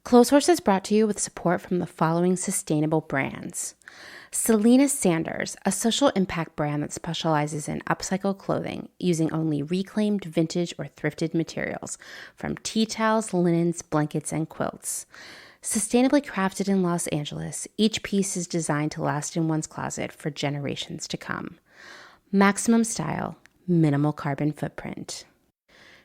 Clotheshorse is brought to you with support from the following sustainable brands. Selena Sanders, a social impact brand that specializes in upcycled clothing using only reclaimed, vintage, or thrifted materials from tea towels, linens, blankets, and quilts. Sustainably crafted in Los Angeles, each piece is designed to last in one's closet for generations to come. Maximum style, minimal carbon footprint.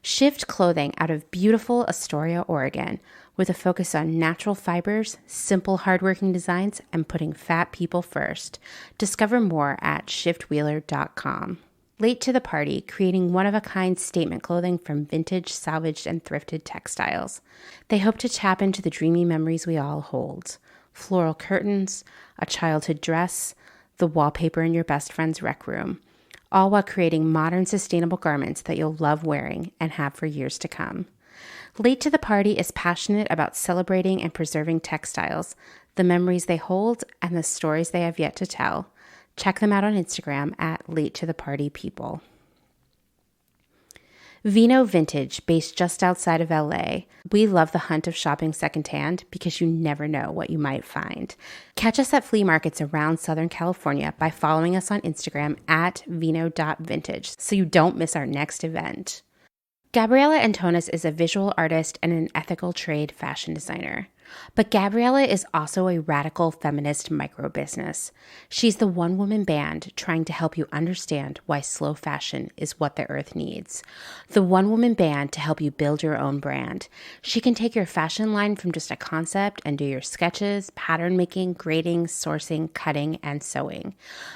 Shift clothing out of beautiful Astoria, Oregon, with a focus on natural fibers, simple hardworking designs, and putting fat people first. Discover more at shiftwheeler.com. Late to the party, creating one-of-a-kind statement clothing from vintage, salvaged, and thrifted textiles. They hope to tap into the dreamy memories we all hold. Floral curtains, a childhood dress, the wallpaper in your best friend's rec room. All while creating modern, sustainable garments that you'll love wearing and have for years to come. Late to the Party is passionate about celebrating and preserving textiles, the memories they hold, and the stories they have yet to tell. Check them out on Instagram at Late to the Party People. Vino Vintage, based just outside of LA. We love the hunt of shopping secondhand because you never know what you might find. Catch us at flea markets around Southern California by following us on Instagram at vino.vintage so you don't miss our next event. Gabriella Antonis is a visual artist and an ethical trade fashion designer. But Gabriella is also a radical feminist micro-business. She's the one-woman band trying to help you understand why slow fashion is what the earth needs. The one-woman band to help you build your own brand. She can take your fashion line from just a concept and do your sketches, pattern making, grading, sourcing, cutting, and sewing.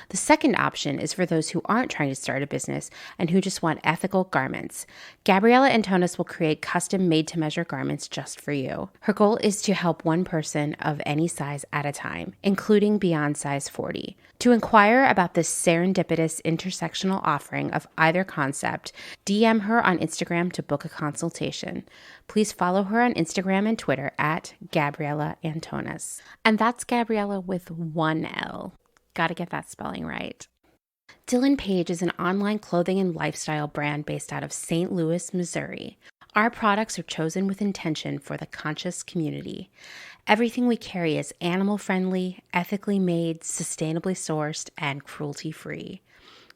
The second option is for those who aren't trying to start a business and who just want ethical garments. Gabriella Antonis will create custom made-to-measure garments just for you. Her goal is to help one person of any size at a time, including beyond size 40. To inquire about this serendipitous intersectional offering of either concept, DM her on Instagram to book a consultation. Please follow her on Instagram and Twitter at Gabriella Antonis. And that's Gabriella with one L. Gotta get that spelling right. Dylan Page is an online clothing and lifestyle brand based out of St. Louis, Missouri. Our products are chosen with intention for the conscious community. Everything we carry is animal-friendly, ethically made, sustainably sourced, and cruelty-free.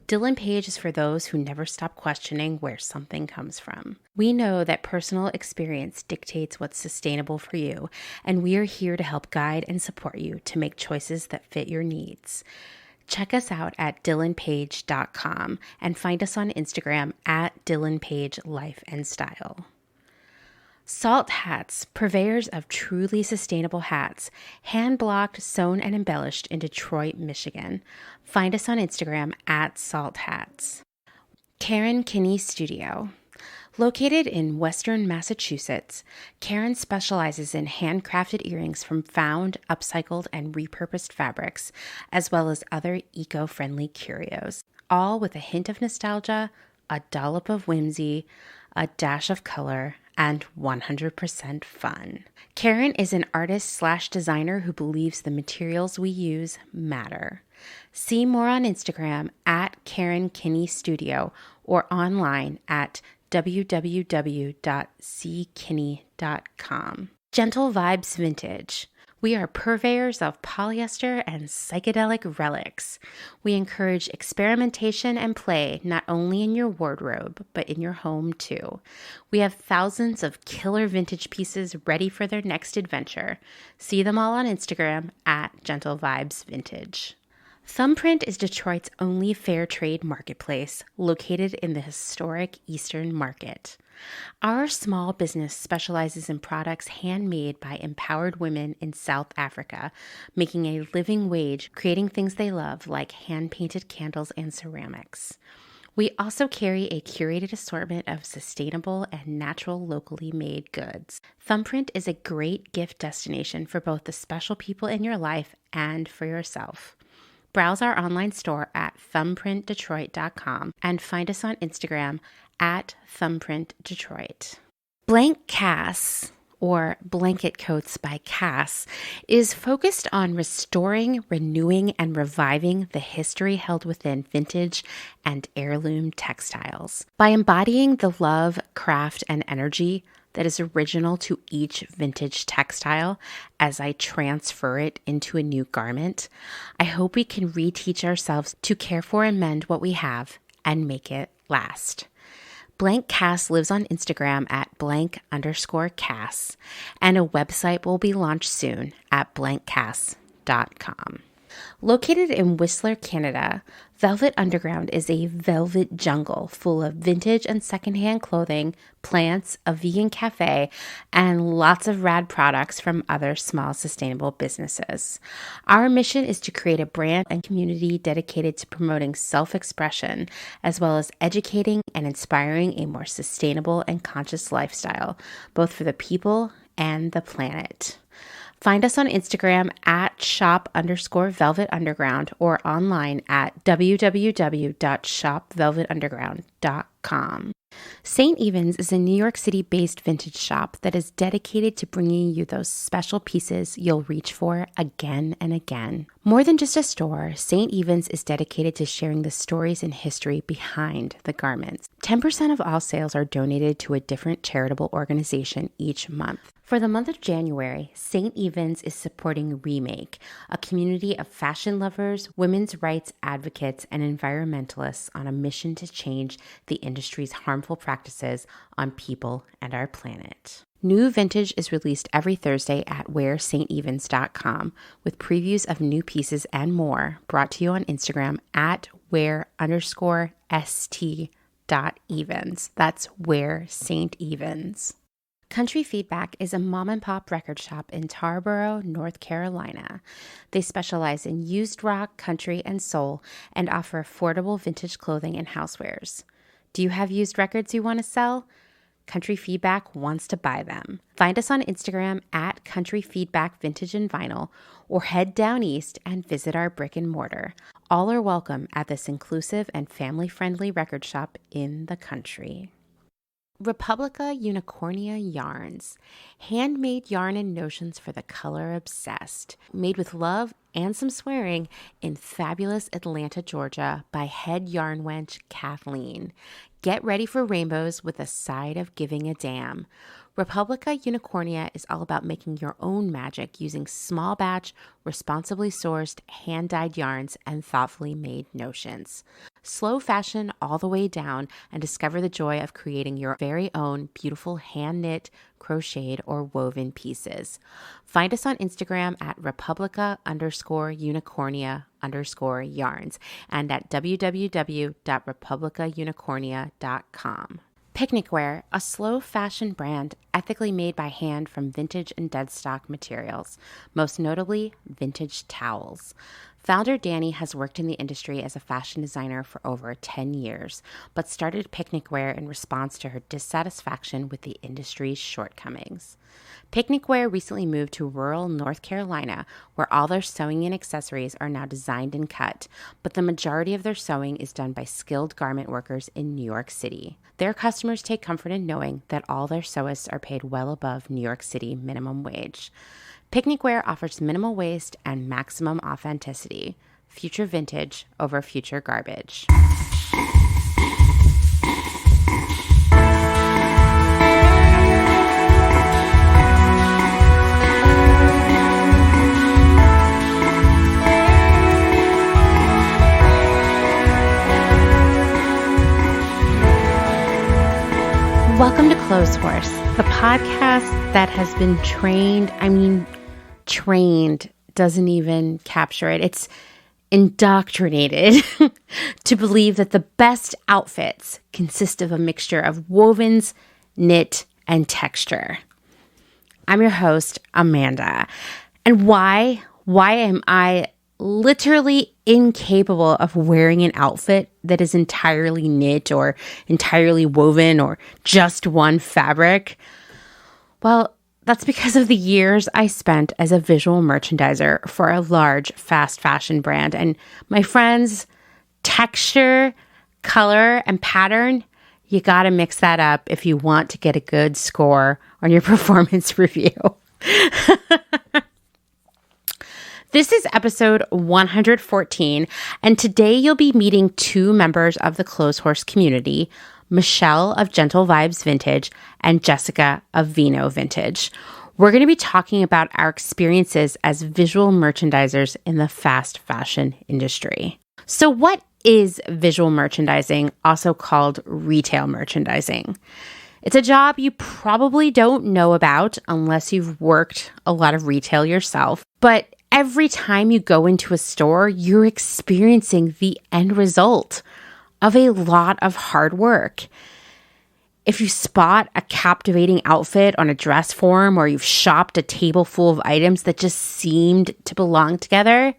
Dylan Page is for those who never stop questioning where something comes from. We know that personal experience dictates what's sustainable for you, and we are here to help guide and support you to make choices that fit your needs. Check us out at dylanpage.com and find us on Instagram at dylanpagelifeandstyle. Salt Hats, purveyors of truly sustainable hats, hand-blocked, sewn, and embellished in Detroit, Michigan. Find us on Instagram at Salt Hats. Karen Kinney Studio. Located in Western Massachusetts, Karen specializes in handcrafted earrings from found, upcycled, and repurposed fabrics, as well as other eco-friendly curios, all with a hint of nostalgia, a dollop of whimsy, a dash of color, and 100% fun. Karen is an artist/designer who believes the materials we use matter. See more on Instagram at Karen Kinney Studio or online at www.ckinney.com. Gentle Vibes Vintage. We are purveyors of polyester and psychedelic relics. We encourage experimentation and play not only in your wardrobe, but in your home too. We have thousands of killer vintage pieces ready for their next adventure. See them all on Instagram at Gentle Vibes Vintage. Thumbprint is Detroit's only fair trade marketplace located in the historic Eastern Market. Our small business specializes in products handmade by empowered women in South Africa, making a living wage, creating things they love like hand-painted candles and ceramics. We also carry a curated assortment of sustainable and natural locally made goods. Thumbprint is a great gift destination for both the special people in your life and for yourself. Browse our online store at thumbprintdetroit.com and find us on Instagram at thumbprintdetroit. Blank Cass, or Blanket Coats by Cass, is focused on restoring, renewing, and reviving the history held within vintage and heirloom textiles. By embodying the love, craft, and energy, that is original to each vintage textile as I transfer it into a new garment, I hope we can reteach ourselves to care for and mend what we have and make it last. Blank Cass lives on Instagram at _Cass, and a website will be launched soon at blankcass.com. Located in Whistler, Canada, Velvet Underground is a velvet jungle full of vintage and secondhand clothing, plants, a vegan cafe, and lots of rad products from other small sustainable businesses. Our mission is to create a brand and community dedicated to promoting self-expression, as well as educating and inspiring a more sustainable and conscious lifestyle, both for the people and the planet. Find us on Instagram at shop_velvetunderground or online at www.shopvelvetunderground.com. St. Evens is a New York City-based vintage shop that is dedicated to bringing you those special pieces you'll reach for again and again. More than just a store, St. Evens is dedicated to sharing the stories and history behind the garments. 10% of all sales are donated to a different charitable organization each month. For the month of January, St. Evens is supporting Remake, a community of fashion lovers, women's rights advocates, and environmentalists on a mission to change the industry's harmful practices on people and our planet. New vintage is released every Thursday at wearstevens.com with previews of new pieces and more brought to you on Instagram at wear_st.evens. That's Wear St. Evens. Country Feedback is a mom-and-pop record shop in Tarboro, North Carolina. They specialize in used rock, country, and soul and offer affordable vintage clothing and housewares. Do you have used records you want to sell? Country Feedback wants to buy them. Find us on Instagram at Country Feedback Vintage and Vinyl, or head down east and visit our brick and mortar. All are welcome at this inclusive and family-friendly record shop in the country. Republica Unicornia yarns, handmade yarn and notions for the color obsessed, made with love and some swearing in fabulous Atlanta, Georgia by head yarn wench Kathleen. Get ready for rainbows with a side of giving a damn. Republica Unicornia is all about making your own magic using small batch, responsibly sourced, hand-dyed yarns and thoughtfully made notions. Slow fashion all the way down and discover the joy of creating your very own beautiful hand-knit, crocheted, or woven pieces. Find us on Instagram at Republica_Unicornia_yarns and at www.republicaunicornia.com. Picnicware, a slow fashion brand ethically made by hand from vintage and dead stock materials, most notably vintage towels. Founder Danny has worked in the industry as a fashion designer for over 10 years, but started Picnicware in response to her dissatisfaction with the industry's shortcomings. Picnicware recently moved to rural North Carolina, where all their sewing and accessories are now designed and cut, but the majority of their sewing is done by skilled garment workers in New York City. Their customers take comfort in knowing that all their sewists are paid well above New York City minimum wage. Picnicware offers minimal waste and maximum authenticity. Future vintage over future garbage. Welcome to Clotheshorse, the podcast that has been trained doesn't even capture it. It's indoctrinated to believe that the best outfits consist of a mixture of wovens, knit, and texture. I'm your host, Amanda. And why am I literally incapable of wearing an outfit that is entirely knit or entirely woven or just one fabric? Well, that's because of the years I spent as a visual merchandiser for a large fast fashion brand. And my friends, texture, color, and pattern, you got to mix that up if you want to get a good score on your performance review. This is episode 114, and today you'll be meeting two members of the Clotheshorse community, Michelle of Gentle Vibes Vintage, and Jessica of Vino Vintage. We're going to be talking about our experiences as visual merchandisers in the fast fashion industry. So what is visual merchandising, also called retail merchandising? It's a job you probably don't know about unless you've worked a lot of retail yourself. But every time you go into a store, you're experiencing the end result of a lot of hard work. If you spot a captivating outfit on a dress form, or you've shopped a table full of items that just seemed to belong together,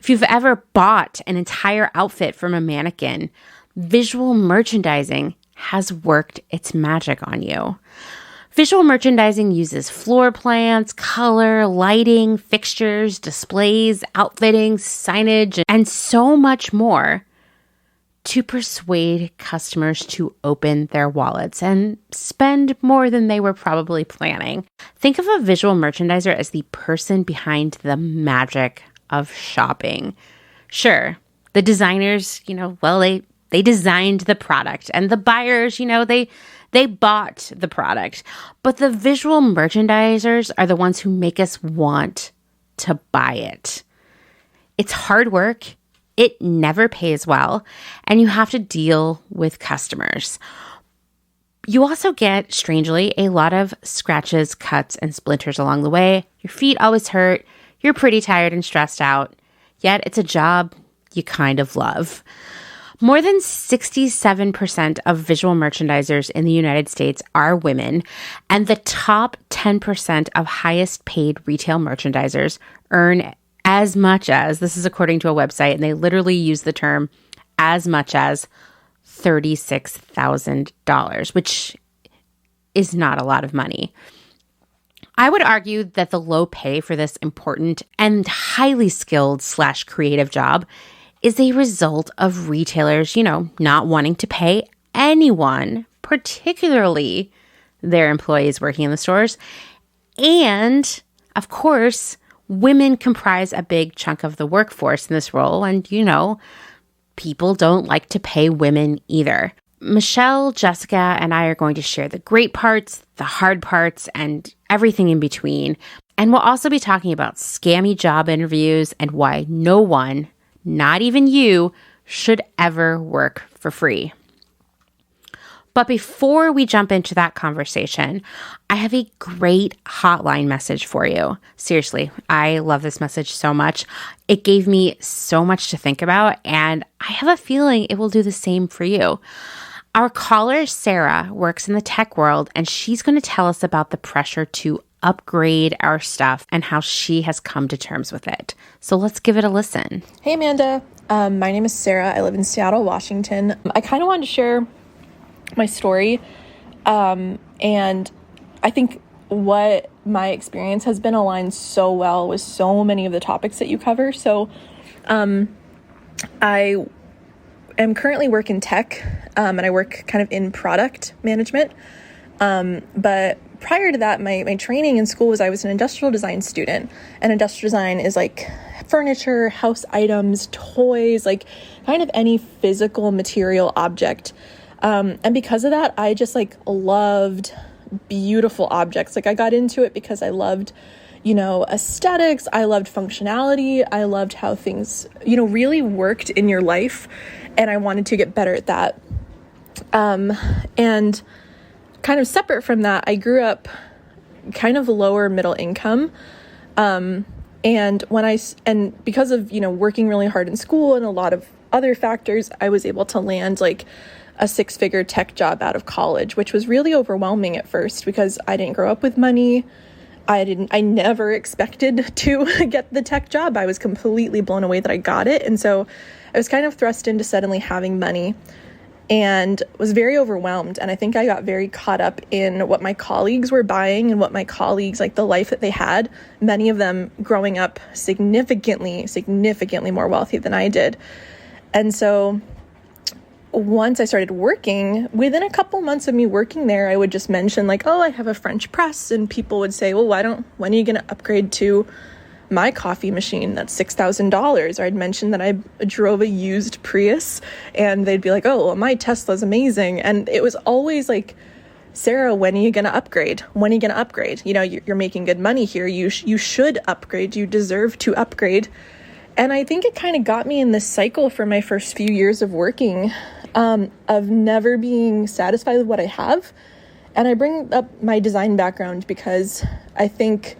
if you've ever bought an entire outfit from a mannequin, visual merchandising has worked its magic on you. Visual merchandising uses floor plans, color, lighting, fixtures, displays, outfitting, signage, and so much more to persuade customers to open their wallets and spend more than they were probably planning. Think of a visual merchandiser as the person behind the magic of shopping. Sure, the designers, they designed the product, and the buyers, they bought the product. But the visual merchandisers are the ones who make us want to buy it. It's hard work. It never pays well, and you have to deal with customers. You also get, strangely, a lot of scratches, cuts, and splinters along the way. Your feet always hurt. You're pretty tired and stressed out. Yet it's a job you kind of love. More than 67% of visual merchandisers in the United States are women, and the top 10% of highest paid retail merchandisers earn as much as, this is according to a website, and they literally use the term as much as $36,000, which is not a lot of money. I would argue that the low pay for this important and highly skilled / creative job is a result of retailers, not wanting to pay anyone, particularly their employees working in the stores. And, of course, women comprise a big chunk of the workforce in this role, and, people don't like to pay women either. Michelle, Jessica, and I are going to share the great parts, the hard parts, and everything in between. And we'll also be talking about scammy job interviews and why no one, not even you, should ever work for free. But before we jump into that conversation, I have a great hotline message for you. Seriously, I love this message so much. It gave me so much to think about, and I have a feeling it will do the same for you. Our caller, Sarah, works in the tech world, and she's going to tell us about the pressure to upgrade our stuff and how she has come to terms with it. So let's give it a listen. Hey, Amanda. My name is Sarah. I live in Seattle, Washington. I kind of wanted to share my story, and I think what my experience has been aligned so well with so many of the topics that you cover. So I am currently working tech, and I work kind of in product management, but prior to that, my training in school was I was an industrial design student, and industrial design is like furniture, house items, toys, like kind of any physical material object. And because of that, I just loved beautiful objects. I got into it because I loved, aesthetics. I loved functionality. I loved how things, really worked in your life. And I wanted to get better at that. And kind of separate from that, I grew up kind of lower middle income. And because of, working really hard in school and a lot of other factors, I was able to land a 6-figure tech job out of college, which was really overwhelming at first because I didn't grow up with money. I never expected to get the tech job. I was completely blown away that I got it. And so I was kind of thrust into suddenly having money and was very overwhelmed. And I think I got very caught up in what my colleagues were buying and what my colleagues, the life that they had, many of them growing up significantly more wealthy than I did. And so once I started working, within a couple months of me working there, I would just mention I have a French press, and people would say, well, when are you going to upgrade to my coffee machine that's $6,000. Or I'd mention that I drove a used Prius, and they'd be like, oh, well, my Tesla's amazing. And it was always like, Sarah, when are you going to upgrade? When are you going to upgrade? You know, you're making good money here. You should upgrade. You deserve to upgrade. And I think it kind of got me in this cycle for my first few years of working, of never being satisfied with what I have. And I bring up my design background because I think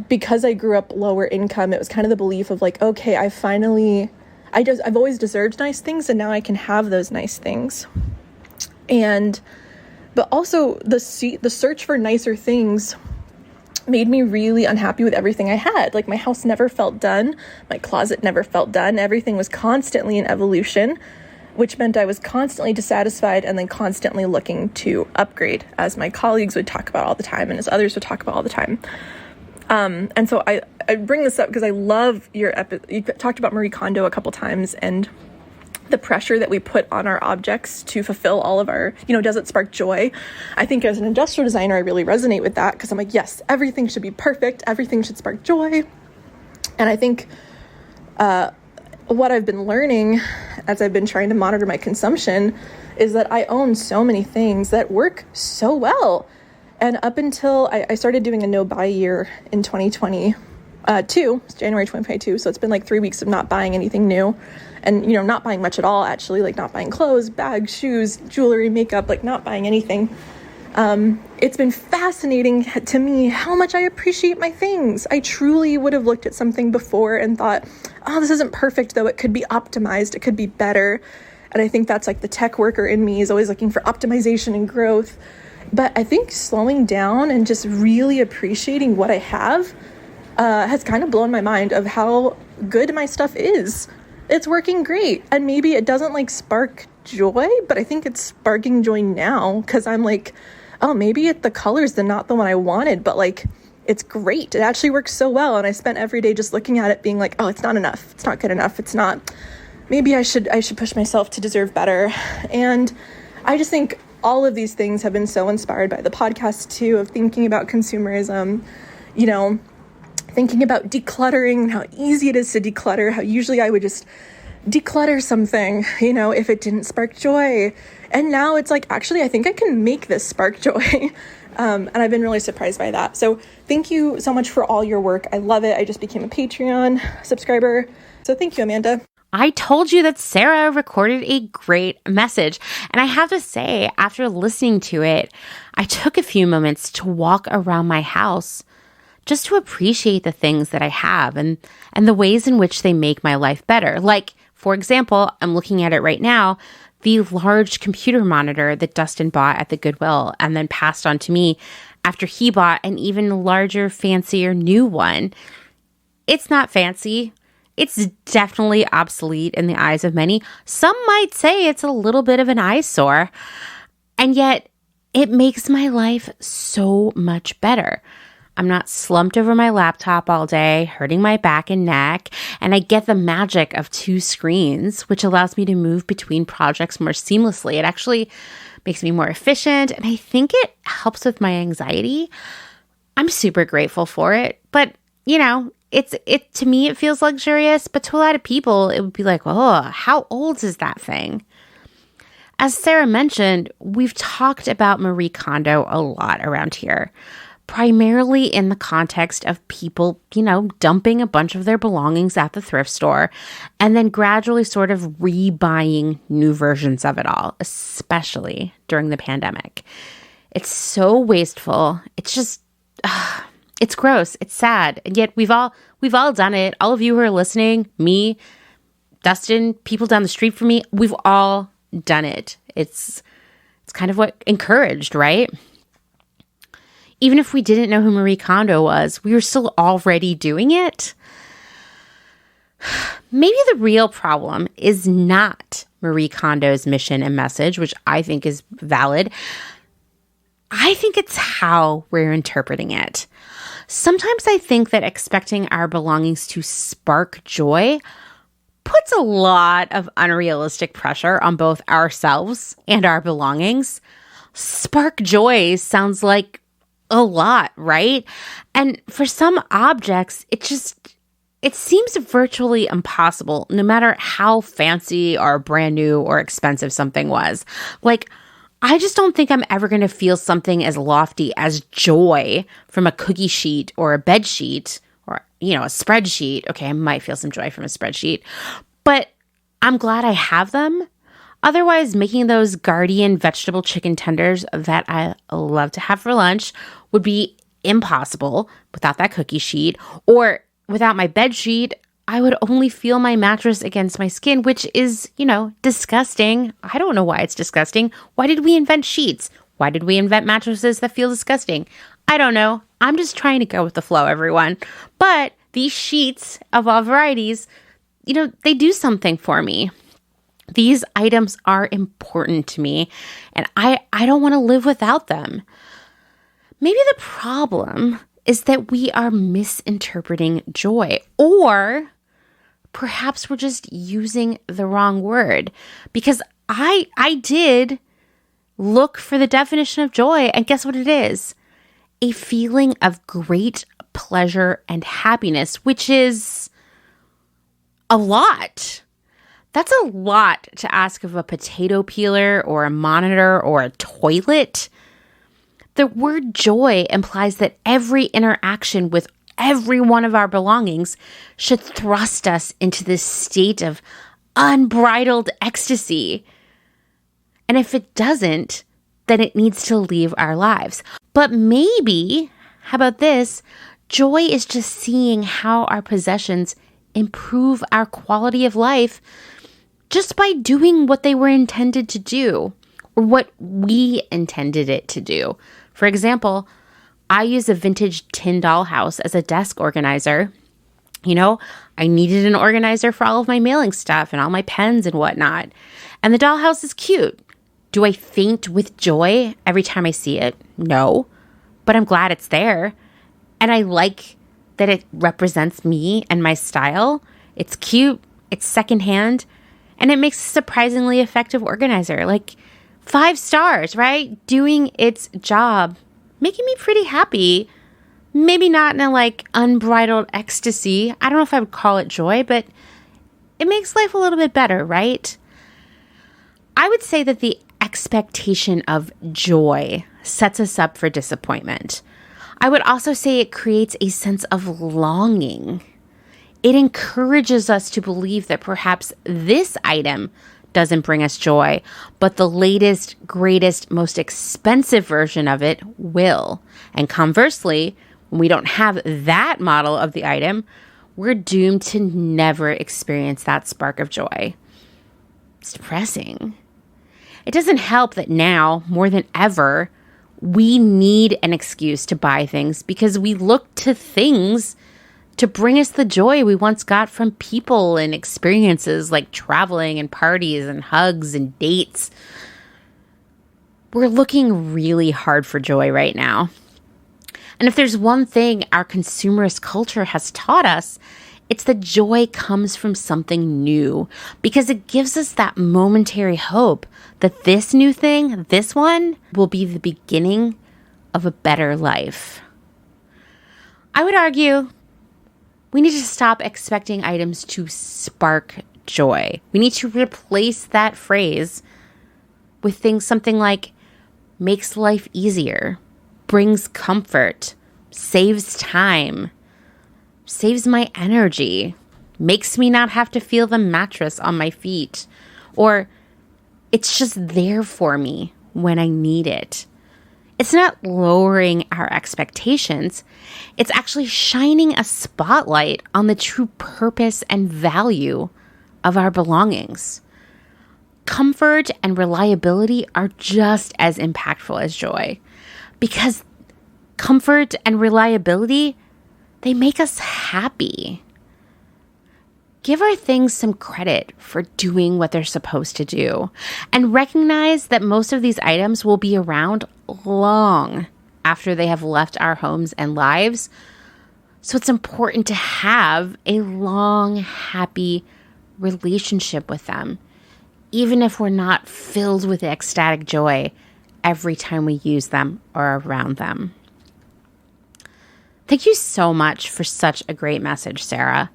because I grew up lower income, it was kind of the belief of like, okay, I've always deserved nice things, and now I can have those nice things. But also the search for nicer things made me really unhappy with everything I had. Like, my house never felt done. My closet never felt done. Everything was constantly in evolution, which meant I was constantly dissatisfied and then constantly looking to upgrade, as my colleagues would talk about all the time and as others would talk about all the time. And so I bring this up because I love you talked about Marie Kondo a couple times, and the pressure that we put on our objects to fulfill all of our, does it spark joy? I think as an industrial designer, I really resonate with that because I'm like, yes, everything should be perfect. Everything should spark joy. And I think what I've been learning as I've been trying to monitor my consumption is that I own so many things that work so well. And up until I started doing a no-buy year in 2022, January 2022, so it's been like 3 weeks of not buying anything new. And, not buying much at all, actually, like not buying clothes, bags, shoes, jewelry, makeup, like not buying anything. It's been fascinating to me how much I appreciate my things. I truly would have looked at something before and thought, oh, this isn't perfect, though. It could be optimized. It could be better. And I think that's like the tech worker in me is always looking for optimization and growth. But I think slowing down and just really appreciating what I have has kind of blown my mind of how good my stuff is. It's working great. And maybe it doesn't like spark joy, but I think it's sparking joy now because I'm like, oh, maybe the color's not the one I wanted, but like, it's great. It actually works so well. And I spent every day just looking at it being like, oh, it's not enough. It's not good enough. It's not, maybe I should push myself to deserve better. And I just think all of these things have been so inspired by the podcast too, of thinking about consumerism, thinking about decluttering and how easy it is to declutter, how usually I would just declutter something, if it didn't spark joy. And now it's like, actually, I think I can make this spark joy. And I've been really surprised by that. So thank you so much for all your work. I love it. I just became a Patreon subscriber. So thank you, Amanda. I told you that Sarah recorded a great message. And I have to say, after listening to it, I took a few moments to walk around my house just to appreciate the things that I have and the ways in which they make my life better. Like, for example, I'm looking at it right now, the large computer monitor that Dustin bought at the Goodwill and then passed on to me after he bought an even larger, fancier new one. It's not fancy. It's definitely obsolete in the eyes of many. Some might say it's a little bit of an eyesore. And yet, it makes my life so much better. I'm not slumped over my laptop all day, hurting my back and neck, and I get the magic of 2 screens, which allows me to move between projects more seamlessly. It actually makes me more efficient, and I think it helps with my anxiety. I'm super grateful for it, but it to me it feels luxurious, but to a lot of people it would be like, oh, how old is that thing? As Sarah mentioned, we've talked about Marie Kondo a lot around here, primarily in the context of people, dumping a bunch of their belongings at the thrift store and then gradually sort of rebuying new versions of it all, especially during the pandemic. It's so wasteful. It's just, it's gross. It's sad. And yet we've all done it. All of you who are listening, me, Dustin, people down the street from me, we've all done it. It's kind of what encouraged, right? Even if we didn't know who Marie Kondo was, we were still already doing it. Maybe the real problem is not Marie Kondo's mission and message, which I think is valid. I think it's how we're interpreting it. Sometimes I think that expecting our belongings to spark joy puts a lot of unrealistic pressure on both ourselves and our belongings. Spark joy sounds like a lot, right? And for some objects, it seems virtually impossible, no matter how fancy or brand new or expensive something was. Like, I just don't think I'm ever going to feel something as lofty as joy from a cookie sheet or a bed sheet or, a spreadsheet. Okay, I might feel some joy from a spreadsheet, but I'm glad I have them. Otherwise, making those Guardian vegetable chicken tenders that I love to have for lunch would be impossible without that cookie sheet, or without my bed sheet, I would only feel my mattress against my skin, which is, disgusting. I don't know why it's disgusting. Why did we invent sheets? Why did we invent mattresses that feel disgusting? I don't know. I'm just trying to go with the flow, everyone. But these sheets of all varieties, they do something for me. These items are important to me, and I don't want to live without them. Maybe the problem is that we are misinterpreting joy, or perhaps we're just using the wrong word, because I did look for the definition of joy, and guess what it is? A feeling of great pleasure and happiness, which is a lot. That's a lot to ask of a potato peeler or a monitor or a toilet. The word joy implies that every interaction with every one of our belongings should thrust us into this state of unbridled ecstasy. And if it doesn't, then it needs to leave our lives. But maybe, how about this? Joy is just seeing how our possessions improve our quality of life just by doing what they were intended to do, or what we intended it to do. For example, I use a vintage tin dollhouse as a desk organizer. I needed an organizer for all of my mailing stuff and all my pens and whatnot. And the dollhouse is cute. Do I faint with joy every time I see it? No, but I'm glad it's there. And I like that it represents me and my style. It's cute, it's secondhand, and it makes a surprisingly effective organizer. Like 5 stars, right? Doing its job, making me pretty happy. Maybe not in a unbridled ecstasy. I don't know if I would call it joy, but it makes life a little bit better, right? I would say that the expectation of joy sets us up for disappointment. I would also say it creates a sense of longing. It encourages us to believe that perhaps this item doesn't bring us joy, but the latest, greatest, most expensive version of it will. And conversely, when we don't have that model of the item, we're doomed to never experience that spark of joy. It's depressing. It doesn't help that now, more than ever, we need an excuse to buy things because we look to things to bring us the joy we once got from people and experiences like traveling and parties and hugs and dates. We're looking really hard for joy right now. And if there's one thing our consumerist culture has taught us, it's that joy comes from something new because it gives us that momentary hope that this new thing, this one, will be the beginning of a better life. I would argue we need to stop expecting items to spark joy. We need to replace that phrase with something like makes life easier, brings comfort, saves time, saves my energy, makes me not have to feel the mattress on my feet, or it's just there for me when I need it. It's not lowering our expectations. It's actually shining a spotlight on the true purpose and value of our belongings. Comfort and reliability are just as impactful as joy because comfort and reliability, they make us happy. Give our things some credit for doing what they're supposed to do and recognize that most of these items will be around long after they have left our homes and lives. So it's important to have a long, happy relationship with them, even if we're not filled with ecstatic joy every time we use them or around them. Thank you so much for such a great message, Sarah.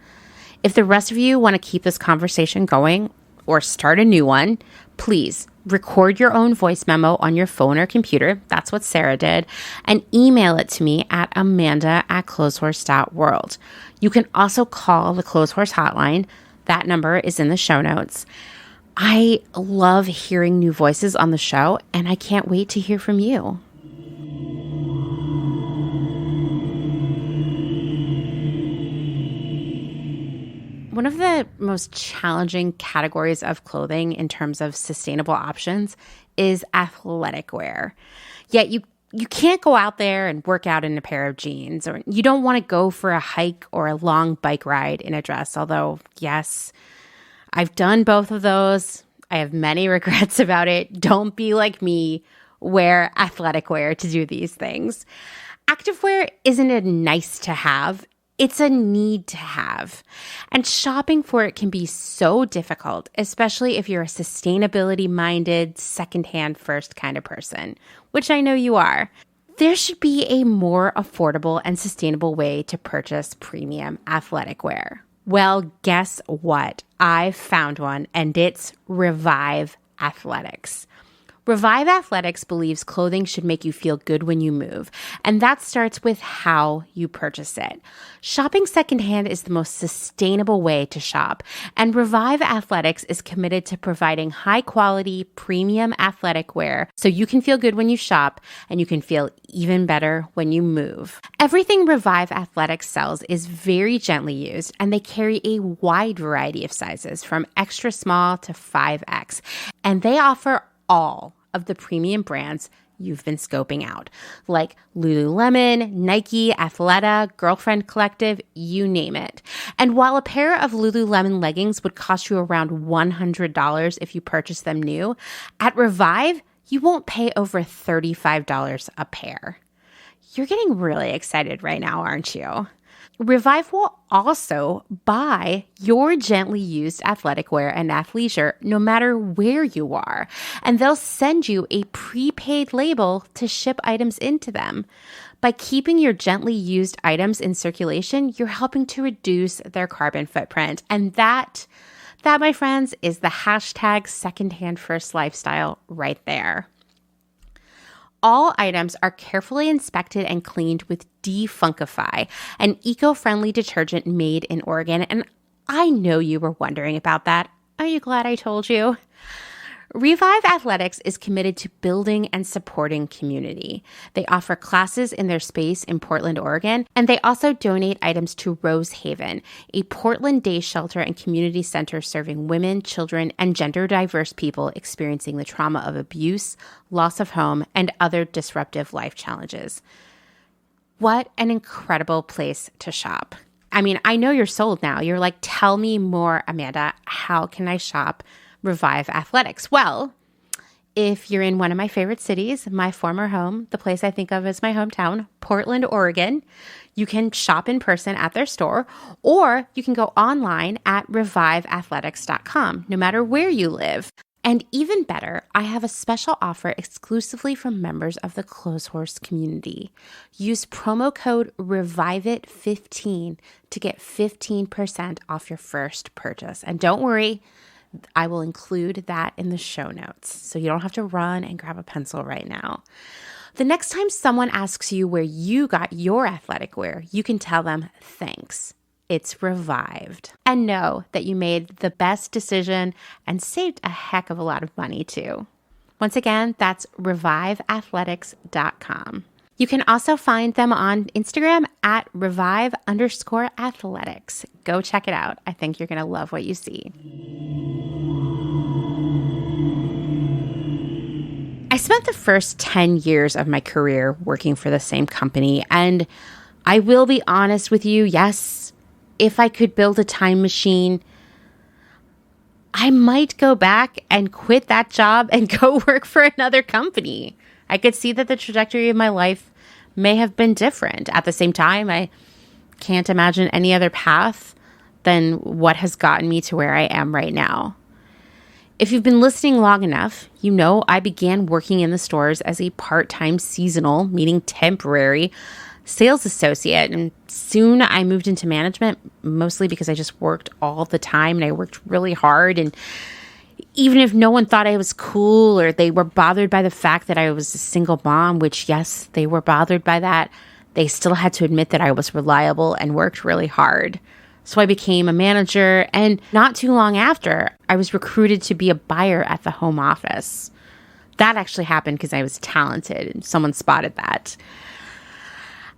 If the rest of you want to keep this conversation going or start a new one, please record your own voice memo on your phone or computer. That's what Sarah did. And email it to me at amanda@clotheshorse.world. You can also call the Clotheshorse hotline. That number is in the show notes. I love hearing new voices on the show, and I can't wait to hear from you. One of the most challenging categories of clothing in terms of sustainable options is athletic wear. Yet you can't go out there and work out in a pair of jeans, or you don't want to go for a hike or a long bike ride in a dress. Although, yes, I've done both of those. I have many regrets about it. Don't be like me. Wear athletic wear to do these things. Activewear isn't a nice to have. It's a need to have. And shopping for it can be so difficult, especially if you're a sustainability-minded, secondhand first kind of person, which I know you are. There should be a more affordable and sustainable way to purchase premium athletic wear. Well, guess what? I've found one, and it's Revive Athletics. Revive Athletics believes clothing should make you feel good when you move, and that starts with how you purchase it. Shopping secondhand is the most sustainable way to shop, and Revive Athletics is committed to providing high-quality, premium athletic wear so you can feel good when you shop and you can feel even better when you move. Everything Revive Athletics sells is very gently used, and they carry a wide variety of sizes from extra small to 5X, and they offer all of the premium brands you've been scoping out, like Lululemon, Nike, Athleta, Girlfriend Collective, you name it. And while a pair of Lululemon leggings would cost you around $100 if you purchase them new, at Revive, you won't pay over $35 a pair. You're getting really excited right now, aren't you? Revive will also buy your gently used athletic wear and athleisure no matter where you are, and they'll send you a prepaid label to ship items into them. By keeping your gently used items in circulation, you're helping to reduce their carbon footprint, and that, my friends, is the hashtag secondhand first lifestyle right there. All items are carefully inspected and cleaned with Defunkify, an eco-friendly detergent made in Oregon. And I know you were wondering about that. Are you glad I told you? Revive Athletics is committed to building and supporting community. They offer classes in their space in Portland, Oregon, and they also donate items to Rose Haven, a Portland day shelter and community center serving women, children, and gender diverse people experiencing the trauma of abuse, loss of home, and other disruptive life challenges. What an incredible place to shop. I mean, I know you're sold now. You're like, tell me more, Amanda. How can I shop Revive Athletics? Well, if you're in one of my favorite cities, my former home, the place I think of as my hometown, Portland, Oregon, you can shop in person at their store, or you can go online at reviveathletics.com, no matter where you live. And even better, I have a special offer exclusively for members of the Clotheshorse community. Use promo code REVIVEIT15 to get 15% off your first purchase. And don't worry, I will include that in the show notes, so you don't have to run and grab a pencil right now. The next time someone asks you where you got your athletic wear, you can tell them, thanks. It's Revived. And know that you made the best decision and saved a heck of a lot of money too. Once again, that's reviveathletics.com. You can also find them on Instagram at revive_athletics. Go check it out. I think you're going to love what you see. I spent the first 10 years of my career working for the same company, and I will be honest with you, yes, if I could build a time machine, I might go back and quit that job and go work for another company. I could see that the trajectory of my life may have been different. At the same time, I can't imagine any other path than what has gotten me to where I am right now. If you've been listening long enough, you know I began working in the stores as a part-time seasonal, meaning temporary, sales associate. And soon I moved into management, mostly because I just worked all the time and I worked really hard. And even if no one thought I was cool or they were bothered by the fact that I was a single mom, which yes, they were bothered by that, they still had to admit that I was reliable and worked really hard. So I became a manager, and not too long after, I was recruited to be a buyer at the home office. That actually happened because I was talented and someone spotted that.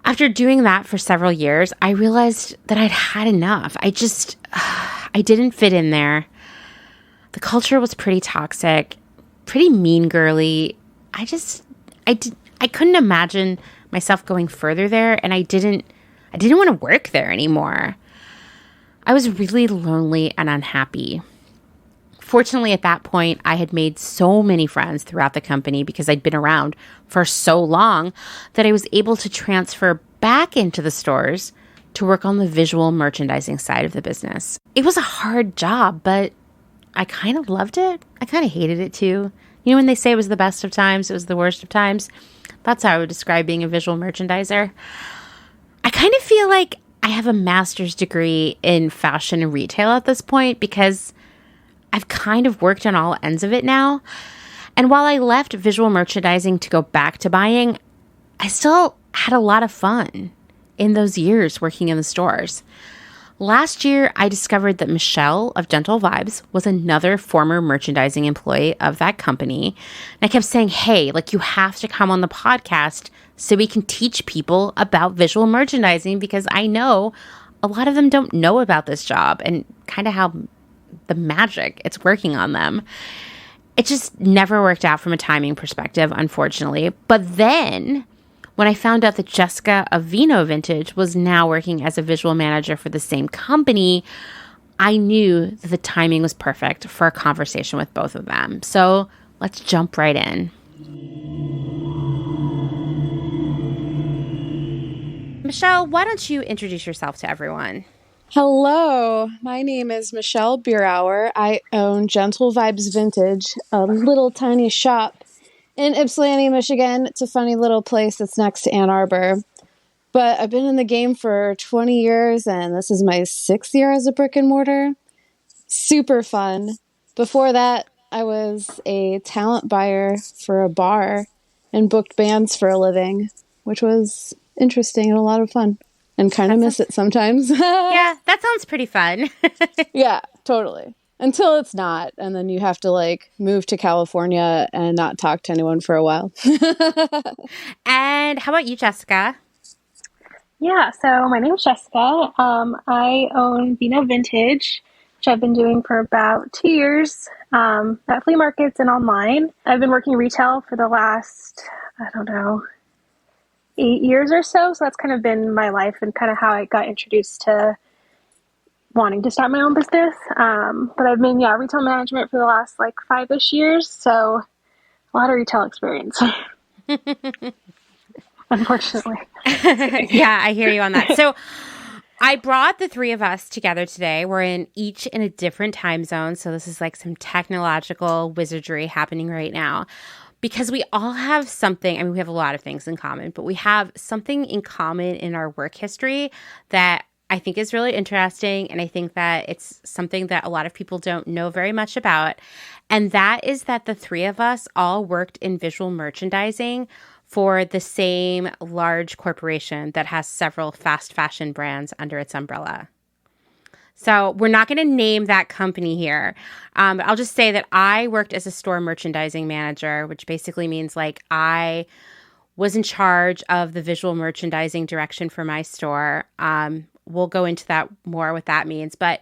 After doing that for several years, I realized that I'd had enough. I didn't fit in there. The culture was pretty toxic, pretty mean girly. I couldn't imagine myself going further there, and I didn't want to work there anymore. I was really lonely and unhappy. Fortunately, at that point, I had made so many friends throughout the company because I'd been around for so long that I was able to transfer back into the stores to work on the visual merchandising side of the business. It was a hard job, but I kind of loved it. I kind of hated it too. You know, when they say it was the best of times, it was the worst of times? That's how I would describe being a visual merchandiser. I kind of feel like I have a master's degree in fashion and retail at this point because I've kind of worked on all ends of it now. And while I left visual merchandising to go back to buying, I still had a lot of fun in those years working in the stores. Last year, I discovered that Michelle of Gentle Vibes was another former merchandising employee of that company. And I kept saying, hey, you have to come on the podcast so we can teach people about visual merchandising, because I know a lot of them don't know about this job and kind of how the magic it's working on them. It just never worked out from a timing perspective, unfortunately. But then when I found out that Jessica of Vino Vintage was now working as a visual manager for the same company, I knew that the timing was perfect for a conversation with both of them. So let's jump right in. Michelle, why don't you introduce yourself to everyone? Hello, my name is Michelle Bierauer. I own Gentle Vibes Vintage, a little tiny shop in Ypsilanti, Michigan. It's a funny little place that's next to Ann Arbor. But I've been in the game for 20 years, and this is my 6th year as a brick and mortar. Super fun. Before that, I was a talent buyer for a bar and booked bands for a living, which was interesting and a lot of fun. And kind of miss it sometimes. Yeah, that sounds pretty fun. Yeah, totally. Until it's not. And then you have to move to California and not talk to anyone for a while. And how about you, Jessica? Yeah, so my name is Jessica. I own Vino Vintage, which I've been doing for about 2 years at flea markets and online. I've been working retail for the last, 8 years or so. So that's kind of been my life and kind of how I got introduced to wanting to start my own business. But I've been, retail management for the last 5-ish years. So a lot of retail experience, unfortunately. Yeah, I hear you on that. So I brought the three of us together today. We're each in a different time zone. So this is some technological wizardry happening right now. Because we all have something, we have a lot of things in common, but we have something in common in our work history that I think is really interesting. And I think that it's something that a lot of people don't know very much about. And that is that the three of us all worked in visual merchandising for the same large corporation that has several fast fashion brands under its umbrella. So we're not going to name that company here. But I'll just say that I worked as a store merchandising manager, which basically means I was in charge of the visual merchandising direction for my store. We'll go into that more, what that means. But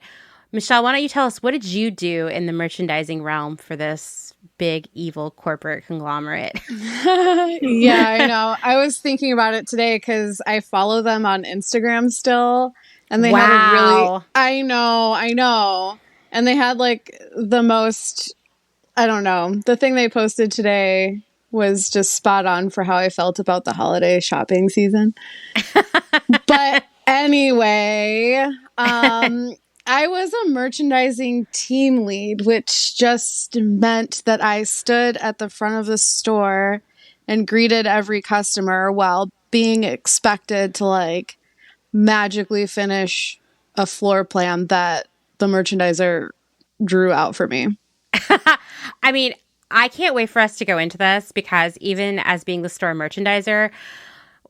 Michelle, why don't you tell us, what did you do in the merchandising realm for this big, evil corporate conglomerate? Yeah, I know. I was thinking about it today because I follow them on Instagram still. And they had a really, I know. And they had the most, the thing they posted today was just spot on for how I felt about the holiday shopping season. But anyway, I was a merchandising team lead, which just meant that I stood at the front of the store and greeted every customer while being expected to like magically finish a floor plan that the merchandiser drew out for me. I mean, I can't wait for us to go into this because even as being the store merchandiser,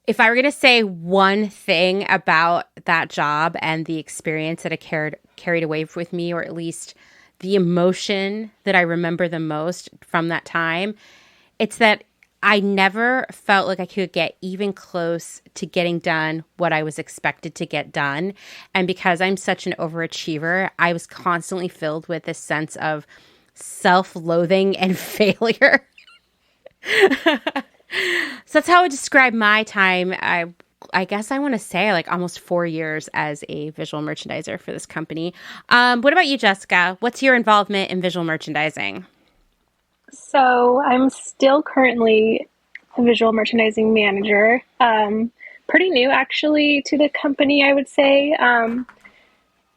if I were going to say one thing about that job and the experience that I carried away with me, or at least the emotion that I remember the most from that time, it's that I never felt like I could get even close to getting done what I was expected to get done. And because I'm such an overachiever, I was constantly filled with this sense of self-loathing and failure. So that's how I would describe my time. I guess I want to say like almost 4 years as a visual merchandiser for this company. What about you, Jessica? What's your involvement in visual merchandising? So I'm still currently a visual merchandising manager. Pretty new actually to the company, I would say.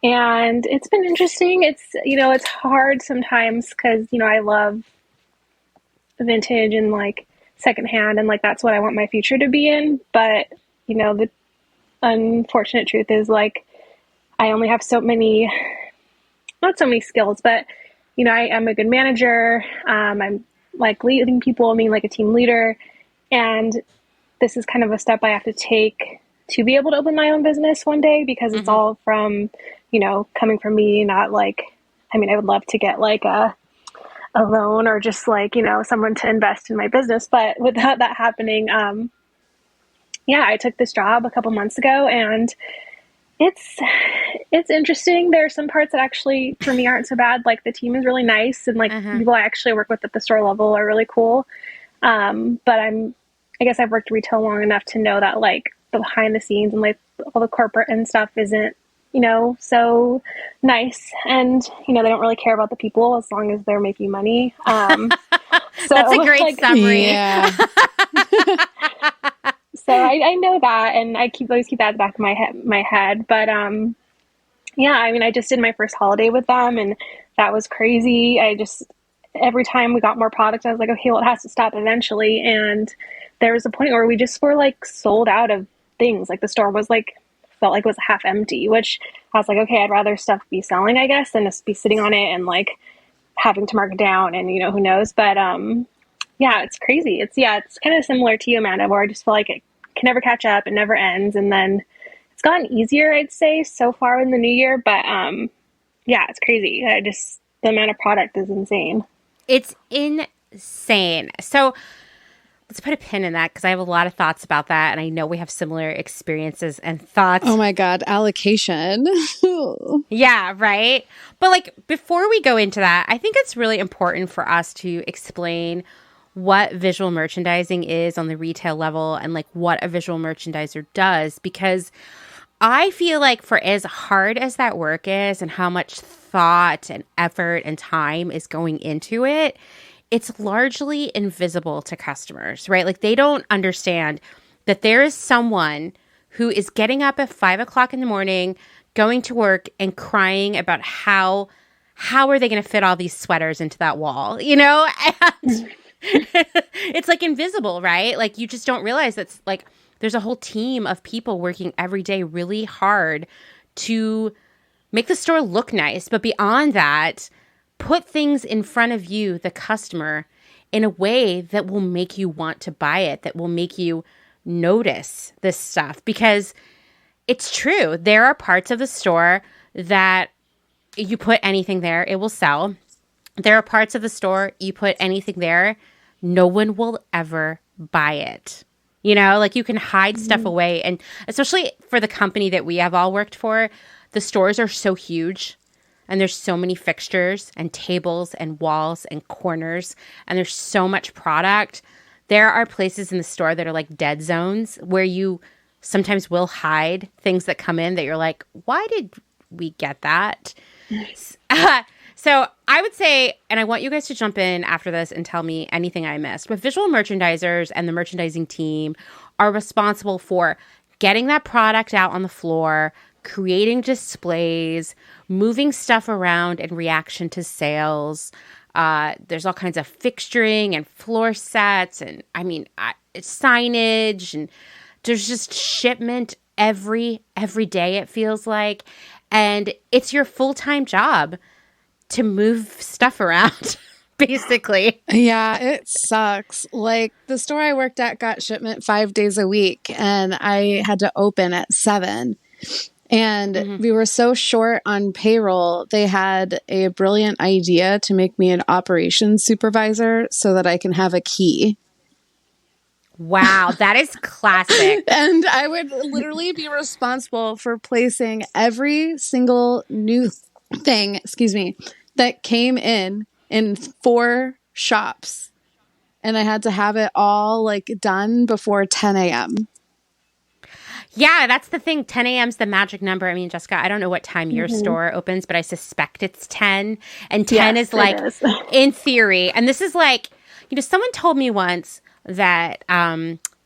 And it's been interesting. It's hard sometimes because, I love vintage and like secondhand and like that's what I want my future to be in. But, the unfortunate truth is like I only have not so many skills, but I am a good manager. I'm like leading people, like a team leader. And this is kind of a step I have to take to be able to open my own business one day because it's all from, coming from me, not like, I would love to get like a loan or just like, someone to invest in my business. But without that happening, I took this job a couple months ago and it's interesting. There are some parts that actually for me aren't so bad. Like the team is really nice and like people I actually work with at the store level are really cool. But I guess I've worked retail long enough to know that like the behind the scenes and like all the corporate and stuff isn't, so nice. And, they don't really care about the people as long as they're making money. So that's a great summary. Yeah. So I know that, and I always keep that at the back of my head. But I just did my first holiday with them, and that was crazy. Every time we got more product, I was like, okay, well, it has to stop eventually. And there was a point where we just were like sold out of things. Like the store was like felt like it was half empty, which I was like, okay, I'd rather stuff be selling, I guess, than just be sitting on it and like having to mark it down, and who knows. But it's crazy. It's kind of similar to you, Amanda, where I just feel like it can never catch up. It never ends. And then it's gotten easier, I'd say, so far in the new year. But it's crazy. The amount of product is insane. It's insane. So let's put a pin in that because I have a lot of thoughts about that. And I know we have similar experiences and thoughts. Oh my God, allocation. Yeah, right. But like before we go into that, I think it's really important for us to explain what visual merchandising is on the retail level and like what a visual merchandiser does, because I feel like for as hard as that work is and how much thought and effort and time is going into it, it's largely invisible to customers, right? Like they don't understand that there is someone who is getting up at 5 o'clock in the morning, going to work and crying about how are they going to fit all these sweaters into that wall, And it's like invisible, right? Like you just don't realize that's like there's a whole team of people working every day really hard to make the store look nice. But beyond that, put things in front of you, the customer, in a way that will make you want to buy it, that will make you notice this stuff. Because it's true. There are parts of the store that you put anything there, it will sell. There are parts of the store you put anything there, no one will ever buy it. Like you can hide stuff away. And especially for the company that we have all worked for, the stores are so huge and there's so many fixtures and tables and walls and corners and there's so much product. There are places in the store that are like dead zones where you sometimes will hide things that come in that you're like, why did we get that? So I would say, and I want you guys to jump in after this and tell me anything I missed, but visual merchandisers and the merchandising team are responsible for getting that product out on the floor, creating displays, moving stuff around in reaction to sales. There's all kinds of fixturing and floor sets and signage and there's just shipment every day, it feels like. And it's your full-time job to move stuff around, basically. Yeah, it sucks. Like the store I worked at got shipment 5 days a week, and I had to open at 7. And we were so short on payroll, they had a brilliant idea to make me an operations supervisor so that I can have a key. Wow, that is classic. And I would literally be responsible for placing every single new thing, that came in 4 shops. And I had to have it all like done before 10 a.m. Yeah, that's the thing. 10 a.m. is the magic number. I mean, Jessica, I don't know what time your store opens, but I suspect it's 10. And 10 is like, in theory, and this is like, someone told me once that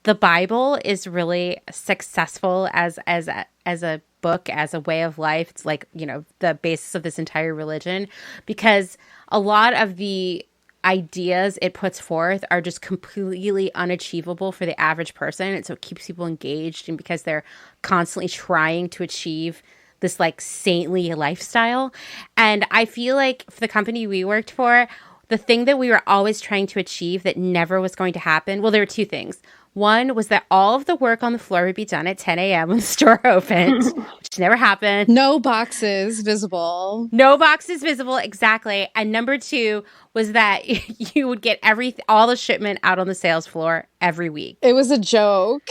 the Bible is really successful as a book, as a way of life. It's like, the basis of this entire religion, because a lot of the ideas it puts forth are just completely unachievable for the average person. And so it keeps people engaged, and because they're constantly trying to achieve this like saintly lifestyle. And I feel like for the company we worked for, the thing that we were always trying to achieve that never was going to happen, well, there were 2 things. One was that all of the work on the floor would be done at 10 a.m. when the store opened, which never happened. No boxes visible. No boxes visible, exactly. And number 2 was that you would get all the shipment out on the sales floor every week. It was a joke.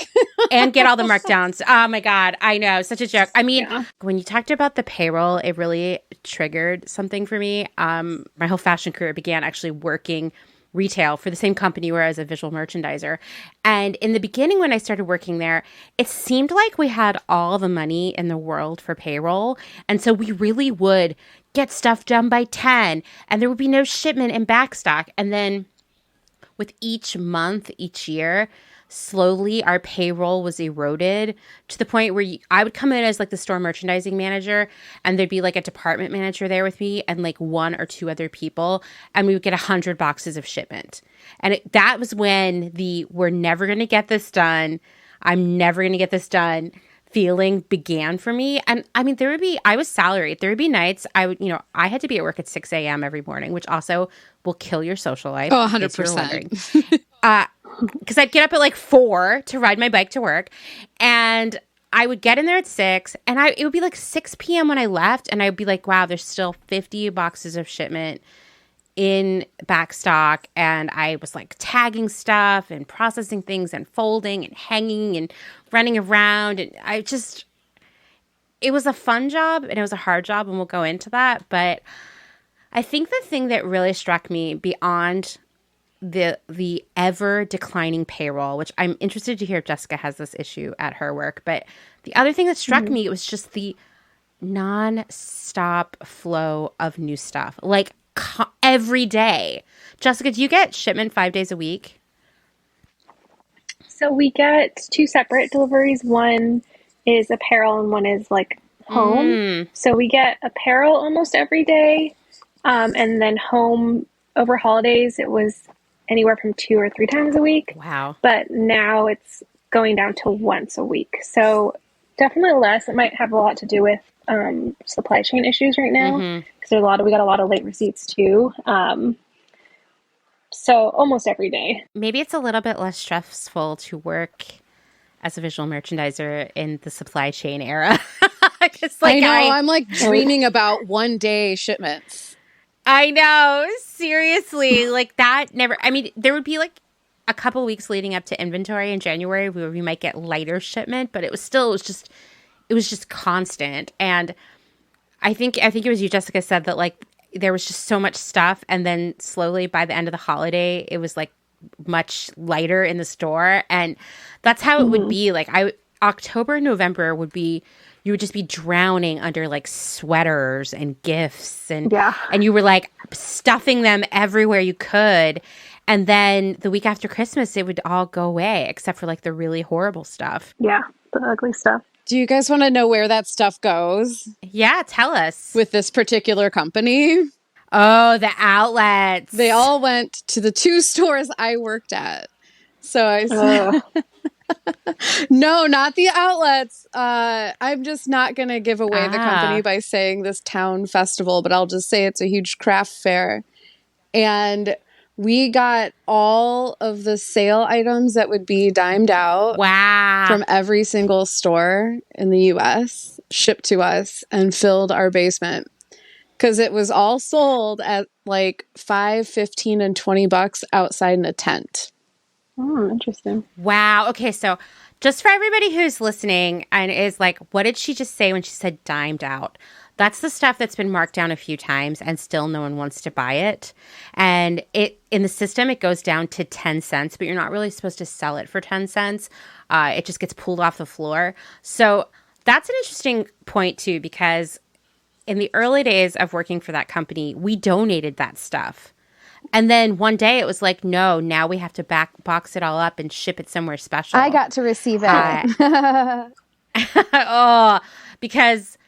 And get all the markdowns. Oh my God, I know, such a joke. I mean, when you talked about the payroll, it really triggered something for me. My whole fashion career began actually working retail for the same company where I was a visual merchandiser. And in the beginning, when I started working there, it seemed like we had all the money in the world for payroll. And so we really would get stuff done by 10, and there would be no shipment in backstock. And then with each month, each year, slowly our payroll was eroded to the point where I would come in as like the store merchandising manager, and there'd be like a department manager there with me and like 1 or 2 other people, and we would get 100 boxes of shipment. And that was when the we're never going to get this done, I'm never going to get this done feeling began for me. And I mean, I was salaried. There would be nights I had to be at work at 6 a.m. every morning, which also will kill your social life. Oh, 100%. Because I'd get up at like 4 to ride my bike to work, and I would get in there at 6, and it would be like 6 p.m. when I left, and I'd be like, wow, there's still 50 boxes of shipment in backstock. And I was like tagging stuff and processing things and folding and hanging and running around. And it was a fun job, and it was a hard job, and we'll go into that. But I think the thing that really struck me beyond the ever declining payroll, which I'm interested to hear if Jessica has this issue at her work, but the other thing that struck me was just the non-stop flow of new stuff, like every day. Jessica, do you get shipment 5 days a week? So we get 2 separate deliveries. One is apparel and one is like home. So we get apparel almost every day, and then home over holidays it was anywhere from 2 or 3 times a week. Wow. But now it's going down to once a week. So definitely less. It might have a lot to do with supply chain issues right now, because we got a lot of late receipts too. So almost every day. Maybe it's a little bit less stressful to work as a visual merchandiser in the supply chain era. I know. I'm like dreaming about 1 day shipments. I know, seriously, like that never, I mean, there would be like a couple weeks leading up to inventory in January where we might get lighter shipment, but it was just constant. And I think it was you, Jessica, said that like there was just so much stuff, and then slowly by the end of the holiday, it was like much lighter in the store. And that's how it would be. Like October, November you would just be drowning under like sweaters and gifts, and you were like stuffing them everywhere you could. And then the week after Christmas, it would all go away except for like the really horrible stuff. Yeah, the ugly stuff. Do you guys want to know where that stuff goes? Yeah, tell us. With this particular company? Oh, the outlets. They all went to the 2 stores I worked at. So No, not the outlets. I'm just not going to give away the company by saying this town festival, but I'll just say it's a huge craft fair. And we got all of the sale items that would be dimed out from every single store in the U.S., shipped to us, and filled our basement. Because it was all sold at like $5, $15, and $20 outside in a tent. Oh, interesting. Wow. Okay, so just for everybody who's listening and is like, what did she just say when she said dimed out? That's the stuff that's been marked down a few times and still no one wants to buy it. And it in the system, it goes down to 10 cents, but you're not really supposed to sell it for 10 cents. It just gets pulled off the floor. So that's an interesting point, too, because in the early days of working for that company, we donated that stuff. And then one day it was like, no, now we have to box it all up and ship it somewhere special. I got to receive it. Because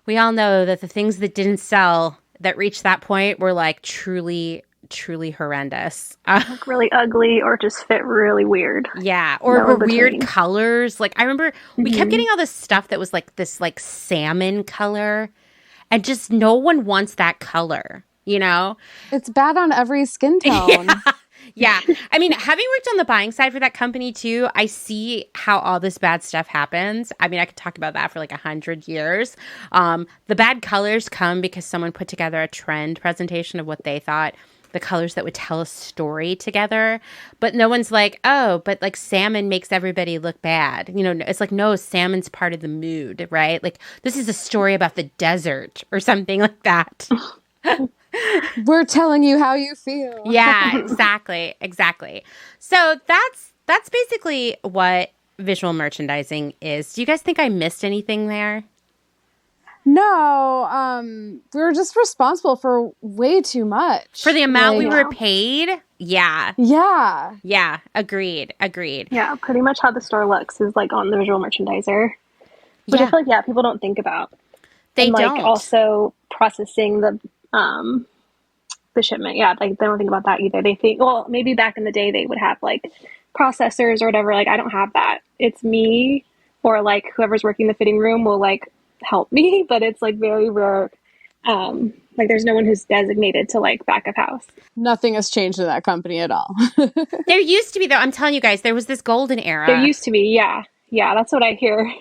we all know that the things that didn't sell that reached that point were like truly, truly horrendous. Like really ugly or just fit really weird. Yeah. Or were weird colors. Like I remember we kept getting all this stuff that was like this like salmon color. And just no one wants that color, you know? It's bad on every skin tone. Yeah. I mean, having worked on the buying side for that company too, I see how all this bad stuff happens. I mean, I could talk about that for like 100 years. The bad colors come because someone put together a trend presentation of what they thought the colors that would tell a story together. But no one's like, oh, but like salmon makes everybody look bad. You know, it's like, no, salmon's part of the mood, right? Like this is a story about the desert or something like that. We're telling you how you feel. Yeah, exactly. So that's basically what visual merchandising is. Do you guys think I missed anything there? No, we were just responsible for way too much. For the amount we were paid? Yeah. Yeah. Agreed. Yeah, pretty much how the store looks is like on the visual merchandiser. Which I feel like, people don't think about. They and, don't. Like, also processing the shipment. Yeah, like they don't think about that either. They think, well, maybe back in the day they would have like processors or whatever. Like I don't have that. It's me or like whoever's working the fitting room will like help me, but it's like very rare. Like there's no one who's designated to like back of house. Nothing has changed in that company at all. There used to be though. I'm telling you guys, there was this golden era. There used to be, yeah. That's what I hear.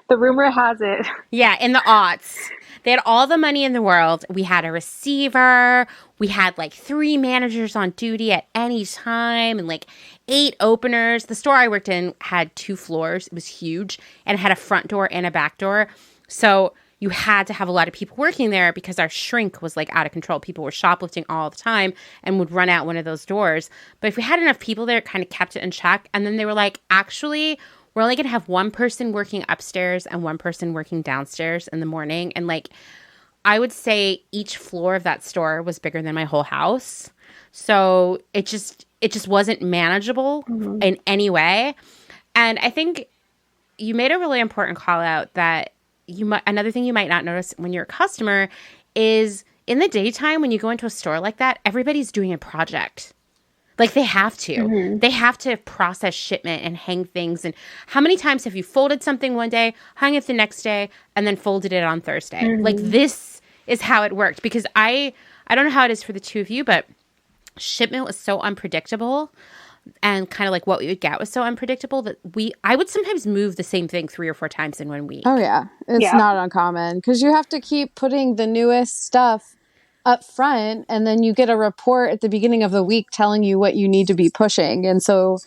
The rumor has it. Yeah, in the aughts. They had all the money in the world. We had a receiver. We had like 3 managers on duty at any time and like 8 openers. The store I worked in had 2 floors. It was huge and it had a front door and a back door. So you had to have a lot of people working there because our shrink was like out of control. People were shoplifting all the time and would run out one of those doors. But if we had enough people there, it kind of kept it in check. And then they were like, actually, we're only going to have one person working upstairs and one person working downstairs in the morning. And like, I would say each floor of that store was bigger than my whole house. So it just wasn't manageable in any way. And I think you made a really important call out that another thing you might not notice when you're a customer is in the daytime when you go into a store like that, everybody's doing a project. Like they have to. They have to process shipment and hang things. And how many times have you folded something one day, hung it the next day, and then folded it on Thursday? Like this is how it worked. Because I don't know how it is for the two of you, but shipment was so unpredictable. And kind of like what we would get was so unpredictable that I would sometimes move the same thing 3 or 4 times in 1 week. Oh, yeah. It's not uncommon because you have to keep putting the newest stuff up front and then you get a report at the beginning of the week telling you what you need to be pushing. And so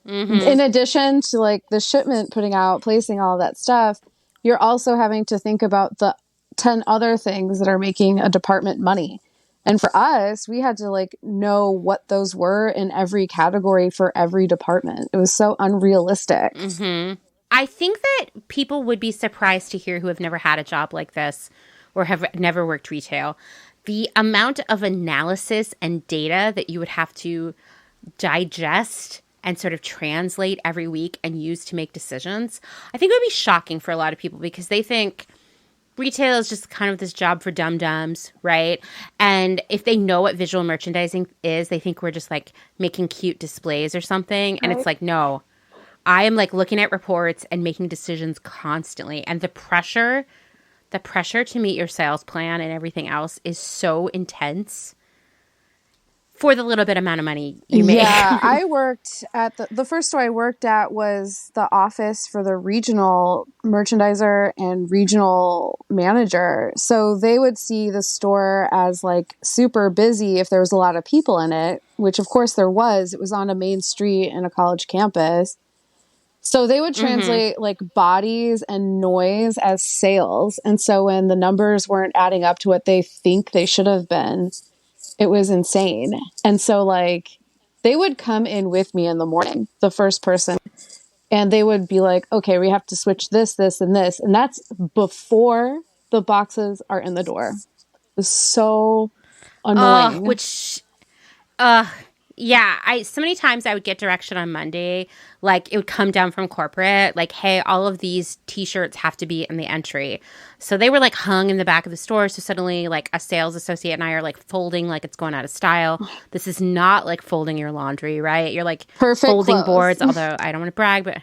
in addition to like the shipment putting out, placing all that stuff, you're also having to think about the 10 other things that are making a department money. And for us, we had to like know what those were in every category for every department. It was so unrealistic. I think that people would be surprised to hear who have never had a job like this or have never worked retail. The amount of analysis and data that you would have to digest and sort of translate every week and use to make decisions, I think it would be shocking for a lot of people because they think retail is just kind of this job for dum-dums, right? And if they know what visual merchandising is, they think we're just like making cute displays or something. And it's like, no, I am like looking at reports and making decisions constantly. And the pressure to meet your sales plan and everything else is so intense for the little bit amount of money you make. Yeah, I worked at the first store I worked at was the office for the regional merchandiser and regional manager. So they would see the store as like super busy if there was a lot of people in it, which of course there was. It was on a main street in a college campus. So they would translate like bodies and noise as sales. And so when the numbers weren't adding up to what they think they should have been, it was insane. And so like they would come in with me in the morning, the first person, and they would be like, okay, we have to switch this, this, and this. And that's before the boxes are in the door. It was so annoying. Yeah, so many times I would get direction on Monday, like it would come down from corporate, like, hey, all of these t-shirts have to be in the entry. So they were like hung in the back of the store. So suddenly like a sales associate and I are like folding like it's going out of style. This is not like folding your laundry, right? You're like perfect folding clothes. Boards, although I don't want to brag, but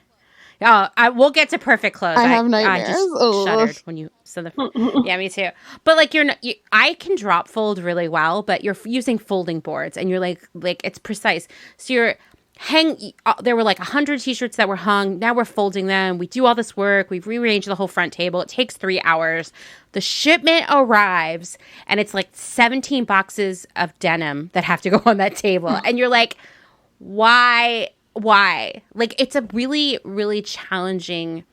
we'll get to perfect clothes. I have nightmares. I just shuddered when you said the. Yeah, me too. But like I can drop fold really well, but you're using folding boards, and you're like it's precise. So you're there were like 100 t-shirts that were hung. Now we're folding them. We do all this work. We've rearranged the whole front table. It takes 3 hours. The shipment arrives, and it's like 17 boxes of denim that have to go on that table, and you're like, why? Like it's a really, really challenging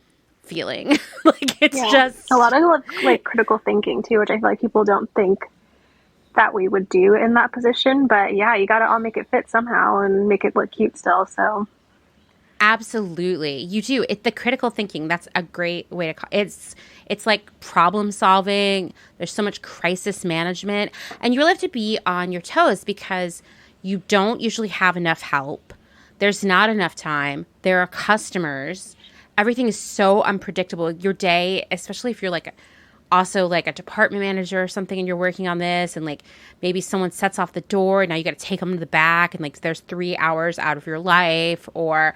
feeling. Like it's just a lot of like critical thinking too, which I feel like people don't think that we would do in that position. But yeah, you got to all make it fit somehow and make it look cute still. So absolutely, you do. It's the critical thinking. That's a great way to call it. It's like problem solving. There's so much crisis management, and you really have to be on your toes because you don't usually have enough help. There's not enough time. There are customers. Everything is so unpredictable. Your day, especially if you're like also like a department manager or something and you're working on this and like maybe someone sets off the door and now you got to take them to the back and like there's 3 hours out of your life. Or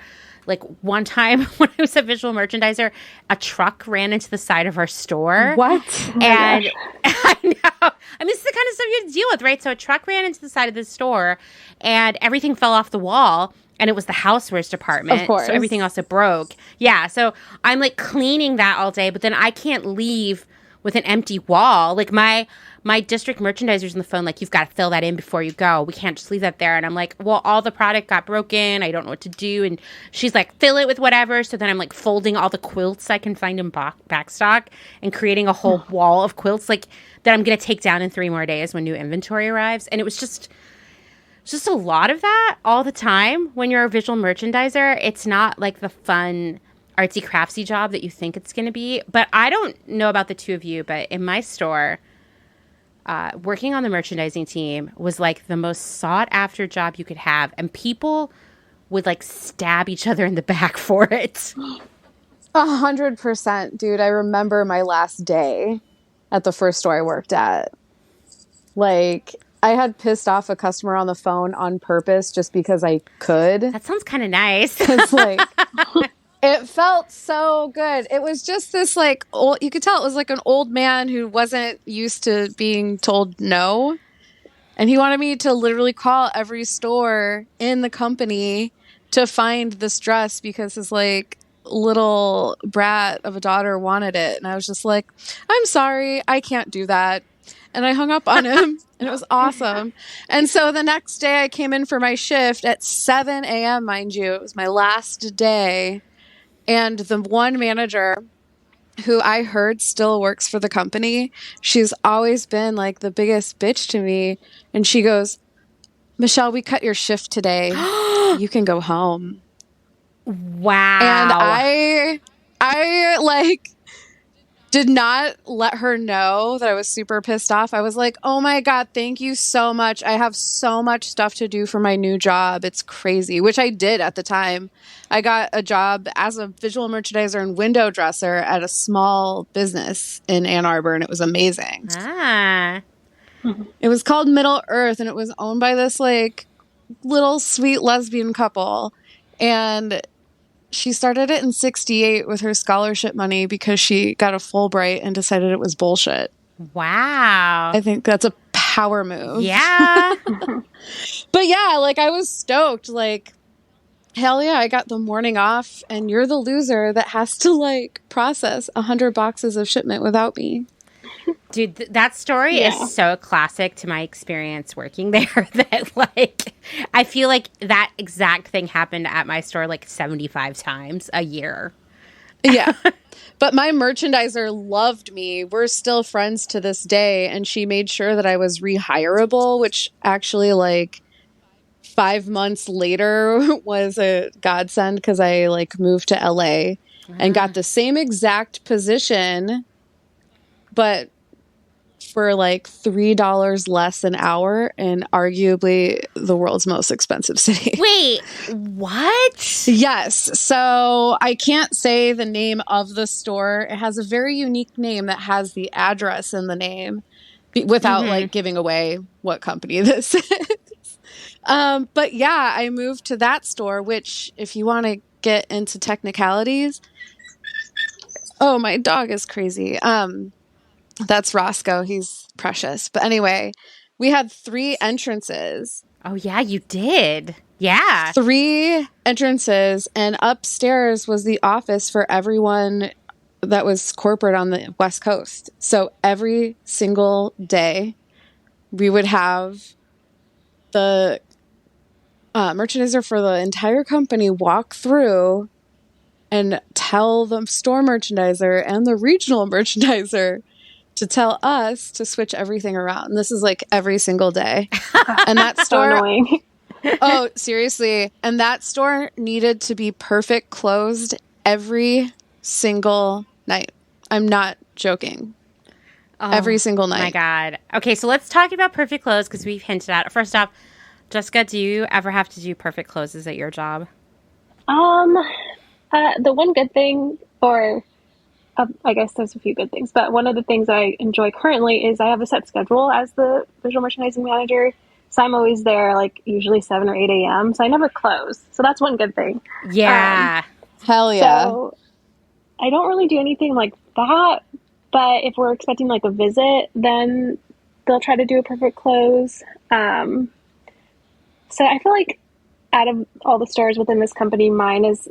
like one time when I was a visual merchandiser, a truck ran into the side of our store. What? And I know. I mean, this is the kind of stuff you have to deal with, right? So a truck ran into the side of the store and everything fell off the wall. And it was the housewares department. Of course. So everything also broke. Yeah. So I'm like cleaning that all day, but then I can't leave with an empty wall. Like my district merchandiser's on the phone, like, you've got to fill that in before you go. We can't just leave that there. And I'm like, well, all the product got broken. I don't know what to do. And she's like, fill it with whatever. So then I'm like folding all the quilts I can find in backstock and creating a whole wall of quilts like that I'm going to take down in 3 more days when new inventory arrives. And it was just a lot of that all the time. When you're a visual merchandiser, it's not like the fun artsy craftsy job that you think it's going to be. But I don't know about the two of you, but in my store, working on the merchandising team was like the most sought after job you could have. And people would like stab each other in the back for it. 100%, dude. I remember my last day at the first store I worked at. Like, I had pissed off a customer on the phone on purpose just because I could. That sounds kind of nice. It's like, it felt so good. It was just this like old, you could tell it was like an old man who wasn't used to being told no. And he wanted me to literally call every store in the company to find this dress because his like little brat of a daughter wanted it. And I was just like, I'm sorry, I can't do that. And I hung up on him, and it was awesome. And so the next day I came in for my shift at 7 a.m., mind you. It was my last day. And the one manager who I heard still works for the company, she's always been like the biggest bitch to me. And she goes, Michelle, we cut your shift today. You can go home. Wow. And I like did not let her know that I was super pissed off. I was like, oh my God, thank you so much. I have so much stuff to do for my new job. It's crazy, which I did at the time. I got a job as a visual merchandiser and window dresser at a small business in Ann Arbor, and it was amazing. It was called Middle Earth, and it was owned by this like little sweet lesbian couple. And She started it in 68 with her scholarship money because she got a Fulbright and decided it was bullshit. Wow. I think that's a power move. Yeah. But yeah, like I was stoked. Like, hell yeah, I got the morning off and you're the loser that has to like process 100 boxes of shipment without me. Dude, that story is so classic to my experience working there that, like, I feel like that exact thing happened at my store like 75 times a year. Yeah. But my merchandiser loved me. We're still friends to this day. And she made sure that I was rehireable, which actually, like, 5 months later was a godsend because I, like, moved to LA and got the same exact position, but for like $3 less an hour in arguably the world's most expensive city. Wait, what? Yes. So I can't say the name of the store. It has a very unique name that has the address in the name without like giving away what company this is. But yeah, I moved to that store, which if you want to get into technicalities, oh, my dog is crazy. That's Roscoe. He's precious. But anyway, we had 3 entrances. Oh, yeah, you did. Yeah. 3 entrances. And upstairs was the office for everyone that was corporate on the West Coast. So every single day, we would have the merchandiser for the entire company walk through and tell the store merchandiser and the regional merchandiser to tell us to switch everything around. And this is like every single day. And that store, so annoying. oh, seriously. And that store needed to be perfect closed every single night. I'm not joking. Oh, every single night. My God. Okay, so let's talk about perfect clothes because we've hinted at it. First off, Jessica, do you ever have to do perfect closes at your job? The one good thing, or I guess there's a few good things, but one of the things I enjoy currently is I have a set schedule as the visual merchandising manager. So I'm always there, like usually 7 or 8 a.m. So I never close. So that's one good thing. Yeah. Hell yeah. So I don't really do anything like that. But if we're expecting like a visit, then they'll try to do a perfect close. So I feel like out of all the stores within this company, mine is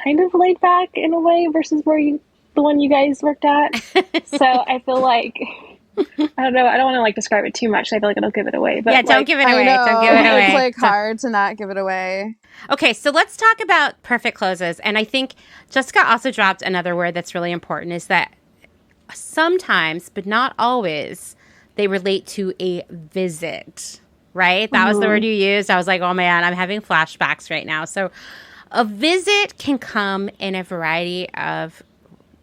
kind of laid back in a way versus the one you guys worked at. So I feel like, I don't know, I don't want to like describe it too much. I feel like it'll give it away. But yeah, don't give it away. Don't give it away. It's like hard to not give it away. Okay, so let's talk about perfect closes. And I think Jessica also dropped another word that's really important is that sometimes, but not always, they relate to a visit, right? That was the word you used. I was like, oh man, I'm having flashbacks right now. So a visit can come in a variety of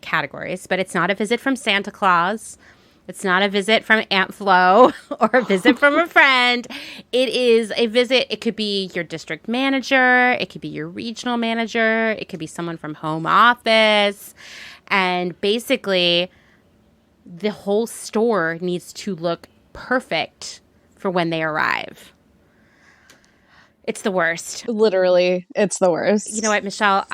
categories, but it's not a visit from Santa Claus. It's not a visit from Aunt Flo or a visit from a friend. It is a visit. It could be your district manager. It could be your regional manager. It could be someone from home office. And basically, the whole store needs to look perfect for when they arrive. It's the worst. Literally, it's the worst. You know what, Michelle?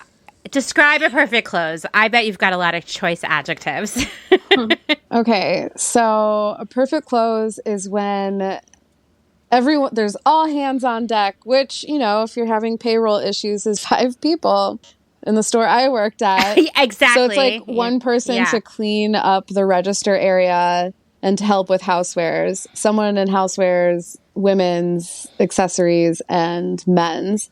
Describe a perfect close. I bet you've got a lot of choice adjectives. Okay, so a perfect close is when there's all hands on deck, which, you know, if you're having payroll issues, is 5 people in the store I worked at. Exactly. So it's like one person to clean up the register area and to help with housewares, someone in housewares, women's accessories, and men's.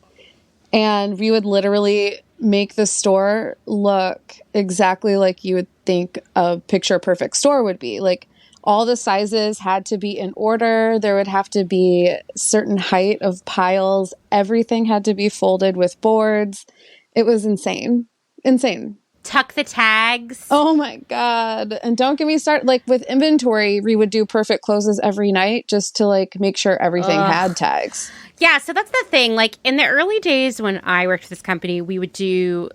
And we would literally make the store look exactly like you would think a picture perfect store would be. Like all the sizes had to be in order. There would have to be certain height of piles. Everything had to be folded with boards. It was insane. Insane. Tuck the tags. Oh my God. And don't get me started. Like with inventory, we would do perfect closes every night just to like make sure everything had tags. Yeah, so that's the thing. Like in the early days when I worked for this company, we would do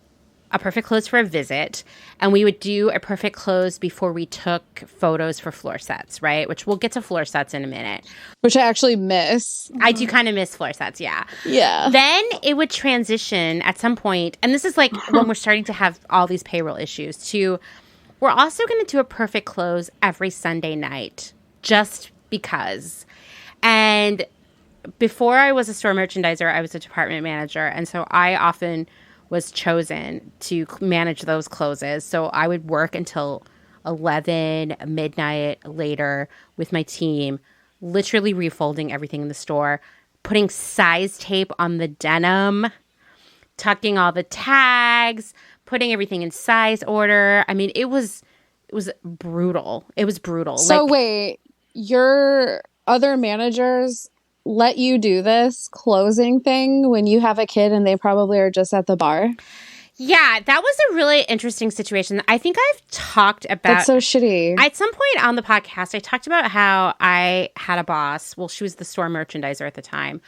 a perfect close for a visit, and we would do a perfect close before we took photos for floor sets, right? Which we'll get to floor sets in a minute. Which I actually miss. I do kind of miss floor sets, yeah. Yeah. Then it would transition at some point, and this is like when we're starting to have all these payroll issues, to we're also going to do a perfect close every Sunday night, just because. And before I was a store merchandiser, I was a department manager, and so I often was chosen to manage those closes. So I would work until 11, midnight, later with my team, literally refolding everything in the store, putting size tape on the denim, tucking all the tags, putting everything in size order. I mean, it was brutal. It was brutal. So wait, your other managers let you do this closing thing when you have a kid and they probably are just at the bar? Yeah, that was a really interesting situation. I think I've talked about... That's so shitty. At some point on the podcast, I talked about how I had a boss, well, she was the store merchandiser at the time,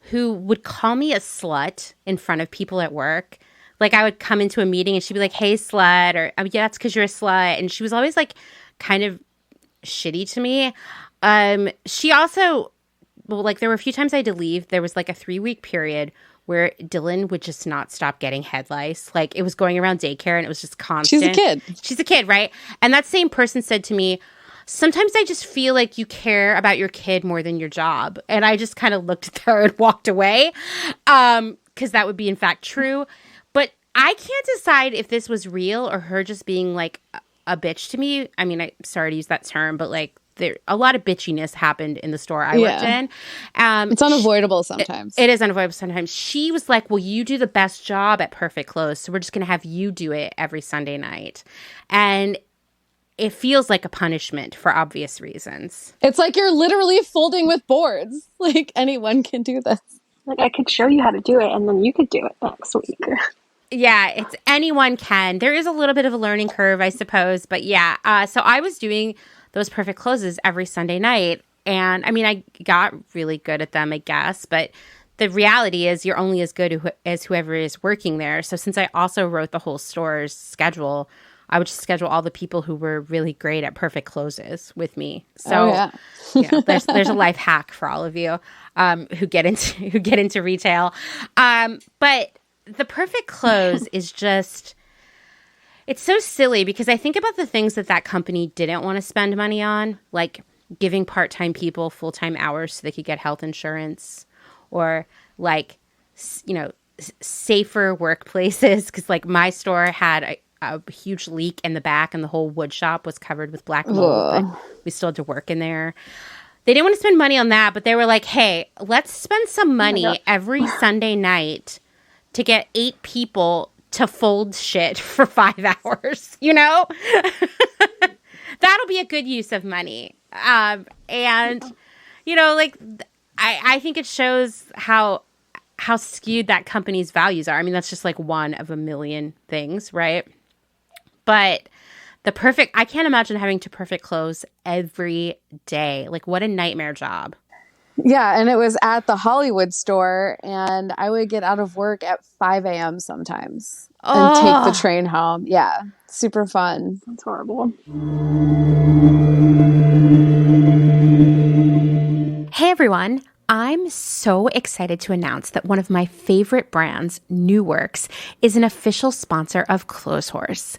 who would call me a slut in front of people at work. Like, I would come into a meeting and she'd be like, hey, slut, or, oh, yeah, that's because you're a slut. And she was always, like, kind of shitty to me. She also... Well, like, there were a few times I had to leave. There was, like, a 3-week period where Dylan would just not stop getting head lice. Like, it was going around daycare, and it was just constant. She's a kid. She's a kid, right? And that same person said to me, sometimes I just feel like you care about your kid more than your job. And I just kind of looked at her and walked away, because that would be, in fact, true. But I can't decide if this was real or her just being, like, a bitch to me. I mean, I'm sorry to use that term, but, like, a lot of bitchiness happened in the store I worked in. It's unavoidable sometimes. It is unavoidable sometimes. She was like, well, you do the best job at perfect close, so we're just going to have you do it every Sunday night. And it feels like a punishment for obvious reasons. It's like you're literally folding with boards. Like, anyone can do this. Like, I could show you how to do it, and then you could do it next week. Yeah, it's anyone can. There is a little bit of a learning curve, I suppose. But yeah, so I was doing those perfect closes every Sunday night. And I mean, I got really good at them, I guess. But the reality is you're only as good as whoever is working there. So since I also wrote the whole store's schedule, I would just schedule all the people who were really great at perfect closes with me. So there's a life hack for all of you who get into retail. But the perfect close is just... It's so silly because I think about the things that company didn't want to spend money on, like giving part-time people full-time hours so they could get health insurance, or like, you know, safer workplaces. Because like my store had a huge leak in the back and the whole wood shop was covered with black mold. But we still had to work in there. They didn't want to spend money on that, but they were like, hey, let's spend some money every Sunday night to get 8 people to fold shit for 5 hours, you know? That'll be a good use of money. And, you know, like, I think it shows how skewed that company's values are. I mean, that's just like one of a million things, right? But I can't imagine having to perfect close every day. Like, what a nightmare job. Yeah, and it was at the Hollywood store, and I would get out of work at 5 a.m. sometimes and take the train home. Yeah, super fun. That's horrible. Hey, everyone. I'm so excited to announce that one of my favorite brands, New Works, is an official sponsor of Clotheshorse.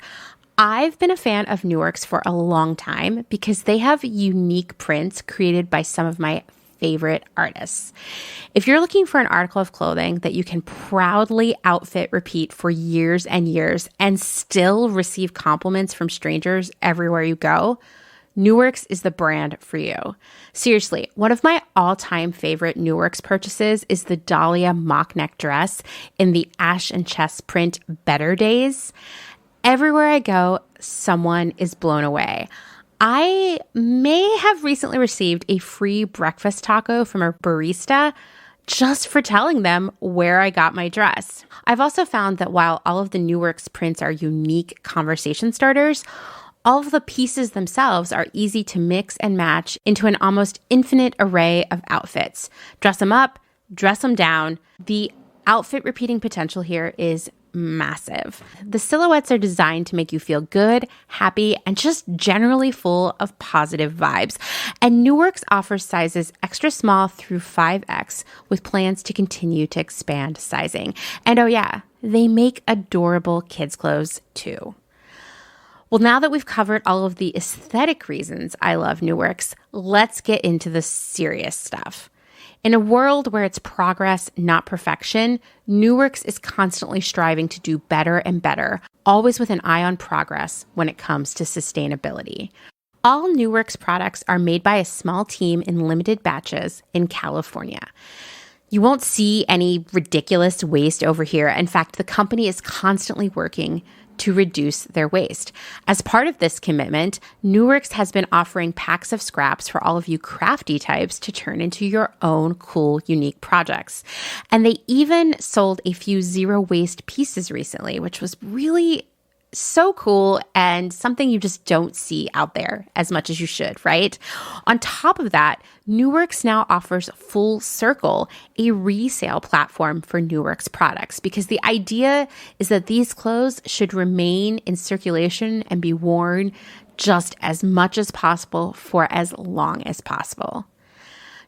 I've been a fan of New Works for a long time because they have unique prints created by some of my favorite artists. If you're looking for an article of clothing that you can proudly outfit repeat for years and years and still receive compliments from strangers everywhere you go, New Works is the brand for you. Seriously, one of my all-time favorite New Works purchases is the Dahlia mock neck dress in the Ash and Chess print Better Days. Everywhere I go, someone is blown away. I may have recently received a free breakfast taco from a barista just for telling them where I got my dress. I've also found that while all of the New Works prints are unique conversation starters, all of the pieces themselves are easy to mix and match into an almost infinite array of outfits. Dress them up, dress them down. The outfit repeating potential here is massive. The silhouettes are designed to make you feel good, happy, and just generally full of positive vibes. And Newark's offers sizes extra small through 5X with plans to continue to expand sizing. And oh yeah, they make adorable kids' clothes too. Well, now that we've covered all of the aesthetic reasons I love Newark's, let's get into the serious stuff. In a world where it's progress, not perfection, Newark's is constantly striving to do better and better, always with an eye on progress when it comes to sustainability. All Newark's products are made by a small team in limited batches in California. You won't see any ridiculous waste over here. In fact, the company is constantly working to reduce their waste. As part of this commitment, Newark's has been offering packs of scraps for all of you crafty types to turn into your own cool, unique projects. And they even sold a few zero waste pieces recently, which was really so cool and something you just don't see out there as much as you should, right? On top of that, Newark's now offers Full Circle, a resale platform for Newark's products, because the idea is that these clothes should remain in circulation and be worn just as much as possible for as long as possible.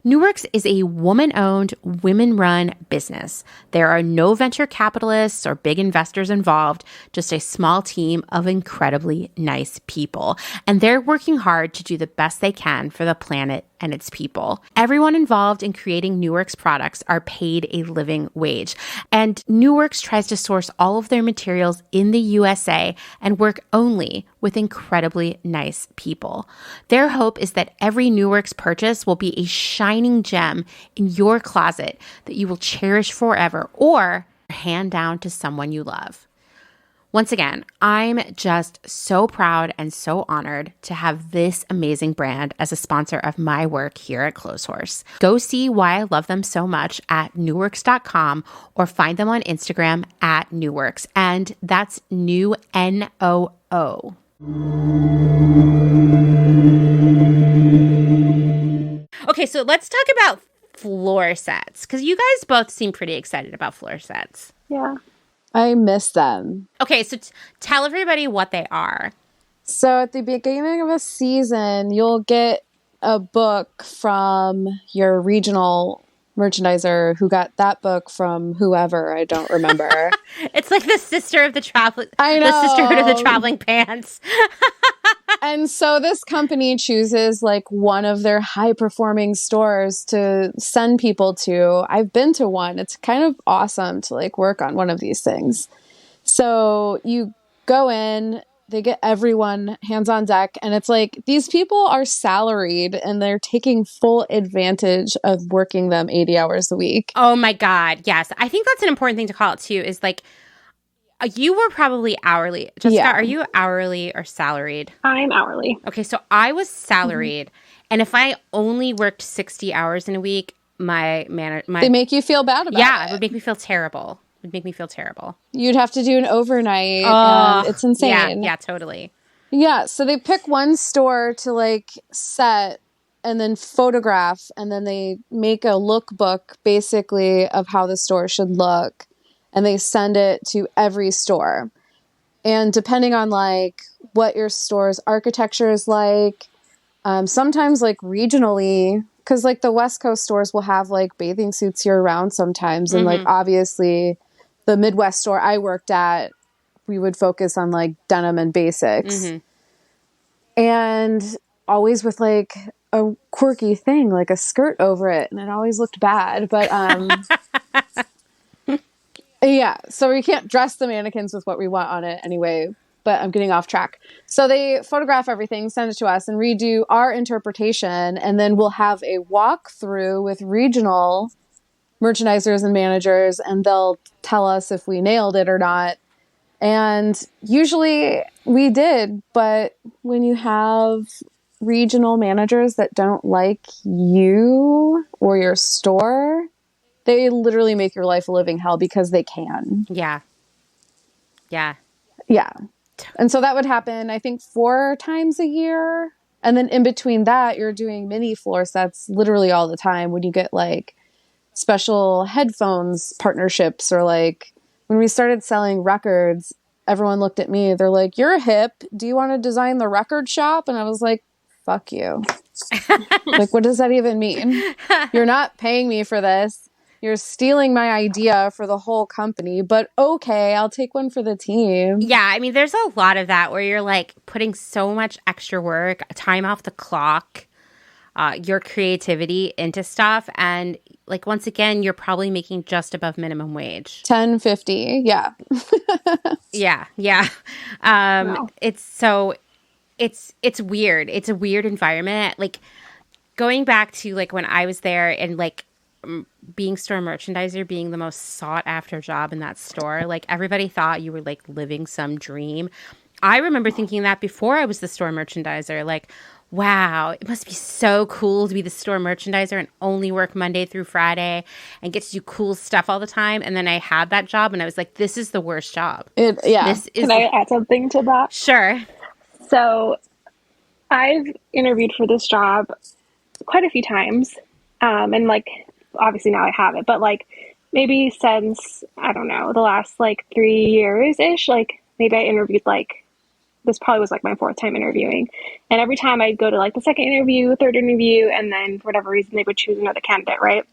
Newark's is a woman-owned, women-run business. There are no venture capitalists or big investors involved, just a small team of incredibly nice people. And they're working hard to do the best they can for the planet and its people. Everyone involved in creating Newark's products are paid a living wage. And Newark's tries to source all of their materials in the USA and work only with incredibly nice people. Their hope is that every Newark's purchase will be a shining gem in your closet that you will cherish forever or hand down to someone you love. Once again, I'm just so proud and so honored to have this amazing brand as a sponsor of my work here at Clotheshorse. Go see why I love them so much at newworks.com or find them on Instagram at Newworks. And that's new N-O-O. Okay, so let's talk about floor sets, because you guys both seem pretty excited about floor sets. Yeah. I miss them. Okay, so tell everybody what they are. So at the beginning of a season, you'll get a book from your regional merchandiser who got that book from whoever, I don't remember. It's like the sister of the traveling. I know. The sisterhood of the traveling pants. And so this company chooses like one of their high performing stores to send people to. I've been to one. It's kind of awesome to like work on one of these things. So you go in, they get everyone hands on deck, and it's like these people are salaried and they're taking full advantage of working them 80 hours a week. Oh my God. Yes. I think that's an important thing to call it too, is like, you were probably hourly. Jessica, Yeah. Are you hourly or salaried? I'm hourly. Okay, so I was salaried. And if I only worked 60 hours in a week, my They make you feel bad about it it. would make me feel terrible. It would make me feel terrible. You'd have to do an overnight. And it's insane. Yeah, totally. Yeah, so they pick one store to like set and then photograph, and then they make a lookbook basically of how the store should look, and they send it to every store. And depending on like what your store's architecture is like, sometimes like regionally, because like the West Coast stores will have like bathing suits year round sometimes, and like obviously the Midwest store I worked at, we would focus on like denim and basics. And always with like a quirky thing, like a skirt over it. And it always looked bad. But yeah, so we can't dress the mannequins with what we want on it anyway. But I'm getting off track. So they photograph everything, send it to us, and redo our interpretation. And then we'll have a walkthrough with regional merchandisers and managers, and they'll tell us if we nailed it or not. And usually we did, but when you have regional managers that don't like you or your store, they literally make your life a living hell because they can. Yeah. Yeah. Yeah. And so that would happen, I think, 4 times a year. And then in between that, you're doing mini floor sets literally all the time when you get like special headphones partnerships or like when we started selling records, everyone looked at me. They're like, "You're hip. Do you want to design the record shop?" And I was like, "Fuck you." Like, what does that even mean? You're not paying me for this. You're stealing my idea for the whole company, but okay, I'll take one for the team. Yeah, I mean, there's a lot of that where you're like putting so much extra work, time off the clock, your creativity into stuff. And like, once again, you're probably making just above minimum wage. $10.50. Yeah. Yeah. Wow. It's weird. It's a weird environment. Like, going back to like when I was there and like being store merchandiser, being the most sought after job in that store, like everybody thought you were like living some dream. I remember thinking that before I was the store merchandiser, like, wow, it must be so cool to be the store merchandiser and only work Monday through Friday and get to do cool stuff all the time. And then I had that job and I was like, this is the worst job. Can I add something to that? Sure. So I've interviewed for this job quite a few times. And like, obviously now I have it, but like maybe since, I don't know, the last like 3 years-ish, like maybe I interviewed like, this probably was like my 4th time interviewing. And every time I'd go to like the 2nd interview, 3rd interview, and then for whatever reason they would choose another candidate, right?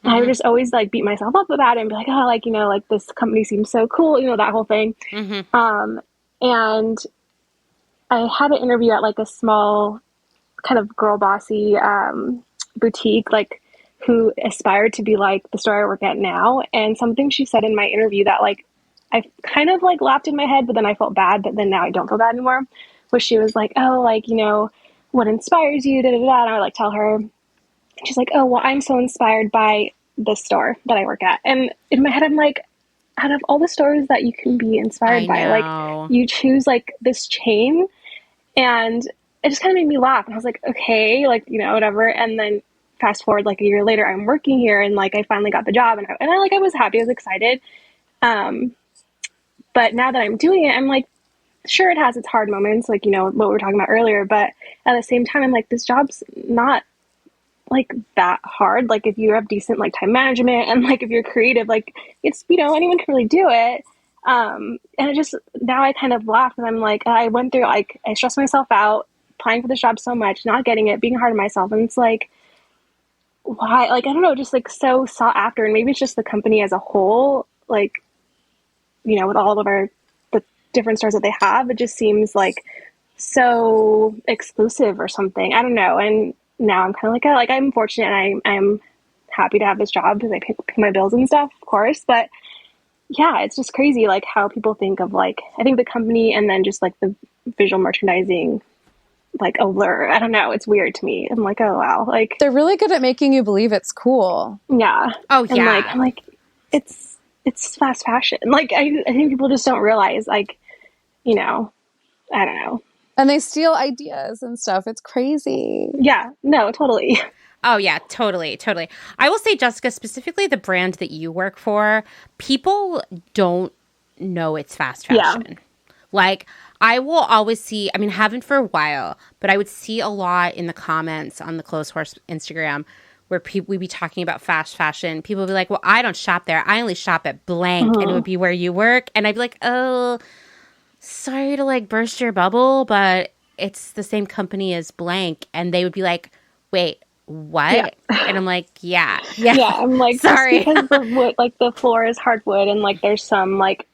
And I would just always like beat myself up about it and be like, oh, like, you know, like this company seems so cool, you know, that whole thing. And I had an interview at like a small kind of girl bossy boutique, like who aspired to be like the store I work at now. And something she said in my interview that like I kind of like laughed in my head, but then I felt bad, but then now I don't feel bad anymore. Where she was like, oh, like, you know, what inspires you? Da, da, da. And I would like tell her, she's like, oh, well, I'm so inspired by this store that I work at. And in my head, I'm like, out of all the stores that you can be inspired by, like you choose like this chain. And it just kind of made me laugh. And I was like, okay, like, you know, whatever. And then fast forward like a year later, I'm working here and like I finally got the job and I was happy, I was excited. But now that I'm doing it, I'm like, sure, it has its hard moments, like, you know, what we were talking about earlier. But at the same time, I'm like, this job's not like that hard. Like if you have decent like time management and like if you're creative, like it's, you know, anyone can really do it. And it just, now I kind of laugh and I'm like, I went through, like, I stressed myself out applying for this job so much, not getting it, being hard on myself. And it's like, why? Like, I don't know, just like so sought after. And maybe it's just the company as a whole, like, you know, with all of the different stores that they have, it just seems like so exclusive or something. I don't know. And now I'm kind of like, oh, like I'm fortunate and I'm happy to have this job because I pay my bills and stuff, of course. But yeah, it's just crazy, like how people think of like, I think the company and then just like the visual merchandising, like a lure. I don't know. It's weird to me. I'm like, oh wow, like they're really good at making you believe it's cool. Yeah. Oh yeah. And like, I'm like, it's fast fashion. Like I think people just don't realize, like, you know, I don't know. And they steal ideas and stuff. It's crazy. Yeah. No, totally. Oh, yeah, totally. I will say, Jessica, specifically the brand that you work for, people don't know it's fast fashion. Yeah. Like, I will always see, I mean, haven't for a while, but I would see a lot in the comments on the Clotheshorse Instagram where we'd be talking about fast fashion. People would be like, well, I don't shop there. I only shop at blank. And it would be where you work. And I'd be like, oh, sorry to like burst your bubble, but it's the same company as blank. And they would be like, wait, what? Yeah. And I'm like, yeah. I'm like, sorry, because the wood, like the floor is hardwood, and like there's some like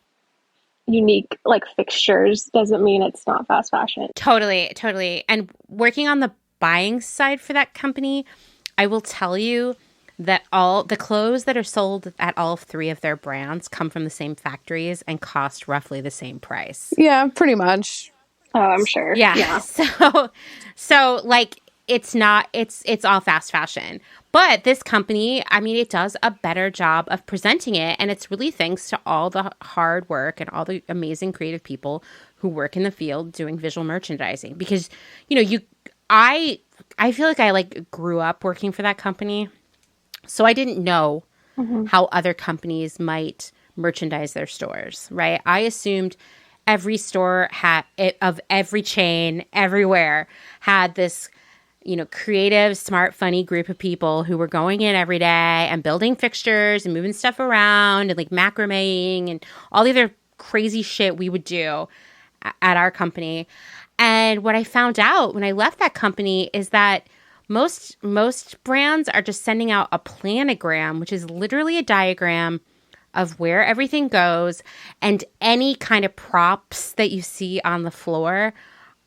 unique like fixtures doesn't mean it's not fast fashion. Totally. And working on the buying side for that company, I will tell you that all the clothes that are sold at all 3 of their brands come from the same factories and cost roughly the same price. Yeah, pretty much. Oh, I'm sure. Yeah. So like, it's all fast fashion. But this company, I mean, it does a better job of presenting it. And it's really thanks to all the hard work and all the amazing creative people who work in the field doing visual merchandising. Because, you know, I feel like I like grew up working for that company. So I didn't know how other companies might merchandise their stores, right? I assumed every store of every chain everywhere had this creative, smart, funny group of people who were going in every day and building fixtures and moving stuff around and like macrameing and all the other crazy shit we would do at our company. And what I found out when I left that company is that most brands are just sending out a planogram, which is literally a diagram of where everything goes, and any kind of props that you see on the floor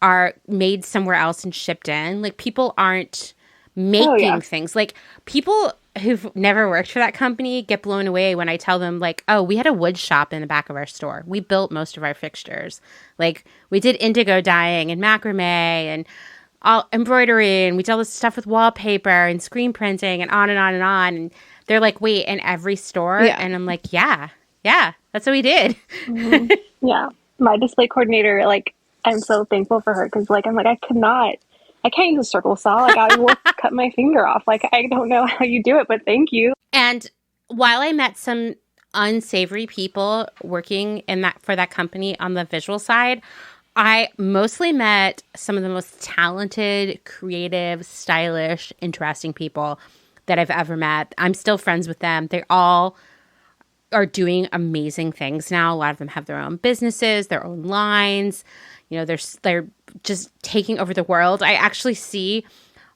are made somewhere else and shipped in. Like, people aren't making things. Like, people who've never worked for that company get blown away when I tell them, like, oh, we had a wood shop in the back of our store. We built most of our fixtures. Like, we did indigo dyeing and macrame and all embroidery, and we did all this stuff with wallpaper and screen printing and on and on and on. And they're like, wait, in every store? Yeah. And I'm like, yeah, that's what we did. Mm-hmm. Yeah. My display coordinator, like, I'm so thankful for her because, like, I'm like, I can't use a circle saw. Like, I will cut my finger off. Like, I don't know how you do it, but thank you. And while I met some unsavory people working for that company on the visual side, I mostly met some of the most talented, creative, stylish, interesting people that I've ever met. I'm still friends with them. They all are doing amazing things now. A lot of them have their own businesses, their own lines. They're just taking over the world. I actually see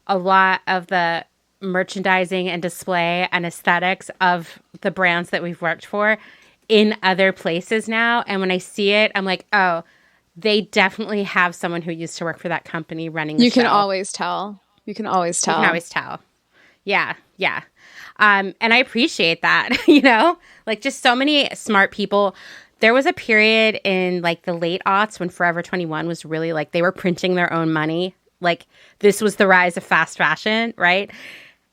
a lot of the merchandising and display and aesthetics of the brands that we've worked for in other places now. And when I see it, I'm like, oh, they definitely have someone who used to work for that company running the show. You can always tell. Yeah. And I appreciate that, like, just so many smart people. There was a period in like the late aughts when Forever 21 was really like, they were printing their own money. Like, this was the rise of fast fashion, right?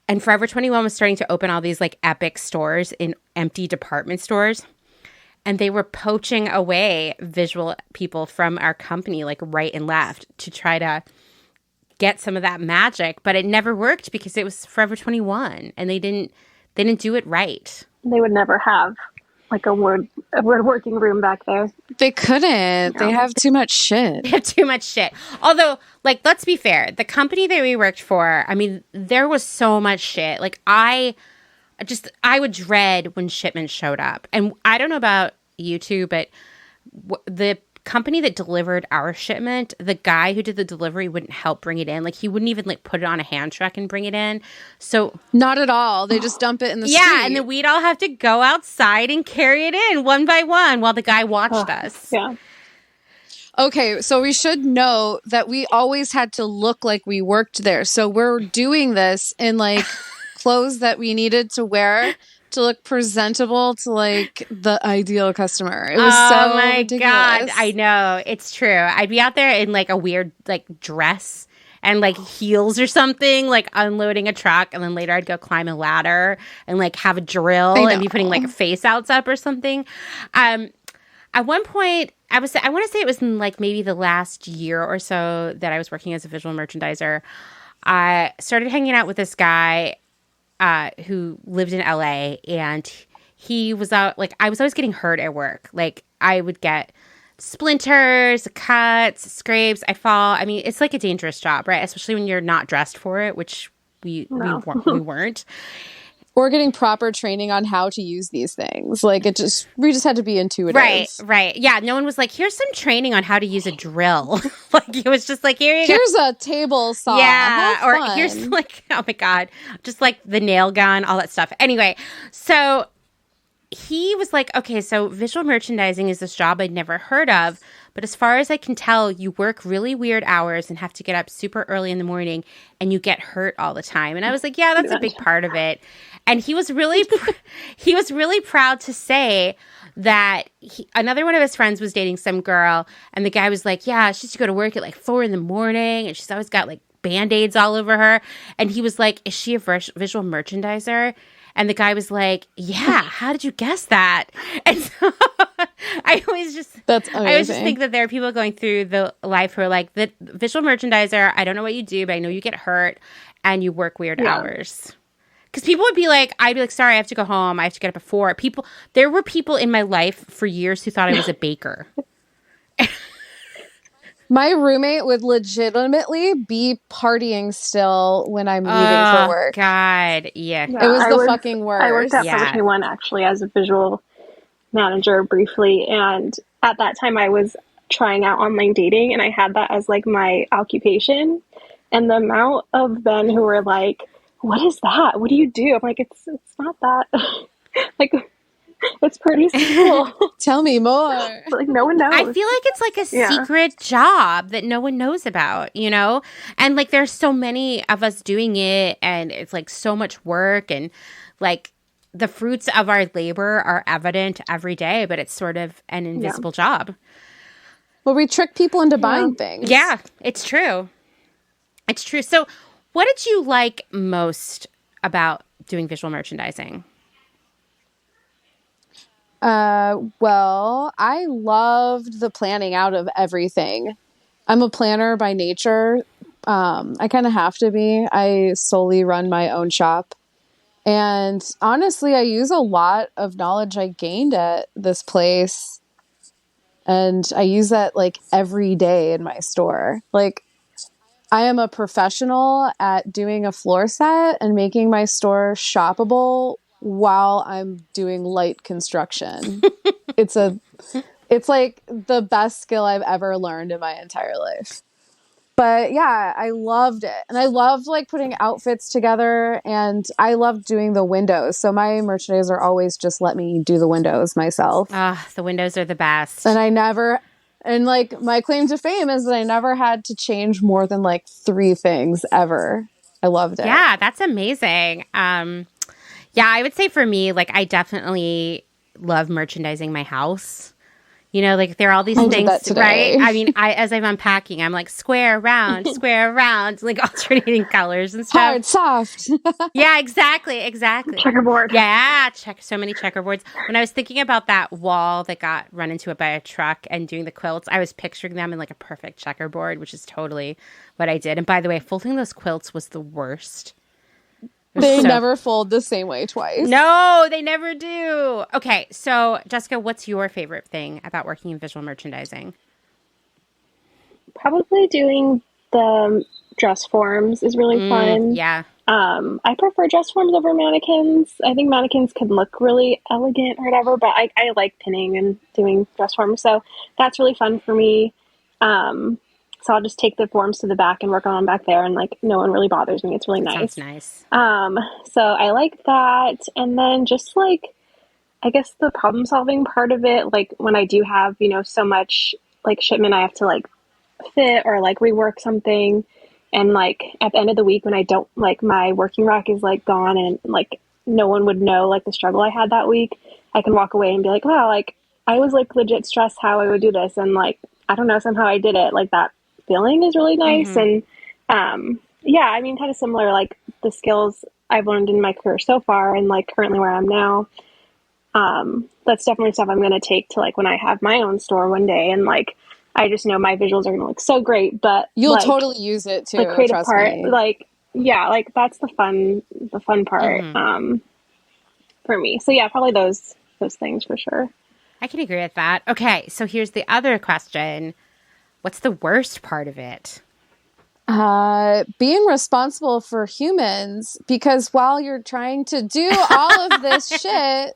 And Forever 21 was starting to open all these like epic stores in empty department stores. And they were poaching away visual people from our company, like right and left, to try to get some of that magic. But it never worked because it was Forever 21 and they didn't do it right. They would never have like a word working room back there. They couldn't. No. They have too much shit. Although, like, let's be fair. The company that we worked for, I mean, there was so much shit. Like, I would dread when shipments showed up. And I don't know about you two, but the company that delivered our shipment, the guy who did the delivery wouldn't help bring it in. Like, he wouldn't even like put it on a hand truck and bring it in. So not at all. They just dump it in the street. Yeah, and then we'd all have to go outside and carry it in one by one while the guy watched us. Yeah. Okay, so we should know that we always had to look like we worked there. So we're doing this in like clothes that we needed to wear to look presentable to like the ideal customer. It was so my ridiculous. God, I know. It's true. I'd be out there in like a weird like dress and like heels or something, like unloading a truck, and then later I'd go climb a ladder and like have a drill and be putting like face outs up or something. At one point, I want to say it was in like maybe the last year or so that I was working as a visual merchandiser. I started hanging out with this guy who lived in LA, and he was out, like, I was always getting hurt at work. Like, I would get splinters, cuts, scrapes, I fall. I mean, it's like a dangerous job, right? Especially when you're not dressed for it, which we weren't. Or getting proper training on how to use these things. Like, we just had to be intuitive. Right. Yeah, no one was like, here's some training on how to use a drill. Like, it was just like, here's a table saw. Yeah, or here's like, oh my God, just like the nail gun, all that stuff. Anyway, so he was like, okay, so visual merchandising is this job I'd never heard of, but as far as I can tell, you work really weird hours and have to get up super early in the morning, and you get hurt all the time. And I was like, yeah, that's a big part of it. And he was really proud to say that another one of his friends was dating some girl, and the guy was like, yeah, she used to go to work at like 4 a.m, and she's always got like Band-Aids all over her. And he was like, is she a visual merchandiser? And the guy was like, yeah, how did you guess that? And so I always just think that there are people going through the life who are like, the visual merchandiser, I don't know what you do, but I know you get hurt and you work weird hours. Because people would be like, I'd be like, sorry, I have to go home. I have to get up at 4. There were people in my life for years who thought I was a baker. My roommate would legitimately be partying still when I'm leaving for work. God. Yeah. It was the fucking worst. I worked at Yeah. Forever 21 actually as a visual manager briefly, and at that time I was trying out online dating, and I had that as like my occupation. And the amount of men who were like, "What is that? What do you do?" I'm like, "It's not that." Like, it's pretty simple. Tell me more. Like, no one knows. I feel like it's like a secret job that no one knows about, you know? And like there's so many of us doing it, and it's like so much work, and like the fruits of our labor are evident every day, but it's sort of an invisible job. Well, we trick people into buying things. Yeah, it's true. It's true. So what did you like most about doing visual merchandising? Well, I loved the planning out of everything. I'm a planner by nature. I kind of have to be. I solely run my own shop. And honestly, I use a lot of knowledge I gained at this place. And I use that like every day in my store. Like, I am a professional at doing a floor set and making my store shoppable while I'm doing light construction. It's like the best skill I've ever learned in my entire life. But yeah, I loved it. And I loved like putting outfits together, and I loved doing the windows. So my merchandiser always just let me do the windows myself. The windows are the best. And like my claim to fame is that I never had to change more than like 3 things ever. I loved it. Yeah, that's amazing. Yeah, I would say for me, like I definitely love merchandising my house. You know, like there are all these things, right? I mean, as I'm unpacking, I'm like square, round, like alternating colors and stuff. Hard, soft. Yeah, exactly. Checkerboard. Yeah, so many checkerboards. When I was thinking about that wall that got run into it by a truck and doing the quilts, I was picturing them in like a perfect checkerboard, which is totally what I did. And by the way, folding those quilts was the worst. They never fold the same way twice. No, they never do. Okay, so Jessica, what's your favorite thing about working in visual merchandising? Probably doing the dress forms is really fun. Yeah. I prefer dress forms over mannequins. I think mannequins can look really elegant or whatever, but I like pinning and doing dress forms. So that's really fun for me. So I'll just take the forms to the back and work on them back there, and like no one really bothers me. It's really nice. Sounds nice. So I like that. And then just like, I guess the problem solving part of it, like when I do have, you know, so much like shipment I have to like fit or like rework something. And like at the end of the week when I don't like my working rack is like gone and like no one would know like the struggle I had that week, I can walk away and be like, wow, like I was like legit stressed how I would do this. And like, I don't know, somehow I did it. Like that feeling is really nice. And yeah, I mean, kind of similar, like the skills I've learned in my career so far and like currently where I am now. That's definitely stuff I'm going to take to like when I have my own store one day. And like, I just know my visuals are going to look so great, but you'll like, totally use it too. The creative trust part, me. like, yeah, like that's the fun part, for me. So yeah, probably those things for sure. I can agree with that. Okay. So here's the other question. What's the worst part of it? Being responsible for humans, because while you're trying to do all of this shit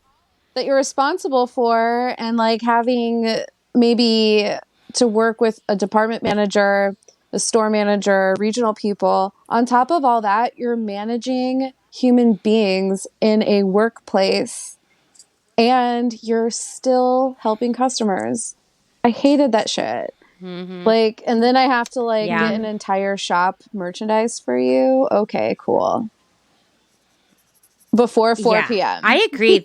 that you're responsible for, and like having maybe to work with a department manager, a store manager, regional people, on top of all that, you're managing human beings in a workplace and you're still helping customers. I hated that shit. Like, and then I have to like get an entire shop merchandise for you. Okay, cool. Before 4 p.m. I agree.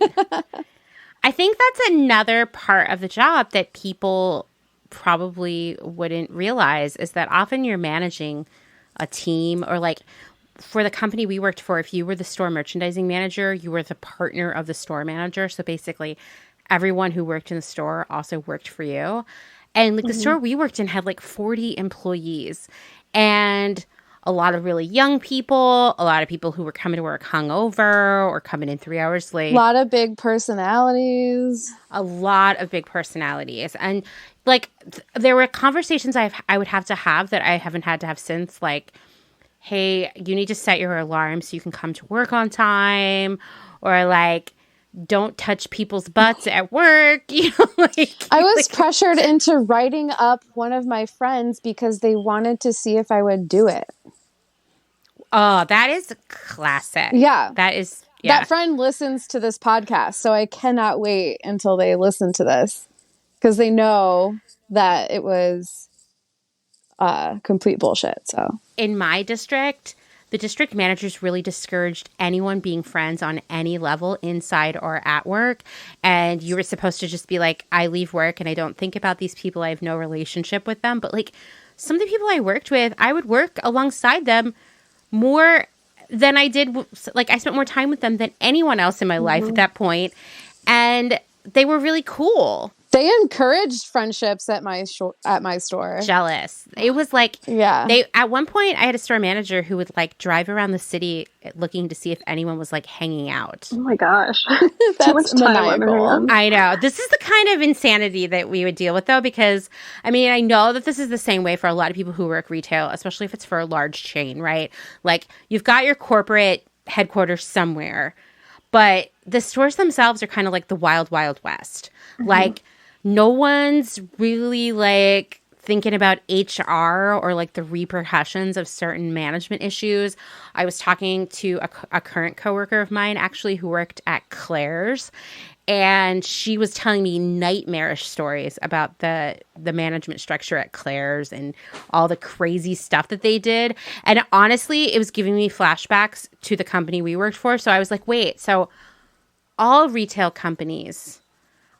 I think that's another part of the job that people probably wouldn't realize is that often you're managing a team, or like for the company we worked for, if you were the store merchandising manager, you were the partner of the store manager. So basically everyone who worked in the store also worked for you. And like the store we worked in had like 40 employees, and a lot of really young people, a lot of people who were coming to work hungover or coming in 3 hours late. A lot of big personalities. A lot of big personalities. And like there were conversations I would have to have that I haven't had to have since, like, hey, you need to set your alarm so you can come to work on time, or like, don't touch people's butts at work. You know, like I was pressured into writing up one of my friends because they wanted to see if I would do it. Oh, that is classic. Yeah. That is, That friend listens to this podcast, so I cannot wait until they listen to this because they know that it was complete bullshit. So in my district, the district managers really discouraged anyone being friends on any level, inside or at work. And you were supposed to just be like, I leave work and I don't think about these people. I have no relationship with them. But like some of the people I worked with, I would work alongside them more than I did. Like I spent more time with them than anyone else in my life at that point. And they were really cool. They encouraged friendships at my store. Jealous. It was like, yeah. They at one point I had a store manager who would like drive around the city looking to see if anyone was like hanging out. Oh my gosh. That's maniacal. I know. This is the kind of insanity that we would deal with though, because I mean, I know that this is the same way for a lot of people who work retail, especially if it's for a large chain, right? Like you've got your corporate headquarters somewhere, but the stores themselves are kind of like the wild, wild west. Like no one's really like thinking about HR or like the repercussions of certain management issues. I was talking to a current coworker of mine actually who worked at Claire's, and she was telling me nightmarish stories about the management structure at Claire's and all the crazy stuff that they did. And honestly, it was giving me flashbacks to the company we worked for. So I was like, wait, so all retail companies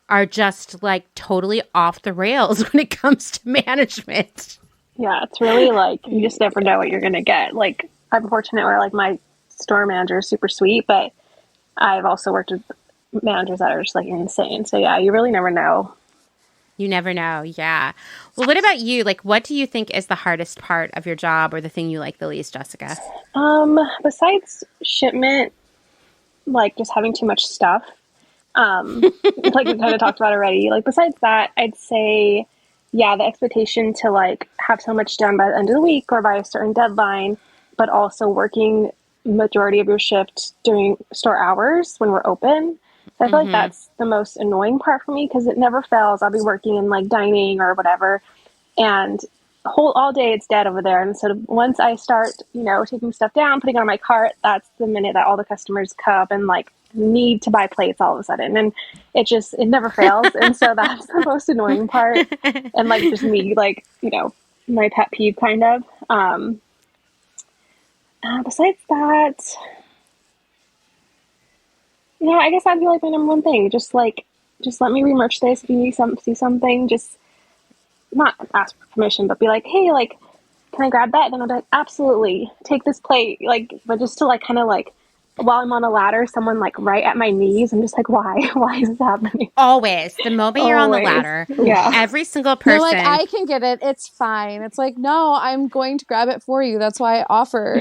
are just like totally off the rails when it comes to management. Yeah, it's really like you just never know what you're going to get. Like I'm fortunate where like my store manager is super sweet, but I've also worked with managers that are just like insane. So yeah, you really never know. You never know. Yeah. Well, what about you? Like, what do you think is the hardest part of your job or the thing you like the least, Jessica? Besides shipment, like just having too much stuff. Like we kind of talked about already, like besides that, I'd say, yeah, the expectation to like have so much done by the end of the week or by a certain deadline, but also working majority of your shift during store hours when we're open. So I feel like that's the most annoying part for me because it never fails. I'll be working in like dining or whatever, and all day it's dead over there. And so once I start, taking stuff down, putting it on my cart, that's the minute that all the customers come and like need to buy plates all of a sudden, and it never fails. And so that's the most annoying part, and like just me, like my pet peeve kind of. Besides that, yeah, I guess that'd be like my number one thing. Just let me remerch this. If you need see something, just not ask for permission, but be like, hey, like, can I grab that? Then I'll be like, absolutely, take this plate. Like, but just to like kind of like, while I'm on a ladder, someone like right at my knees. I'm just like, why? Why is this happening? Always. The moment you're on the ladder, every single person. You're like, I can get it. It's fine. It's like, no, I'm going to grab it for you. That's why I offered.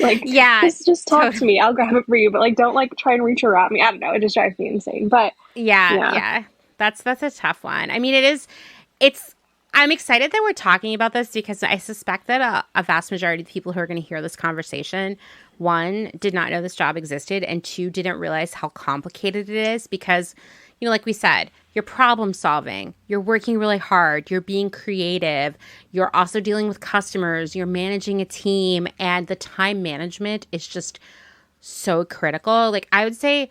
Like, yeah, just talk to me. I'll grab it for you. But like, don't like try and reach around me. I don't know. It just drives me insane. But yeah. That's a tough one. I mean, I'm excited that we're talking about this because I suspect that a vast majority of the people who are going to hear this conversation, one, did not know this job existed, and two, didn't realize how complicated it is because, like we said, you're problem solving, you're working really hard, you're being creative, you're also dealing with customers, you're managing a team, and the time management is just so critical. Like I would say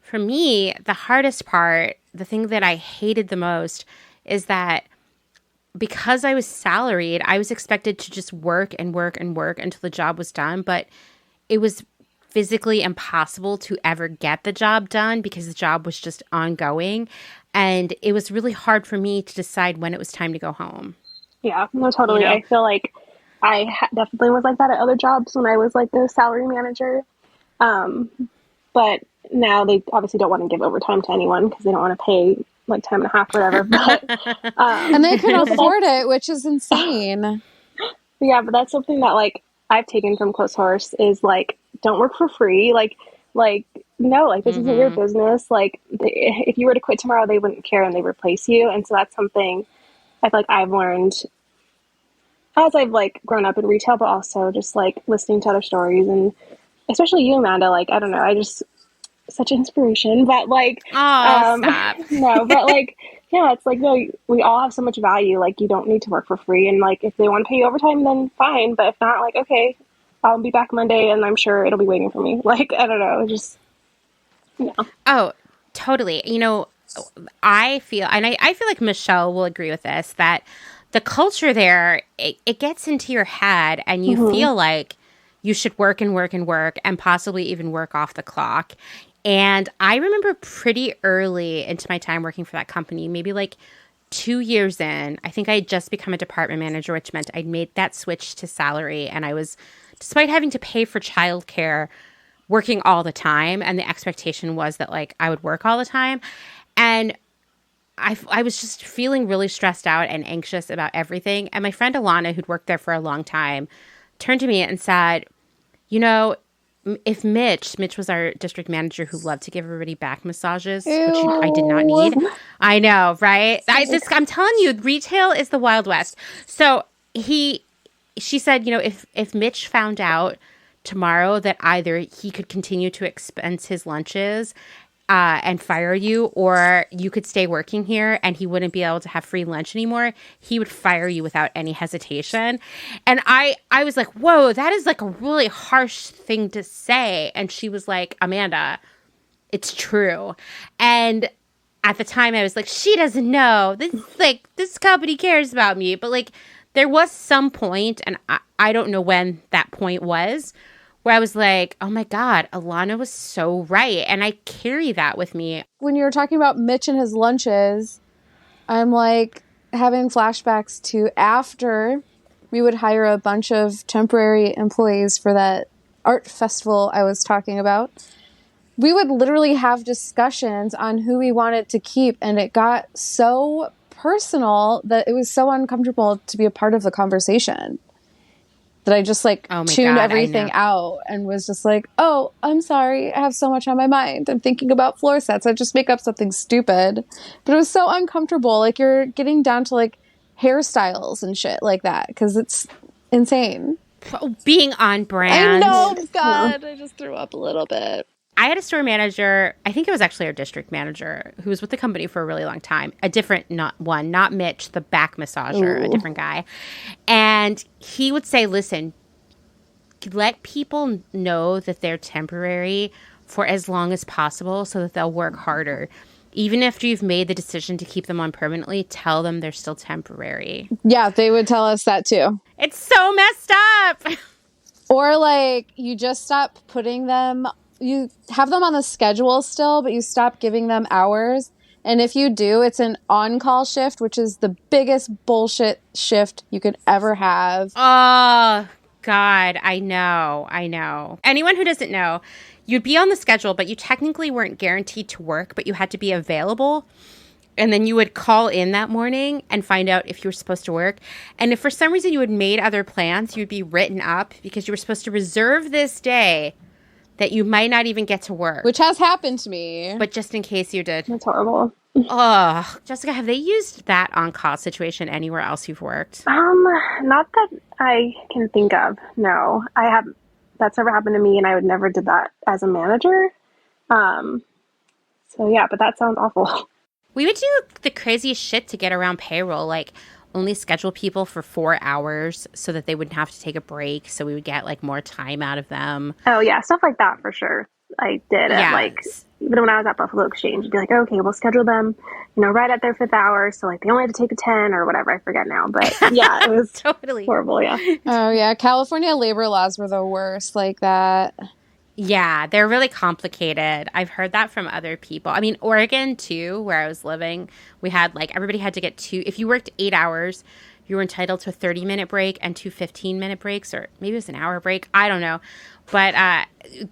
for me, the hardest part, the thing that I hated the most is that because I was salaried, I was expected to just work and work and work until the job was done. But it was physically impossible to ever get the job done because the job was just ongoing. And it was really hard for me to decide when it was time to go home. Yeah, no, totally. I feel like I definitely was like that at other jobs when I was like the salary manager. But now they obviously don't want to give overtime to anyone because they don't want to pay like time and a half, whatever. But, and they can afford it, which is insane. Yeah, but that's something that like I've taken from Clotheshorse is like don't work for free. Like no, like this isn't your Mm-hmm. business. Like if you were to quit tomorrow, they wouldn't care and they replace you. And so that's something I feel like I've learned as I've like grown up in retail, but also just like listening to other stories and especially you, Amanda. Like I don't know, I just such inspiration. But like, Oh, stop. no, but like, yeah, it's like no, we all have so much value. Like you don't need to work for free, and like if they want to pay you overtime, then fine. But if not, like okay, I'll be back Monday, and I'm sure it'll be waiting for me. Like I don't know, just you know. Oh, totally. You know, I feel, and I feel like Michelle will agree with this, that the culture there, it gets into your head and you feel like you should work and work and work and possibly even work off the clock. And I remember pretty early into my time working for that company, maybe like 2 years in, I think I had just become a department manager, which meant I'd made that switch to salary. And I was, despite having to pay for childcare, working all the time. And the expectation was that like I would work all the time. And I was just feeling really stressed out and anxious about everything. And my friend Alana, who'd worked there for a long time, turned to me and said, you know, if Mitch was our district manager who loved to give everybody back massages, which I did not need. I know, right? I'm telling you, retail is the Wild West. So she said, you know, if Mitch found out tomorrow that either he could continue to expense his lunches and fire you, or you could stay working here and he wouldn't be able to have free lunch anymore, he would fire you without any hesitation. And I was like, whoa, that is like a really harsh thing to say. And she was like, Amanda, it's true. And at the time I was like, she doesn't know. This company cares about me. But like there was some point, and I don't know when that point was, where I was like, oh my God, Alana was so right. And I carry that with me. When you were talking about Mitch and his lunches, I'm like having flashbacks to after we would hire a bunch of temporary employees for that art festival I was talking about. We would literally have discussions on who we wanted to keep. And it got so personal that it was so uncomfortable to be a part of the conversation, that I just like tuned everything out and was just like, oh, I'm sorry. I have so much on my mind. I'm thinking about floor sets. I just make up something stupid. But it was so uncomfortable. Like you're getting down to like hairstyles and shit like that because it's insane. Being on brand. I know. God, I just threw up a little bit. I had a store manager, I think it was actually our district manager, who was with the company for a really long time. A different not Mitch, the back massager, a different guy. And he would say, listen, let people know that they're temporary for as long as possible so that they'll work harder. Even after you've made the decision to keep them on permanently, tell them they're still temporary. Yeah, they would tell us that too. It's so messed up. Or like you just stop putting them, you have them on the schedule still, but you stop giving them hours. And if you do, it's an on-call shift, which is the biggest bullshit shift you could ever have. Oh, God, I know. Anyone who doesn't know, you'd be on the schedule, but you technically weren't guaranteed to work, but you had to be available. And then you would call in that morning and find out if you were supposed to work. And if for some reason you had made other plans, you'd be written up because you were supposed to reserve this day that you might not even get to work. Which has happened to me. But just in case you did. That's horrible. Oh, Jessica, have they used that on-call situation anywhere else you've worked? Not that I can think of. No, I have. That's never happened to me, and I would never did that as a manager. So yeah, but that sounds awful. We would do the craziest shit to get around payroll, like only schedule people for 4 hours so that they wouldn't have to take a break. So we would get like more time out of them. Oh yeah, stuff like that for sure. I did at like, even when I was at Buffalo Exchange, it'd be like, okay, we'll schedule them, right at their 5th hour. So like they only had to take a 10 or whatever. I forget now, but yeah, it was totally horrible. Yeah. Oh yeah. California labor laws were the worst like that. Yeah, they're really complicated. I've heard that from other people. I mean, Oregon, too, where I was living, we had, everybody had to get if you worked 8 hours, you were entitled to a 30-minute break and 2 15-minute breaks, or maybe it was an hour break. I don't know. But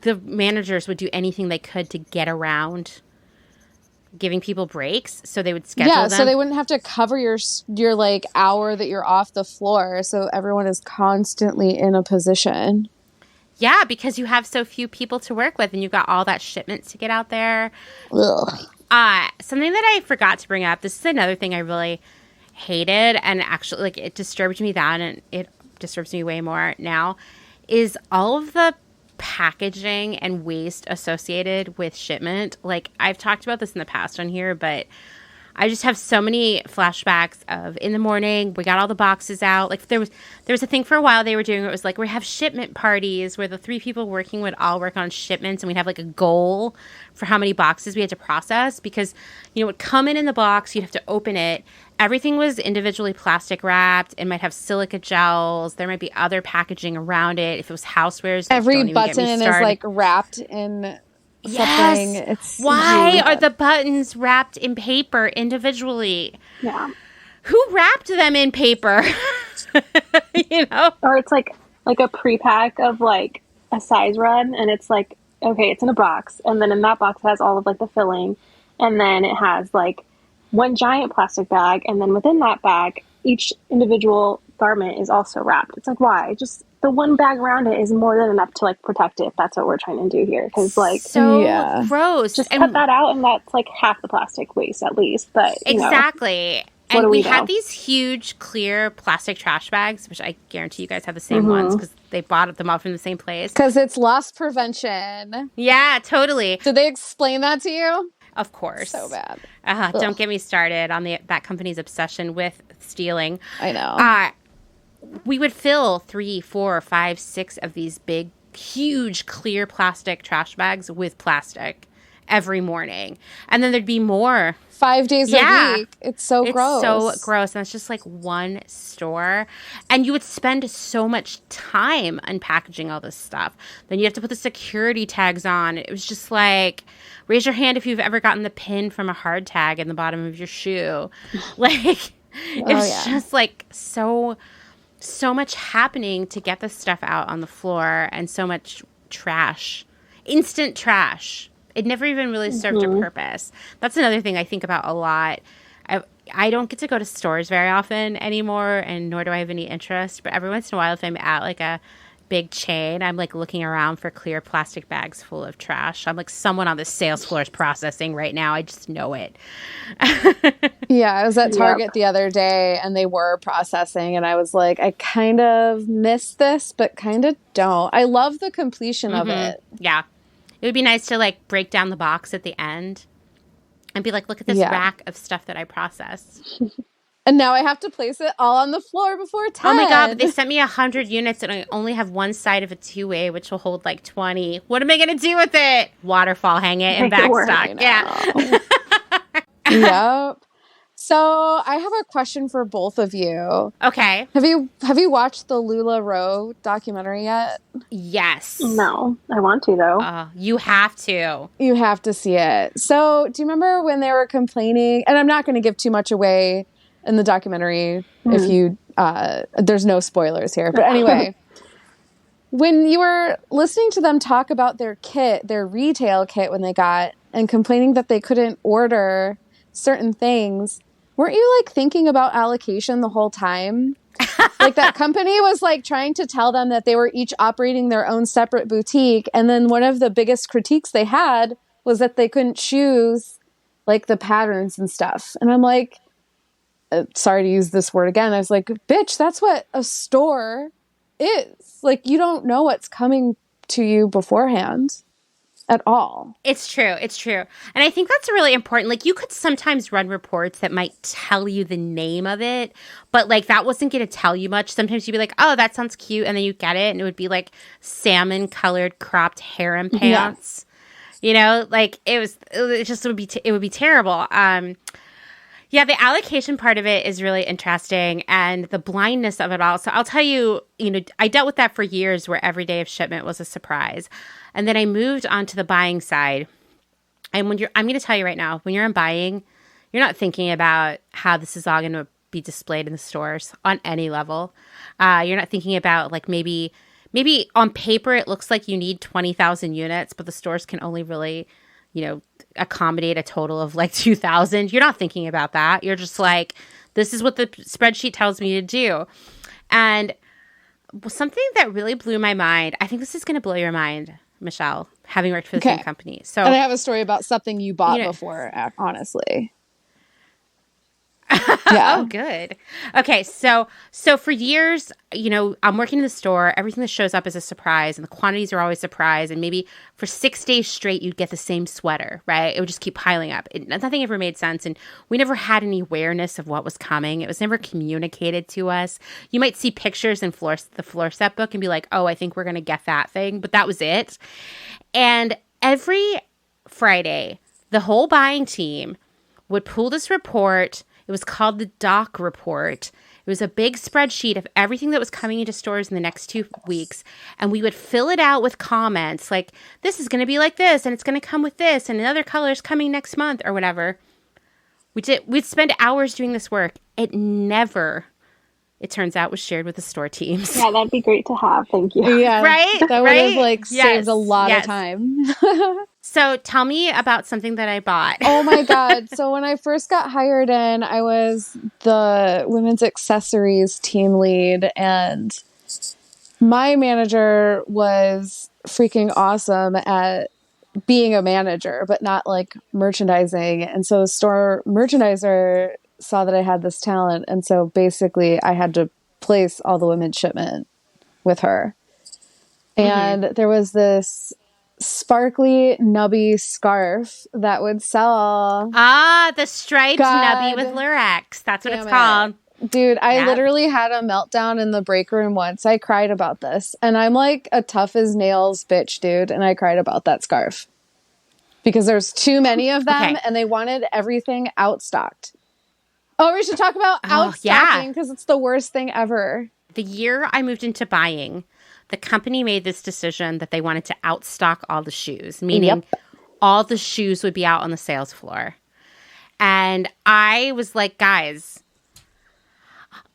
the managers would do anything they could to get around giving people breaks so they would schedule them. So they wouldn't have to cover your like hour that you're off the floor. So everyone is constantly in a position. Yeah, because you have so few people to work with and you've got all that shipment to get out there. Ugh. Something that I forgot to bring up, this is another thing I really hated and actually like it disturbed me then and it disturbs me way more now, is all of the packaging and waste associated with shipment. Like I've talked about this in the past on here, but I just have so many flashbacks of in the morning, we got all the boxes out. Like there was a thing for a while they were doing where it was like we have shipment parties where the 3 people working would all work on shipments and we'd have like a goal for how many boxes we had to process because, you know, it would come in the box, you'd have to open it. Everything was individually plastic wrapped. It might have silica gels. There might be other packaging around it. If it was housewares, every button is like wrapped in something. Yes. Why are the buttons wrapped in paper individually? Yeah. Who wrapped them in paper? You know? Or it's like a pre-pack of like a size run and it's like, okay, it's in a box. And then in that box it has all of like the filling. And then it has like one giant plastic bag. And then within that bag, each individual garment is also wrapped. It's like, why? Just the one bag around it is more than enough to like protect it. If that's what we're trying to do here. Because like, so gross. Just cut that out, and that's like half the plastic waste at least. But exactly. And we had these huge clear plastic trash bags, which I guarantee you guys have the same ones because they bought them all from the same place. Because it's loss prevention. Yeah, totally. Did they explain that to you? Of course. So bad. Don't get me started on that company's obsession with stealing. I know. We would fill 3, 4, 5, 6 of these big, huge, clear plastic trash bags with plastic every morning. And then there'd be more. 5 days a week. It's so gross. It's so gross. And it's just like one store. And you would spend so much time unpackaging all this stuff. Then you have to put the security tags on. It was just like, raise your hand if you've ever gotten the pin from a hard tag in the bottom of your shoe. Like, it was just like so much happening to get this stuff out on the floor and so much trash. Instant trash. It never even really served a purpose. That's another thing I think about a lot. I don't get to go to stores very often anymore, and nor do I have any interest. But every once in a while, if I'm at like a big chain, I'm like looking around for clear plastic bags full of trash. I'm like, someone on the sales floor is processing right now. I just know it. Yeah, I was at Target the other day, and they were processing, and I was like, I kind of miss this, but kind of don't. I love the completion of it. Yeah. It would be nice to like break down the box at the end and be like, look at this rack of stuff that I processed. And now I have to place it all on the floor before 10. Oh my God, but they sent me 100 units and I only have one side of a 2-way, which will hold like 20. What am I going to do with it? Waterfall, hang it in back stock. Yeah. Yep. So I have a question for both of you. Okay. Have you watched the Lularoe documentary yet? Yes. No, I want to though. You have to. You have to see it. So do you remember when they were complaining? And I'm not going to give too much away in the documentary if you, there's no spoilers here. But anyway, when you were listening to them talk about their kit, their retail kit when they got, and complaining that they couldn't order certain things, weren't you like thinking about allocation the whole time? Like that company was like trying to tell them that they were each operating their own separate boutique. And then one of the biggest critiques they had was that they couldn't choose like the patterns and stuff. And I'm like, sorry to use this word again. I was like, bitch, that's what a store is. Like, you don't know what's coming to you beforehand at all. It's true. It's true. And I think that's really important. Like, you could sometimes run reports that might tell you the name of it, but like that wasn't going to tell you much. Sometimes you'd be like, oh, that sounds cute. And then you get it and it would be like salmon colored cropped harem pants. Yeah. You know, like it would be terrible. Yeah, the allocation part of it is really interesting and the blindness of it all. So I'll tell you, I dealt with that for years where every day of shipment was a surprise. And then I moved on to the buying side. And I'm going to tell you right now, when you're in buying, you're not thinking about how this is all going to be displayed in the stores on any level. You're not thinking about like maybe on paper it looks like you need 20,000 units, but the stores can only really accommodate a total of like 2,000. You're not thinking about that. You're just like, this is what the spreadsheet tells me to do. And something that really blew my mind, I think this is going to blow your mind, Michelle, having worked for the same company. So, and I have a story about something you bought before, honestly. Yeah. Oh, good. Okay, so for years, I'm working in the store. Everything that shows up is a surprise, and the quantities are always a surprise. And maybe for 6 days straight, you'd get the same sweater, right? It would just keep piling up. Nothing ever made sense, and we never had any awareness of what was coming. It was never communicated to us. You might see pictures in the floor set book and be like, oh, I think we're going to get that thing, but that was it. And every Friday, the whole buying team would pull this report. It was called the Doc Report. It was a big spreadsheet of everything that was coming into stores in the next 2 weeks. And we would fill it out with comments like, this is going to be like this, and it's going to come with this, and another color is coming next month, or whatever. We'd spend hours doing this work. It never, it turns out, was shared with the store teams. Yeah, that'd be great to have. Thank you. Yeah. Right? That would have saved a lot of time. So tell me about something that I bought. Oh my God. So when I first got hired in, I was the women's accessories team lead, and my manager was freaking awesome at being a manager, but not like merchandising. And so the store merchandiser saw that I had this talent. And so basically I had to place all the women's shipment with her. And there was this sparkly Nubby scarf that would sell. The striped Nubby with Lurex. That's what it's called. Dude, I literally had a meltdown in the break room once. I cried about this. And I'm like a tough as nails bitch, dude. And I cried about that scarf. Because there's too many of them and they wanted everything outstocked. Oh, we should talk about outstocking because it's the worst thing ever. The year I moved into buying, the company made this decision that they wanted to outstock all the shoes, meaning all the shoes would be out on the sales floor. And I was like, guys,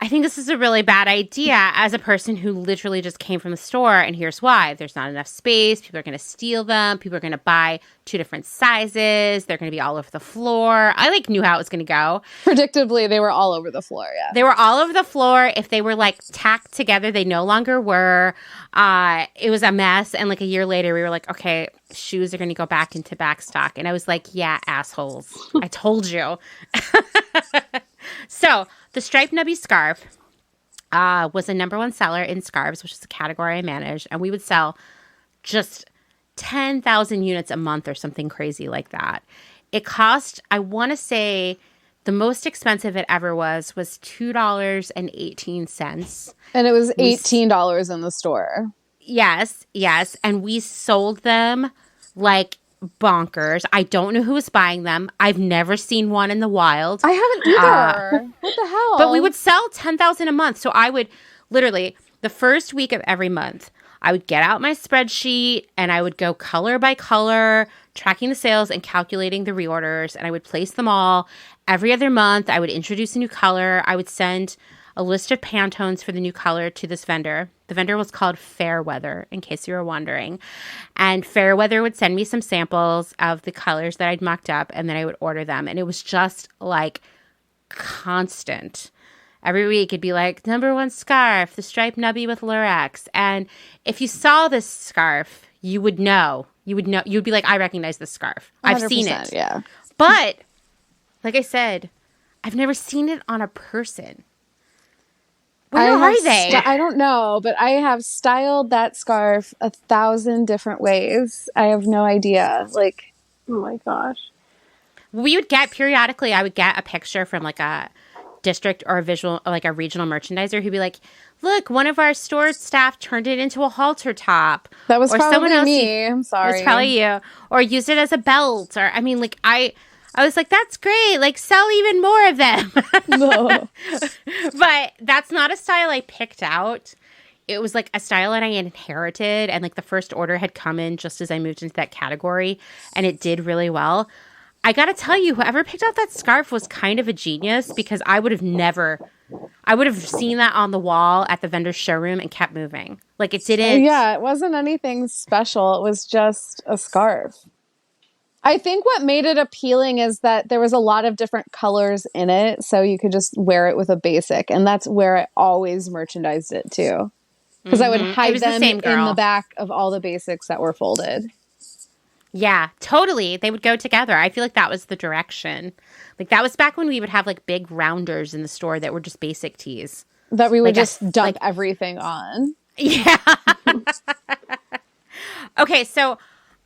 I think this is a really bad idea as a person who literally just came from the store. And here's why. There's not enough space. People are going to steal them. People are going to buy 2 different sizes. They're going to be all over the floor. I knew how it was going to go. Predictably, they were all over the floor. Yeah. They were all over the floor. If they were tacked together, they no longer were. It was a mess. And a year later, we were like, okay, shoes are going to go back into back stock. And I was like, yeah, assholes. I told you. So the striped Nubby scarf was a #1 seller in scarves, which is a category I managed. And we would sell just 10,000 units a month or something crazy like that. It cost, I want to say, the most expensive it ever was $2.18. And it was $18 in the store. Yes. And we sold them like bonkers. I don't know who was buying them. I've never seen one in the wild. I haven't either. What the hell? But we would sell 10,000 a month. So I would literally, the first week of every month, I would get out my spreadsheet and I would go color by color, tracking the sales and calculating the reorders. And I would place them all. Every other month, I would introduce a new color. I would send a list of Pantones for the new color to this vendor. The vendor was called Fairweather, in case you were wondering. And Fairweather would send me some samples of the colors that I'd mocked up, and then I would order them. And it was just constant. Every week it'd be #1 scarf, the striped Nubby with Lurex. And if you saw this scarf, you would know. You'd be like, I recognize this scarf. I've seen it. Yeah. But, like I said, I've never seen it on a person. Where are they? I don't know, but I have styled that scarf 1,000 different ways. I have no idea. Oh my gosh. We would get periodically, I would get a picture from a district or a regional merchandiser who'd be like, look, one of our store staff turned it into a halter top. That was probably someone else me. I'm sorry. It was probably you. Or used it as a belt. Or, I was like, that's great. Sell even more of them. No. But that's not a style I picked out. It was a style that I inherited. And the first order had come in just as I moved into that category. And it did really well. I got to tell you, whoever picked out that scarf was kind of a genius because I would have seen that on the wall at the vendor's showroom and kept moving. It didn't. Yeah, it wasn't anything special. It was just a scarf. I think what made it appealing is that there was a lot of different colors in it, so you could just wear it with a basic, and that's where I always merchandised it too. Because I would hide them in the back of all the basics that were folded. Yeah, totally. They would go together. I feel like that was the direction. Like that was back when we would have like big rounders in the store that were just basic tees. That we would just dump everything on. Yeah. Okay, so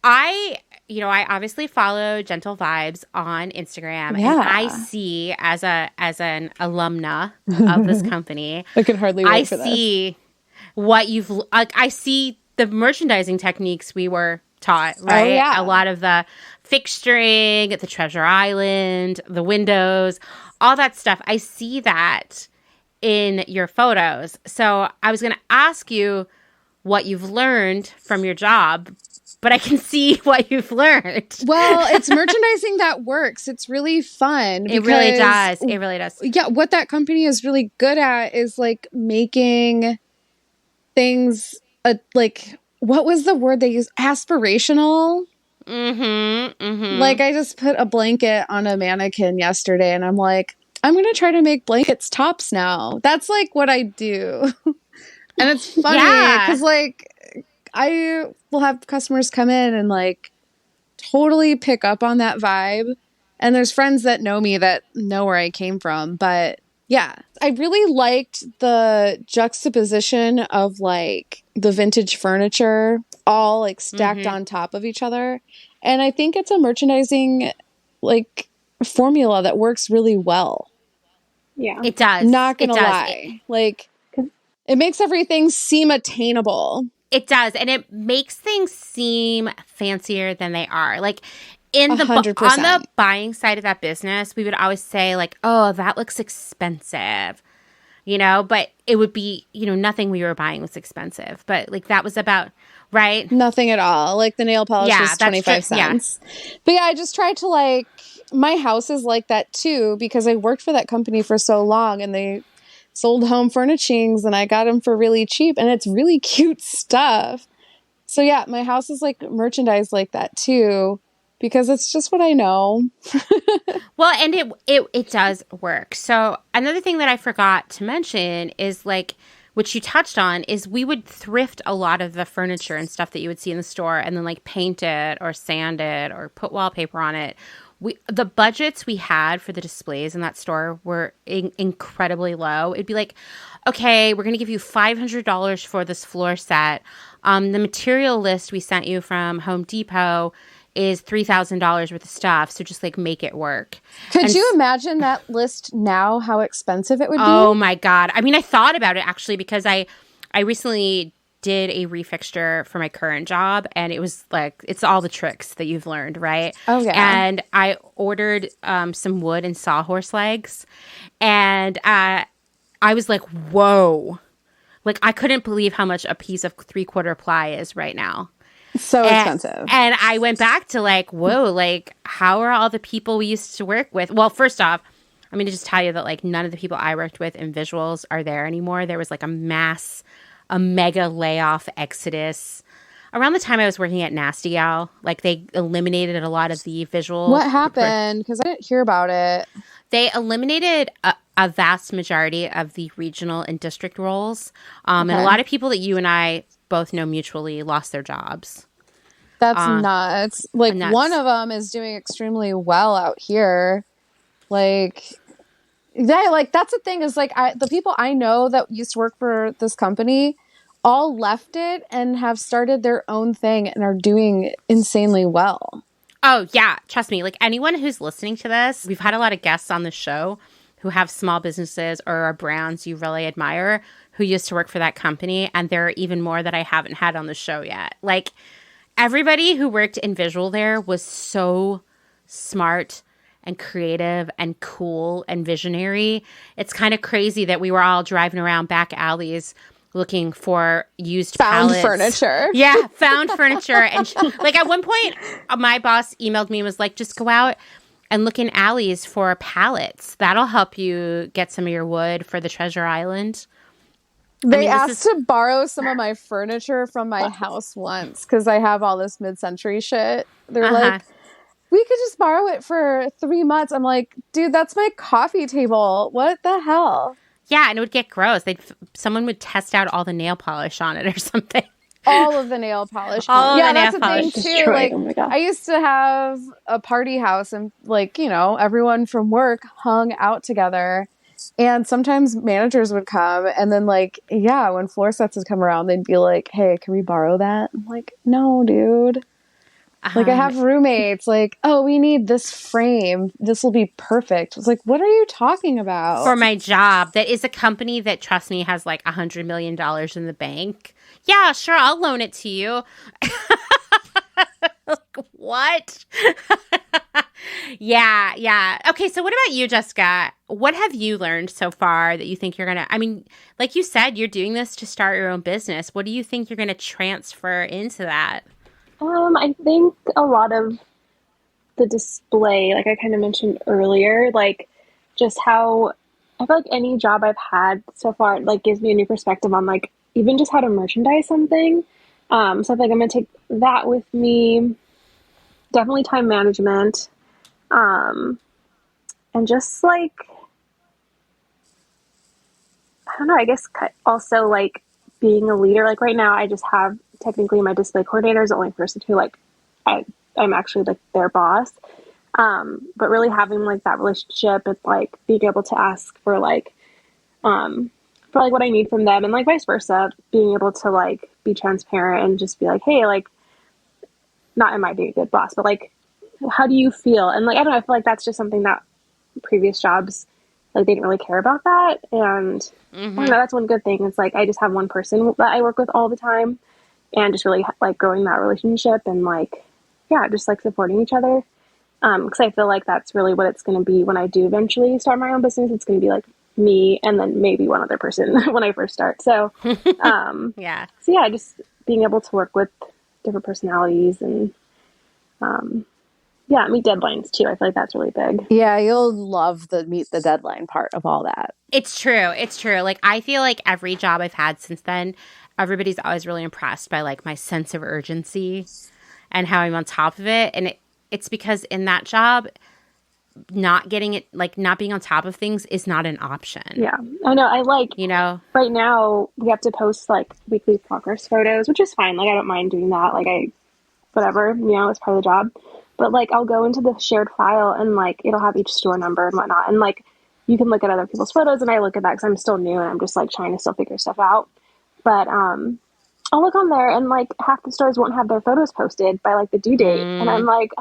I obviously follow Gentle Vibes on Instagram, and I see as an alumna of this company, I can hardly wait for this. I see what you've I see the merchandising techniques we were taught, right? Oh, yeah. A lot of the fixturing, the Treasure Island, the windows, all that stuff. I see that in your photos. So I was going to ask you what you've learned from your job, but I can see what you've learned. Well, it's merchandising that works. It's really fun. It really does. It really does. Yeah, what that company is really good at is like making things like, what was the word they used? Aspirational? Like I just put a blanket on a mannequin yesterday and I'm like, I'm going to try to make blankets tops now. That's like what I do. And it's funny because like I will have customers come in and like totally pick up on that vibe. And there's friends that know me that know where I came from. But yeah, I really liked the juxtaposition of like the vintage furniture all like stacked on top of each other. And I think it's a merchandising like formula that works really well. Yeah, it does. Not gonna lie. Like it makes everything seem attainable. It does. And it makes things seem fancier than they are. Like in the 100%. On the buying side of that business, we would always say like, oh, that looks expensive, you know, but it would be, you know, nothing we were buying was expensive, but like that was about, right? Nothing at all. Like the nail polish was 25 cents. Yeah. But yeah, I just tried to like, my house is like that too, because I worked for that company for so long and they sold home furnishings and I got them for really cheap and it's really cute stuff. So yeah, my house is like merchandised like that too. Because it's just what I know. Well, and it does work. So another thing that I forgot to mention is like, which you touched on, is we would thrift a lot of the furniture and stuff that you would see in the store and then like paint it or sand it or put wallpaper on it. The budgets we had for the displays in that store were incredibly low. It'd be like, okay, we're going to give you $500 for this floor set. The material list we sent you from Home Depot is $3,000 worth of stuff. So just like make it work. Could you imagine that list now, how expensive it would be? Oh my God. I mean, I thought about it actually because I recently did a refixture for my current job and it was like, it's all the tricks that you've learned, right? Oh yeah. And I ordered some wood and sawhorse legs and I was like, whoa. Like I couldn't believe how much a piece of 3/4 ply is right now. So expensive. And I went back to like, whoa, like how are all the people we used to work with? Well, first off, I'm going to just tell you that like none of the people I worked with in visuals are there anymore. There was like a mega layoff exodus. Around the time I was working at Nasty Gal, like they eliminated a lot of the visual. What happened? Because I didn't hear about it. They eliminated a vast majority of the regional and district roles. And a lot of people that you and I both know mutually lost their jobs. That's nuts. Like one of them is doing extremely well out here. Like, yeah, like that's the thing is like the people I know that used to work for this company all left it and have started their own thing and are doing insanely well. Oh, yeah. Trust me. Like anyone who's listening to this, we've had a lot of guests on the show who have small businesses or are brands you really admire who used to work for that company. And there are even more that I haven't had on the show yet. Like everybody who worked in visual there was so smart and creative and cool and visionary. It's kind of crazy that we were all driving around back alleys looking for used pallets. Furniture. Yeah, found furniture. And like at one point, my boss emailed me and was like, just go out and look in alleys for pallets. That'll help you get some of your wood for the Treasure Island. They asked to borrow some of my furniture from my house once because I have all this mid-century shit. They're like, we could just borrow it for 3 months. I'm like, dude, that's my coffee table. What the hell? Yeah, and it would get gross. Someone would test out all the nail polish on it or something. All of the nail polish. All yeah, the nail that's the polish thing too. destroyed. Like, Oh my God. I used to have a party house, and like, you know, everyone from work hung out together, and sometimes managers would come, and then like, yeah, when floor sets would come around, they'd be like, "Hey, can we borrow that?" I'm like, "No, dude." Like, I have roommates, like, "Oh, we need this frame. This will be perfect." It's like, what are you talking about? For my job, that is a company that, trust me, has like $100 million in the bank. Yeah, sure, I'll loan it to you. What? Yeah. Okay, so what about you, Jessica? What have you learned so far that you think you're going to, I mean, like you said, you're doing this to start your own business. What do you think you're going to transfer into that? I think a lot of the display, like I kind of mentioned earlier, like just how I feel like any job I've had so far, like gives me a new perspective on like even just how to merchandise something. So I think I'm going to take that with me. Definitely time management. And just like, I don't know, I guess also like being a leader. Like right now I just have technically my display coordinator is the only person who like I'm actually like their boss. But really having like that relationship and like being able to ask for like what I need from them and like vice versa, being able to like be transparent and just be like, hey, like not am I being a good boss, but like how do you feel? And like I don't know, I feel like that's just something that previous jobs like they didn't really care about that. And I don't know, that's one good thing. It's like I just have one person that I work with all the time. And just really like growing that relationship and like, yeah, just like supporting each other. Because I feel like that's really what it's going to be when I do eventually start my own business. It's going to be like me and then maybe one other person when I first start. So, Yeah. So yeah, just being able to work with different personalities and, yeah, meet deadlines too. I feel like that's really big. Yeah, you'll love the meet the deadline part of all that. It's true. Like I feel like every job I've had since then, everybody's always really impressed by like my sense of urgency and how I'm on top of it. And it's because in that job, not getting it, like not being on top of things is not an option. Yeah, I know. I like, you know, right now we have to post like weekly progress photos, which is fine. Like I don't mind doing that. Like whatever, you know, it's part of the job. But like I'll go into the shared file and like it'll have each store number and whatnot. And like you can look at other people's photos and I look at that because I'm still new and I'm just like trying to still figure stuff out. But I'll look on there and like half the stores won't have their photos posted by like the due date. And I'm like,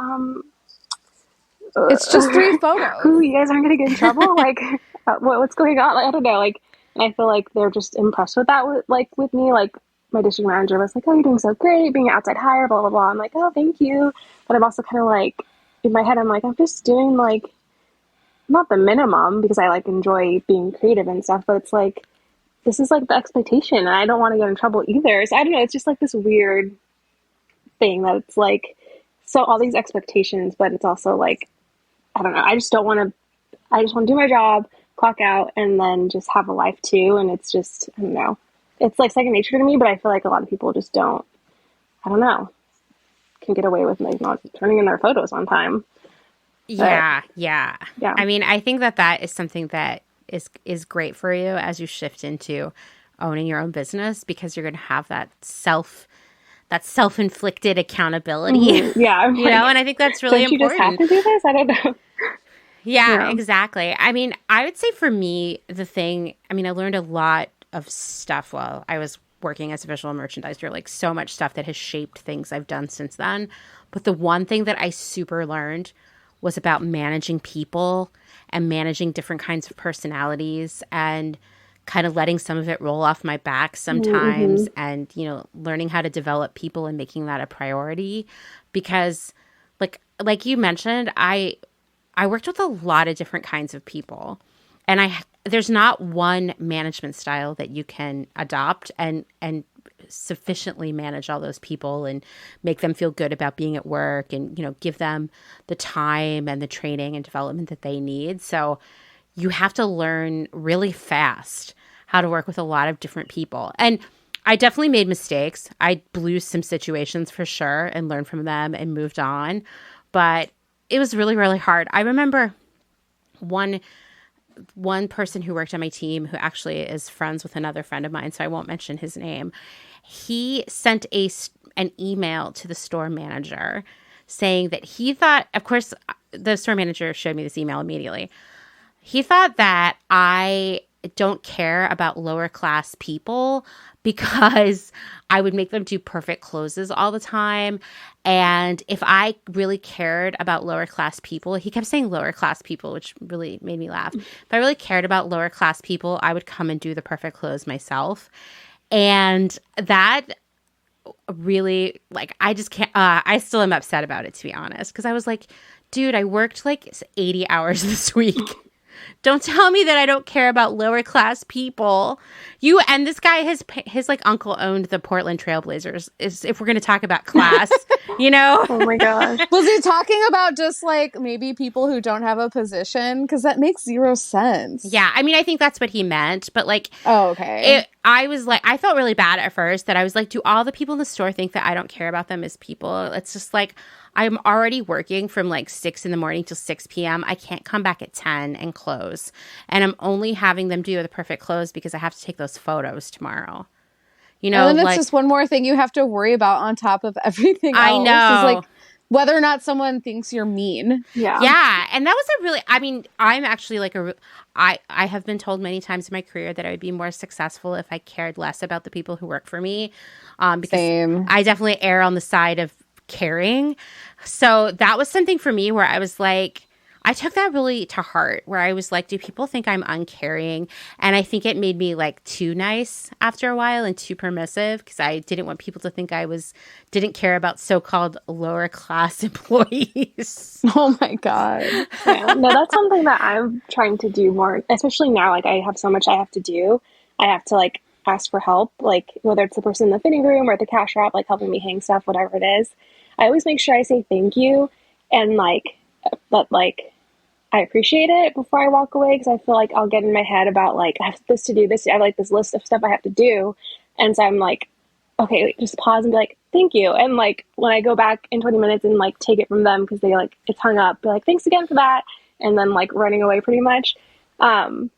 It's just 3 photos. Ooh, you guys aren't going to get in trouble? Like, what's going on? Like, I don't know. Like, and I feel like they're just impressed with that, with me. Like, my district manager was like, oh, you're doing so great, being an outside hire, blah, blah, blah. I'm like, oh, thank you. But I'm also kind of like, in my head, I'm like, I'm just doing like, not the minimum because I like enjoy being creative and stuff, but it's like, this is like the expectation and I don't want to get in trouble either. So I don't know. It's just like this weird thing that it's like, so all these expectations, but it's also like, I don't know. I just want to do my job, clock out, and then just have a life too. And it's just, I don't know. It's like second nature to me, but I feel like a lot of people just don't, I don't know, can get away with like not turning in their photos on time. Yeah. I mean, I think that is something that is great for you as you shift into owning your own business because you're going to have that self-inflicted accountability. Mm-hmm. Yeah. You know, and I think that's really important. You just have to do this? I don't know. Yeah, exactly. I mean, I would say for me, I learned a lot of stuff while I was working as a visual merchandiser, like so much stuff that has shaped things I've done since then. But the one thing that I super learned was about managing people and managing different kinds of personalities and kind of letting some of it roll off my back sometimes and, you know, learning how to develop people and making that a priority because like you mentioned, I worked with a lot of different kinds of people and there's not one management style that you can adopt and sufficiently manage all those people and make them feel good about being at work and, you know, give them the time and the training and development that they need. So you have to learn really fast how to work with a lot of different people. And I definitely made mistakes. I blew some situations for sure and learned from them and moved on. But was really, really hard. I remember one person who worked on my team, who actually is friends with another friend of mine, so I won't mention his name. He sent an email to the store manager saying that he thought, of course, the store manager showed me this email immediately. He thought that I don't care about lower class people because I would make them do perfect closes all the time. And if I really cared about lower class people, he kept saying lower class people, which really made me laugh. If I really cared about lower class people, I would come and do the perfect close myself. And that really, like, I just can't, I still am upset about it, to be honest. Because I was like, dude, I worked like 80 hours this week. Don't tell me that I don't care about lower class people. And this guy, his like uncle owned the Portland Trailblazers. If we're going to talk about class, you know? Oh my gosh. Was he talking about just like maybe people who don't have a position? Because that makes zero sense. Yeah, I mean, I think that's what he meant. But like, oh, okay. I was like, I felt really bad at first that I was like, do all the people in the store think that I don't care about them as people? It's just like, I'm already working from like 6 a.m. till 6 p.m. I can't come back at 10 and close. And I'm only having them do the perfect close because I have to take those photos tomorrow. You know, and then it's just one more thing you have to worry about on top of everything else. I know. Is like whether or not someone thinks you're mean. Yeah. Yeah. And that was a really, I mean, I'm actually like I have been told many times in my career that I would be more successful if I cared less about the people who work for me. Because Same. I definitely err on the side of caring. So that was something for me where I was like, I took that really to heart, where I was like, do people think I'm uncaring? And I think it made me like too nice after a while and too permissive because I didn't want people to think I didn't care about so-called lower class employees. Oh my God. Yeah. No, that's something that I'm trying to do more, especially now. Like I have so much I have to do. I have to like ask for help, like whether it's the person in the fitting room or the cash wrap, like helping me hang stuff, whatever it is. I always make sure I say thank you and like, but like I appreciate it before I walk away because I feel like I'll get in my head about like I have this to do, this I have like this list of stuff I have to do, and so I'm like, okay, wait, just pause and be like thank you, and like when I go back in 20 minutes and like take it from them because they like it's hung up, be like thanks again for that, and then like running away pretty much, because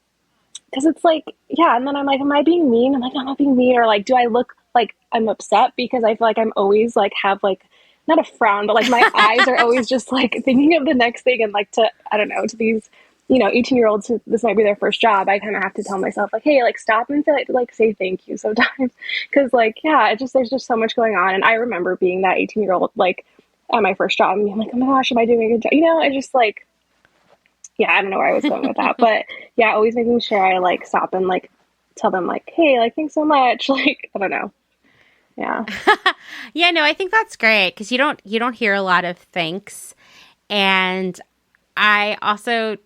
it's like yeah, and then I'm like, am I being mean? I'm like, no, I'm not being mean, or like do I look like I'm upset because I feel like I'm always like have like not a frown, but like my eyes are always just like thinking of the next thing. And like to, I don't know, to these, 18-year-olds who this might be their first job, I kind of have to tell myself like, hey, like stop and say thank you sometimes. Cause like, yeah, there's just so much going on. And I remember being that 18-year-old, like at my first job and being like, oh my gosh, am I doing a good job? It's just like, yeah, I don't know where I was going with that, but yeah, always making sure I like stop and like tell them like, hey, like, thanks so much. Like, I don't know. Yeah. Yeah, no, I think that's great because you don't hear a lot of thanks. And I also,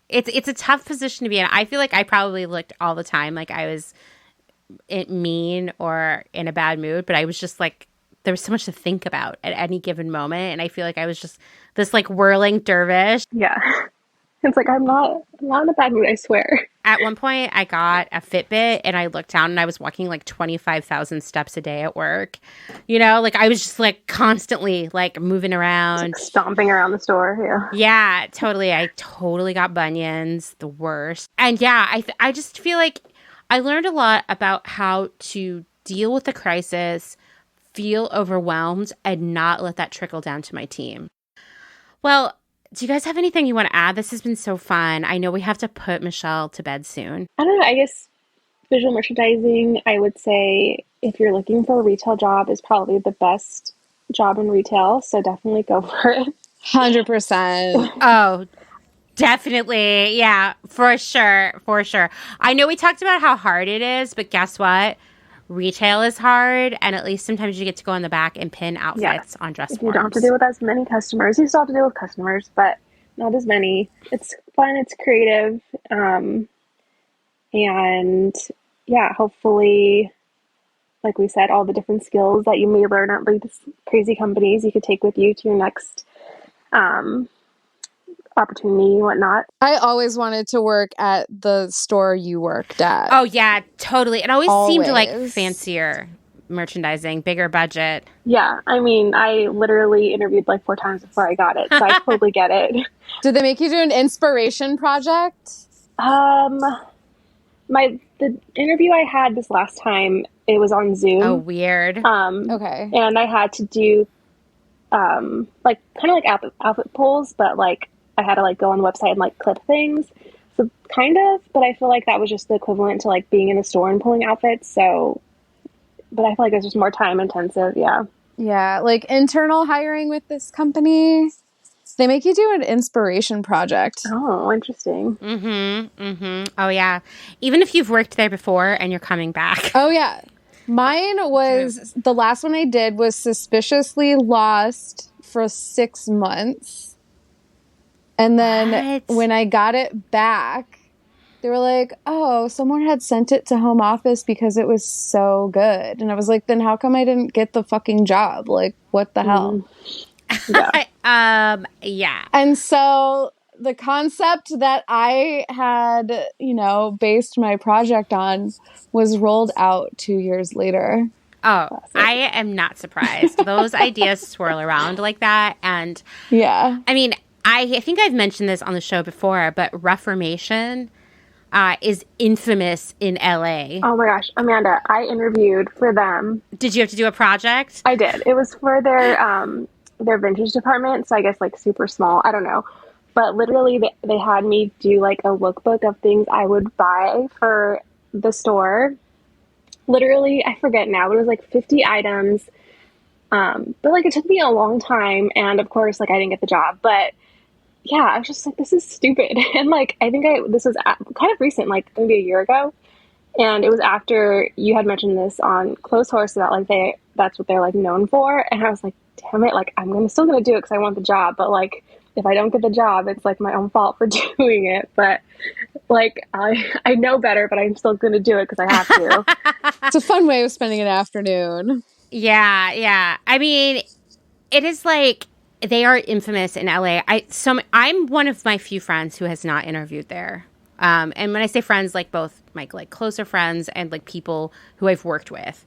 it's a tough position to be in. I feel like I probably looked all the time like I was mean or in a bad mood, but I was just like, there was so much to think about at any given moment. And I feel like I was just this like whirling dervish. Yeah. It's like, I'm not in a bad mood, I swear. At one point, I got a Fitbit and I looked down and I was walking like 25,000 steps a day at work. Like I was just like constantly like moving around. Like stomping around the store, yeah. Yeah, totally. I totally got bunions, the worst. And yeah, I just feel like I learned a lot about how to deal with the crisis, feel overwhelmed, and not let that trickle down to my team. Well, do you guys have anything you want to add? This has been so fun. I know we have to put Michelle to bed soon. I don't know. I guess visual merchandising, I would say if you're looking for a retail job, is probably the best job in retail. So definitely go for it. 100%. Oh, definitely. Yeah, for sure. For sure. I know we talked about how hard it is, but guess what? Retail is hard, and at least sometimes you get to go in the back and pin outfits on dress forms. You don't have to deal with as many customers. You still have to deal with customers, but not as many. It's fun. It's creative. And yeah, hopefully, like we said, all the different skills that you may learn at these crazy companies you could take with you to your next opportunity and whatnot. I always wanted to work at the store you worked at. Oh, yeah, totally. It always seemed like fancier merchandising, bigger budget. Yeah, I mean, I literally interviewed like 4 times before I got it, so I totally get it. Did they make you do an inspiration project? The interview I had this last time, it was on Zoom. Oh, weird. Okay. And I had to do like kind of like outfit polls, but like I had to like go on the website and like clip things. So kind of, but I feel like that was just the equivalent to like being in the store and pulling outfits. So, but I feel like it's just more time intensive. Yeah. Yeah, like internal hiring with this company, they make you do an inspiration project. Oh, interesting. Oh, yeah. Even if you've worked there before and you're coming back. Oh, yeah. Mine was, the last one I did was suspiciously lost for 6 months. And then when I got it back, they were like, oh, someone had sent it to home office because it was so good. And I was like, then how come I didn't get the fucking job? Like, what the hell? Yeah. Yeah. And so the concept that I had, based my project on was rolled out 2 years later. Oh, I am not surprised. Those ideas swirl around like that. And yeah, I mean, I think I've mentioned this on the show before, but Reformation is infamous in LA. Oh my gosh, Amanda, I interviewed for them. Did you have to do a project? I did. It was for their vintage department, so I guess like super small. I don't know. But literally they had me do like a lookbook of things I would buy for the store. Literally, I forget now, but it was like 50 items. But like it took me a long time, and of course like I didn't get the job, but yeah, I was just like, this is stupid. And like, I think this was kind of recent, like maybe a year ago. And it was after you had mentioned this on Clotheshorse about like that's what they're like known for. And I was like, damn it, like still gonna do it because I want the job. But like, if I don't get the job, it's like my own fault for doing it. But like, I know better, but I'm still gonna do it because I have to. It's a fun way of spending an afternoon. Yeah, yeah. I mean, it is like, they are infamous in LA. I'm one of my few friends who has not interviewed there. And when I say friends, like both my like closer friends and like people who I've worked with.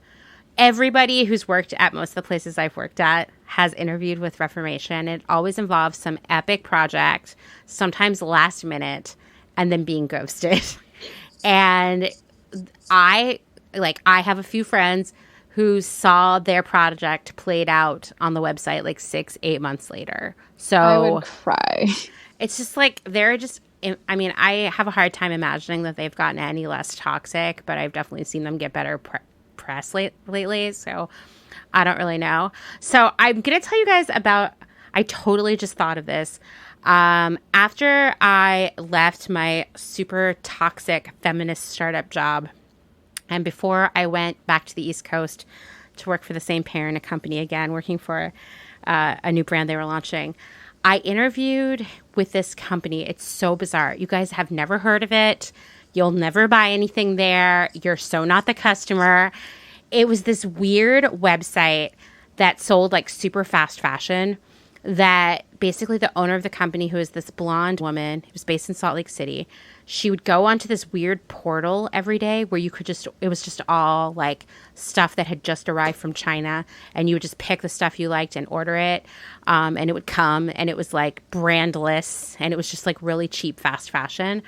Everybody who's worked at most of the places I've worked at has interviewed with Reformation. It always involves some epic project, sometimes last minute, and then being ghosted. And I have a few friends who saw their project played out on the website like 6-8 months later. So I would cry. It's just like, I mean, I have a hard time imagining that they've gotten any less toxic, but I've definitely seen them get better press lately. So I don't really know. So I'm going to tell you guys about, I totally just thought of this. After I left my super toxic feminist startup job, and before I went back to the East Coast to work for the same parent company again, working for a new brand they were launching, I interviewed with this company. It's so bizarre. You guys have never heard of it. You'll never buy anything there. You're so not the customer. It was this weird website that sold like super fast fashion, that basically the owner of the company, who is this blonde woman who was based in Salt Lake City, she would go onto this weird portal every day where you could it was just all like stuff that had just arrived from China, and you would just pick the stuff you liked and order it. And it would come, and it was like brandless, and it was just like really cheap fast fashion.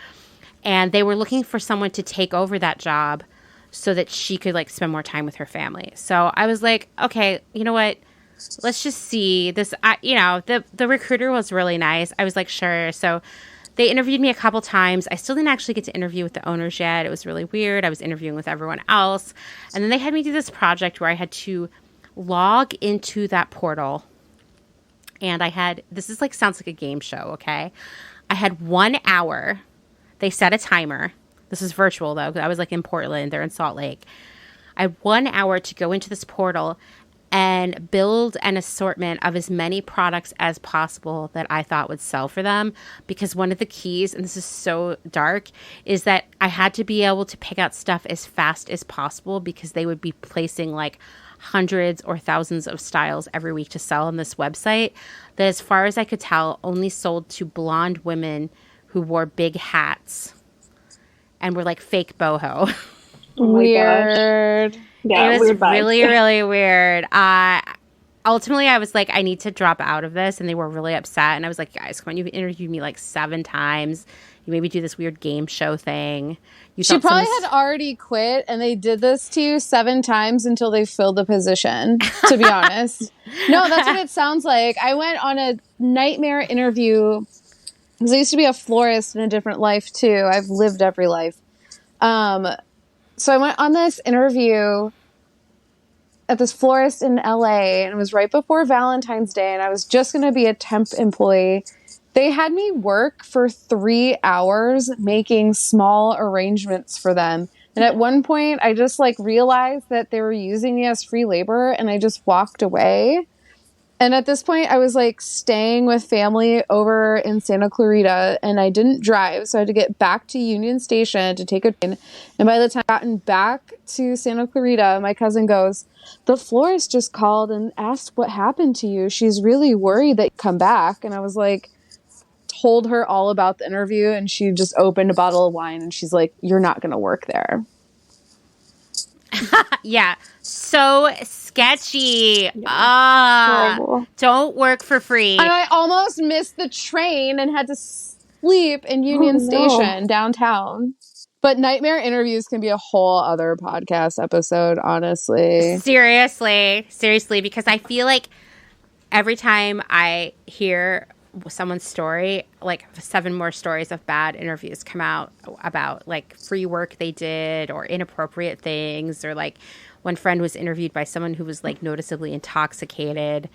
And they were looking for someone to take over that job so that she could like spend more time with her family. So I was like, okay, you know what? Let's just see this. The recruiter was really nice. I was like, sure. So they interviewed me a couple times. I still didn't actually get to interview with the owners yet. It was really weird. I was interviewing with everyone else. And then they had me do this project where I had to log into that portal. And this is like, sounds like a game show, okay? I had 1 hour. They set a timer. This is virtual though, because I was like in Portland. They're in Salt Lake. I had 1 hour to go into this portal and build an assortment of as many products as possible that I thought would sell for them. Because one of the keys, and this is so dark, is that I had to be able to pick out stuff as fast as possible, because they would be placing like hundreds or thousands of styles every week to sell on this website that, as far as I could tell, only sold to blonde women who wore big hats and were like fake boho. Oh my Weird. gosh. Yeah, it was weird vibes. really, really weird. Ultimately, I was like, I need to drop out of this, and they were really upset. And I was like, guys, come on, you've interviewed me like 7 times. You maybe do this weird game show thing. She probably had already quit, and they did this to you 7 times until they filled the position, to be honest. No, that's what it sounds like. I went on a nightmare interview because I used to be a florist in a different life, too. I've lived every life. So I went on this interview at this florist in LA, and it was right before Valentine's Day, and I was just going to be a temp employee. They had me work for 3 hours making small arrangements for them. And at one point, I just like realized that they were using me as free labor, and I just walked away. And at this point, I was like staying with family over in Santa Clarita, and I didn't drive. So I had to get back to Union Station to take a train. And by the time I gotten back to Santa Clarita, my cousin goes, "The florist just called and asked what happened to you. She's really worried that you come back." And I was like, told her all about the interview, and she just opened a bottle of wine, and she's like, "You're not going to work there." Yeah, so sketchy. Don't work for free. And I almost missed the train and had to sleep in Union Station downtown. But nightmare interviews can be a whole other podcast episode, honestly. Seriously, because I feel like every time I hear someone's story, like 7 more stories of bad interviews come out about like free work they did or inappropriate things, or like one friend was interviewed by someone who was like noticeably intoxicated.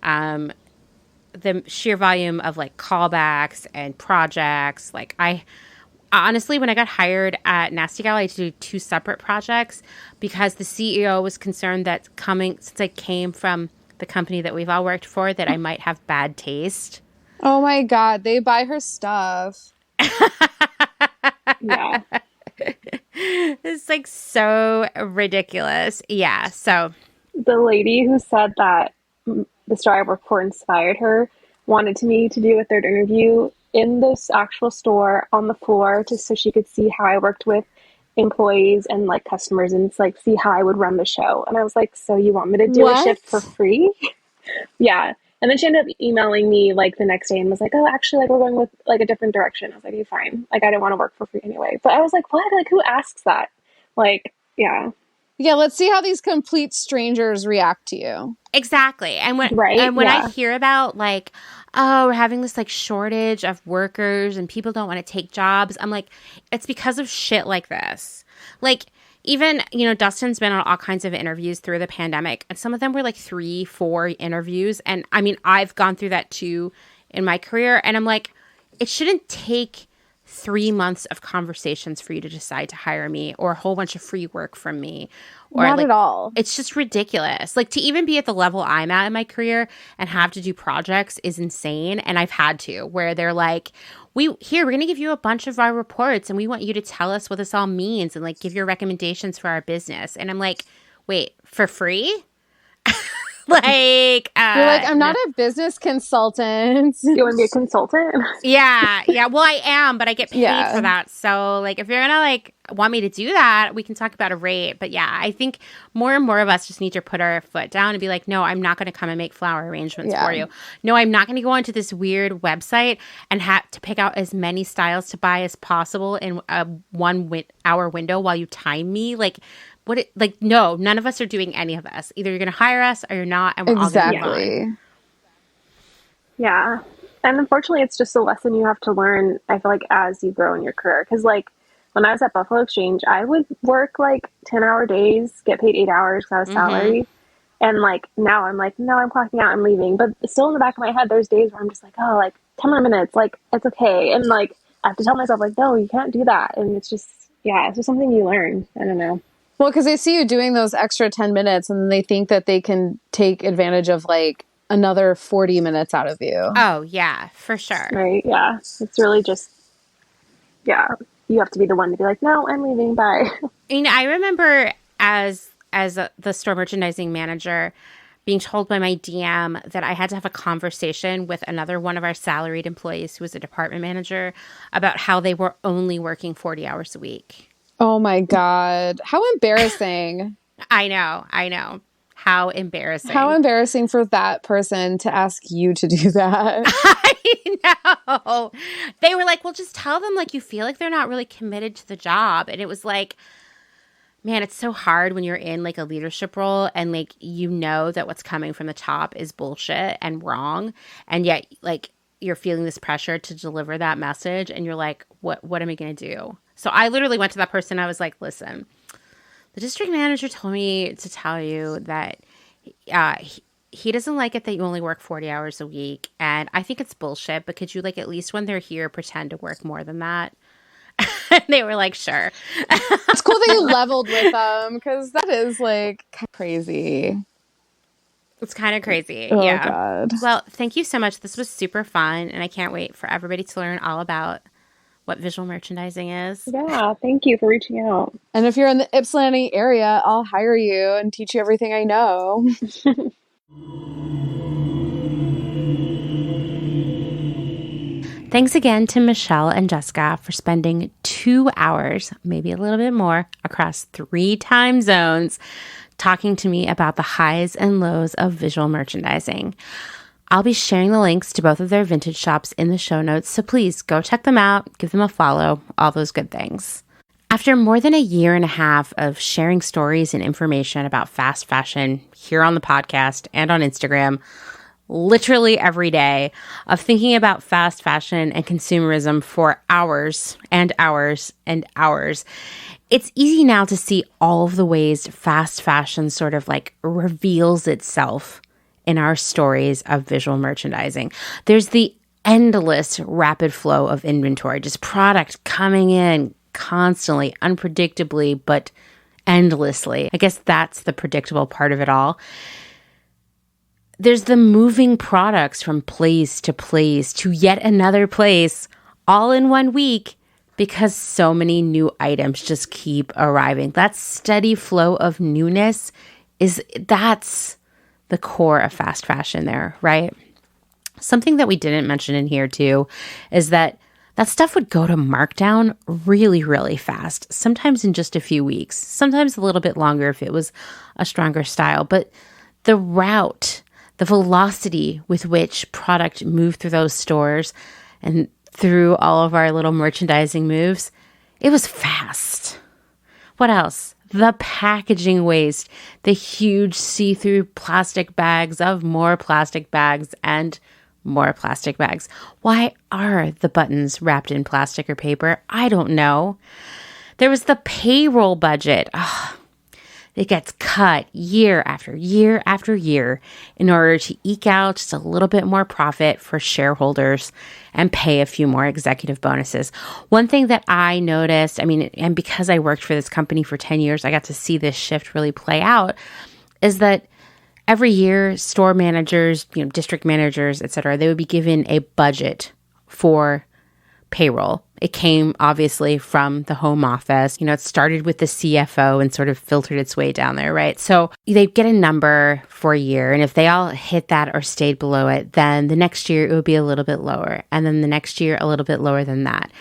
The sheer volume of like callbacks and projects. Like I honestly, when I got hired at Nasty Gal, I had to do 2 separate projects because the CEO was concerned that since I came from the company that we've all worked for, that I might have bad taste. Oh my God, they buy her stuff. Yeah. It's like so ridiculous. Yeah, so. The lady who said that the store I work for inspired her wanted me to do a 3rd interview in this actual store on the floor just so she could see how I worked with employees and like customers and like see how I would run the show. And I was like, so you want me to do a shift for free? Yeah. And then she ended up emailing me like the next day and was like, oh, actually, like we're going with like a different direction. I was like, you're fine. Like I didn't want to work for free anyway. But I was like, what? Like who asks that? Like, yeah. Yeah, let's see how these complete strangers react to you. Exactly. And when I hear about like, oh, we're having this like shortage of workers and people don't want to take jobs, I'm like, it's because of shit like this. Like, even, Dustin's been on all kinds of interviews through the pandemic, and some of them were like 3-4 interviews. And I mean, I've gone through that too in my career. And I'm like, it shouldn't take 3 months of conversations for you to decide to hire me, or a whole bunch of free work from me. Or Not at all. It's just ridiculous. Like, to even be at the level I'm at in my career and have to do projects is insane. And I've had to, where they're like, we're going to give you a bunch of our reports and we want you to tell us what this all means and like give your recommendations for our business. And I'm like, wait, for free? You're like, I'm not a business consultant. You want to be a consultant? Yeah. Well, I am, but I get paid for that. So, like, if you're gonna like want me to do that, we can talk about a rate. But yeah, I think more and more of us just need to put our foot down and be like, no, I'm not going to come and make flower arrangements for you. No, I'm not going to go onto this weird website and have to pick out as many styles to buy as possible in a 1 hour window while you time me. No, none of us are doing any of this. Either you're going to hire us or you're not, and we're all going to move on. Yeah. And unfortunately, it's just a lesson you have to learn, I feel like, as you grow in your career. Because, like, when I was at Buffalo Exchange, I would work, like, 10-hour days, get paid 8 hours because I was salary. And, like, now I'm like, no, I'm clocking out, I'm leaving. But still in the back of my head, there's days where I'm just like, oh, like, 10 more minutes, like, it's okay. And, like, I have to tell myself, like, no, you can't do that. And it's just, it's just something you learn. I don't know. Well, because they see you doing those extra 10 minutes and they think that they can take advantage of like another 40 minutes out of you. Oh, yeah, for sure. Right. Yeah. It's really just, you have to be the one to be like, no, I'm leaving. Bye. I remember as the store merchandising manager being told by my DM that I had to have a conversation with another one of our salaried employees who was a department manager about how they were only working 40 hours a week. Oh my God. How embarrassing. I know. I know. How embarrassing. How embarrassing for that person to ask you to do that. I know. They were like, well, just tell them like you feel like they're not really committed to the job. And it was like, man, it's so hard when you're in like a leadership role and like you know that what's coming from the top is bullshit and wrong. And yet like you're feeling this pressure to deliver that message and you're like, what am I going to do? So I literally went to that person. I was like, listen, the district manager told me to tell you that he doesn't like it that you only work 40 hours a week. And I think it's bullshit, but could you like at least when they're here pretend to work more than that? They were like, sure. It's cool that you leveled with them because that is like crazy. It's kind of crazy. Oh, yeah. God. Well, thank you so much. This was super fun. And I can't wait for everybody to learn all about what visual merchandising is. Yeah, thank you for reaching out. And if you're in the Ypsilanti area, I'll hire you and teach you everything I know. Thanks again to Michelle and Jessica for spending 2 hours, maybe a little bit more, across 3 time zones talking to me about the highs and lows of visual merchandising. I'll be sharing the links to both of their vintage shops in the show notes, so please go check them out, give them a follow, all those good things. After more than a year and a half of sharing stories and information about fast fashion here on the podcast and on Instagram, literally every day, of thinking about fast fashion and consumerism for hours and hours and hours, it's easy now to see all of the ways fast fashion sort of like reveals itself in our stories of visual merchandising. There's the endless rapid flow of inventory, just product coming in constantly, unpredictably, but endlessly. I guess that's the predictable part of it all. There's the moving products from place to yet another place, all in 1 week, because so many new items just keep arriving. That steady flow of newness that's the core of fast fashion there, right? Something that we didn't mention in here too is that stuff would go to markdown really, really fast, sometimes in just a few weeks, sometimes a little bit longer if it was a stronger style. But the route, the velocity with which product moved through those stores and through all of our little merchandising moves, it was fast. What else? The packaging waste, the huge see-through plastic bags of more plastic bags and more plastic bags. Why are the buttons wrapped in plastic or paper? I don't know. There was the payroll budget. It gets cut year after year after year in order to eke out just a little bit more profit for shareholders and pay a few more executive bonuses. One thing that I noticed, and because I worked for this company for 10 years, I got to see this shift really play out, is that every year store managers, district managers, et cetera, they would be given a budget for payroll. It came obviously from the home office. It started with the CFO and sort of filtered its way down there, right? So they get a number for a year. And if they all hit that or stayed below it, then the next year it would be a little bit lower. And then the next year, a little bit lower than that.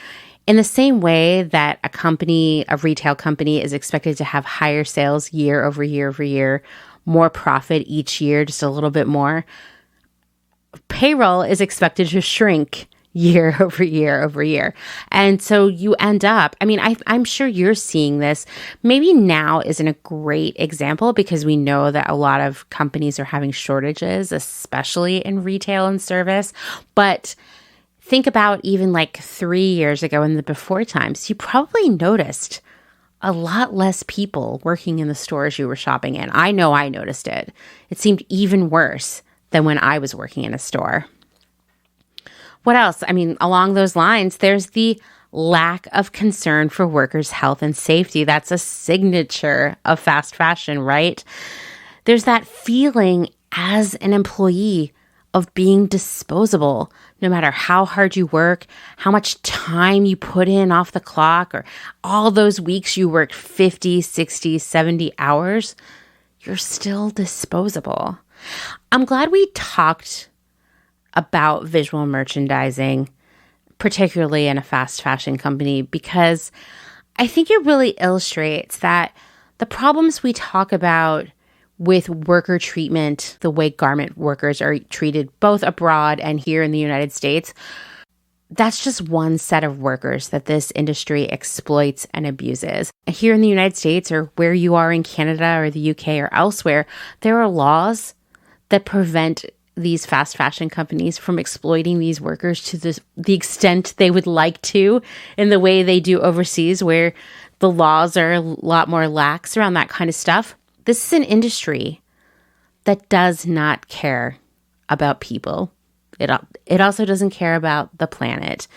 In the same way that a retail company is expected to have higher sales year over year over year, more profit each year, just a little bit more, payroll is expected to shrink year over year over year. And so you end up, I'm sure you're seeing this. Maybe now isn't a great example because we know that a lot of companies are having shortages, especially in retail and service. But think about even like 3 years ago in the before times, you probably noticed a lot less people working in the stores you were shopping in. I know I noticed it. It seemed even worse than when I was working in a store. What else? Along those lines, there's the lack of concern for workers' health and safety. That's a signature of fast fashion, right? There's that feeling as an employee of being disposable, no matter how hard you work, how much time you put in off the clock, or all those weeks you worked 50, 60, 70 hours, you're still disposable. I'm glad we talked about visual merchandising, particularly in a fast fashion company, because I think it really illustrates that The problems we talk about with worker treatment, the way garment workers are treated both abroad and here in the United States, that's just one set of workers that this industry exploits and abuses. Here in the United States, or where you are in Canada or the UK or elsewhere, there are laws that prevent these fast fashion companies from exploiting these workers to the extent they would like to in the way they do overseas, where the laws are a lot more lax around that kind of stuff. This is an industry that does not care about people. It also doesn't care about the planet.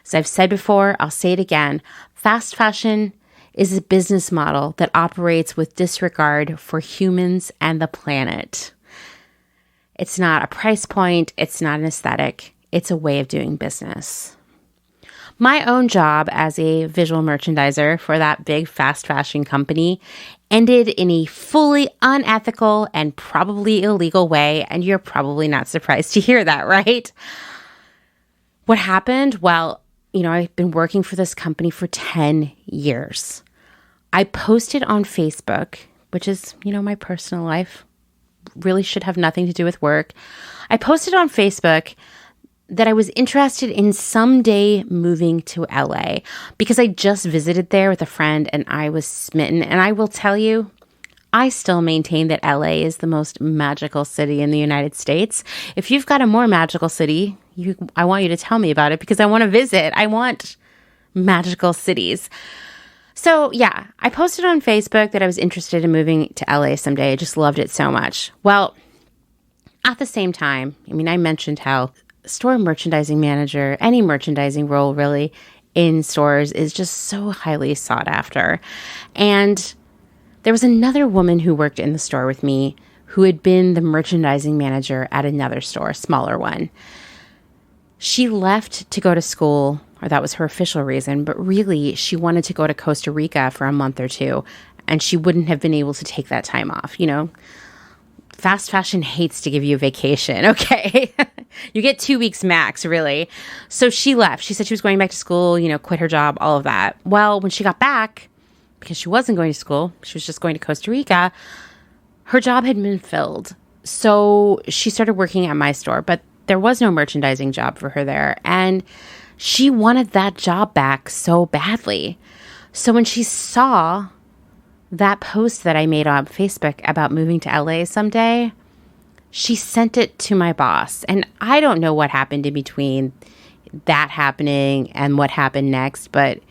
As I've said before, I'll say it again. Fast fashion is a business model that operates with disregard for humans and the planet. It's not a price point. It's not an aesthetic. It's a way of doing business. My own job as a visual merchandiser for that big fast fashion company ended in a fully unethical and probably illegal way, and you're probably not surprised to hear that, right? What happened? Well, I've been working for this company for 10 years. I posted on Facebook, which is, my personal life, really should have nothing to do with work. I posted on Facebook that I was interested in someday moving to LA because I just visited there with a friend and I was smitten. And I will tell you, I still maintain that LA is the most magical city in the United States. If you've got a more magical city, I want you to tell me about it because I want to visit. I want magical cities. So yeah, I posted on Facebook that I was interested in moving to LA someday. I just loved it so much. Well, at the same time, I mentioned how store merchandising manager, any merchandising role really in stores is just so highly sought after. And there was another woman who worked in the store with me who had been the merchandising manager at another store, a smaller one. She left to go to school, or that was her official reason, but really she wanted to go to Costa Rica for a month or two, and she wouldn't have been able to take that time off, Fast fashion hates to give you a vacation, okay? You get 2 weeks max, really. So she left. She said she was going back to school, quit her job, all of that. Well, when she got back, because she wasn't going to school, she was just going to Costa Rica, her job had been filled. So she started working at my store, but there was no merchandising job for her there. And she wanted that job back so badly. So when she saw that post that I made on Facebook about moving to LA someday, she sent it to my boss. And I don't know what happened in between that happening and what happened next, but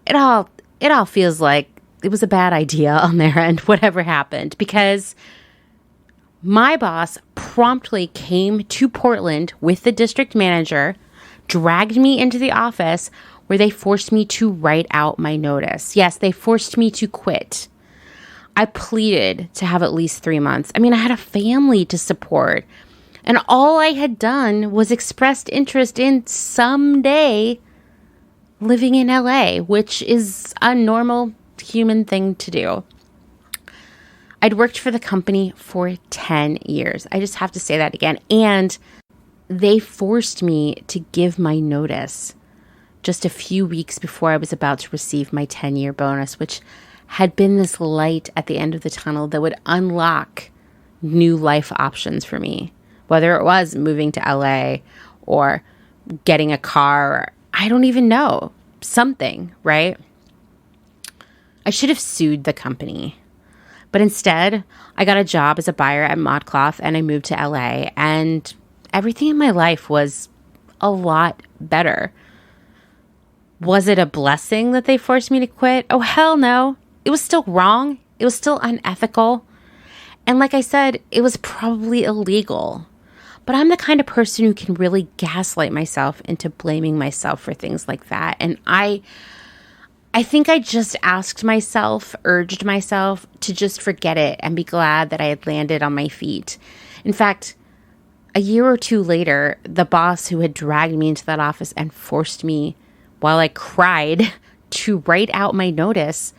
it all feels like it was a bad idea on their end, whatever happened, because my boss promptly came to Portland with the district manager, dragged me into the office where they forced me to write out my notice. Yes, they forced me to quit. I pleaded to have at least 3 months. I had a family to support. And all I had done was expressed interest in someday living in LA, which is a normal human thing to do. I'd worked for the company for 10 years. I just have to say that again. And they forced me to give my notice just a few weeks before I was about to receive my 10-year bonus, which had been this light at the end of the tunnel that would unlock new life options for me, whether it was moving to LA or getting a car, or I don't even know, something, right? I should have sued the company, but instead I got a job as a buyer at ModCloth and I moved to LA, and everything in my life was a lot better. Was it a blessing that they forced me to quit? Oh, hell no. It was still wrong. It was still unethical. And like I said, it was probably illegal. But I'm the kind of person who can really gaslight myself into blaming myself for things like that. And I think I just urged myself to just forget it and be glad that I had landed on my feet. In fact, a year or two later, the boss who had dragged me into that office and forced me, while I cried, to write out my notice,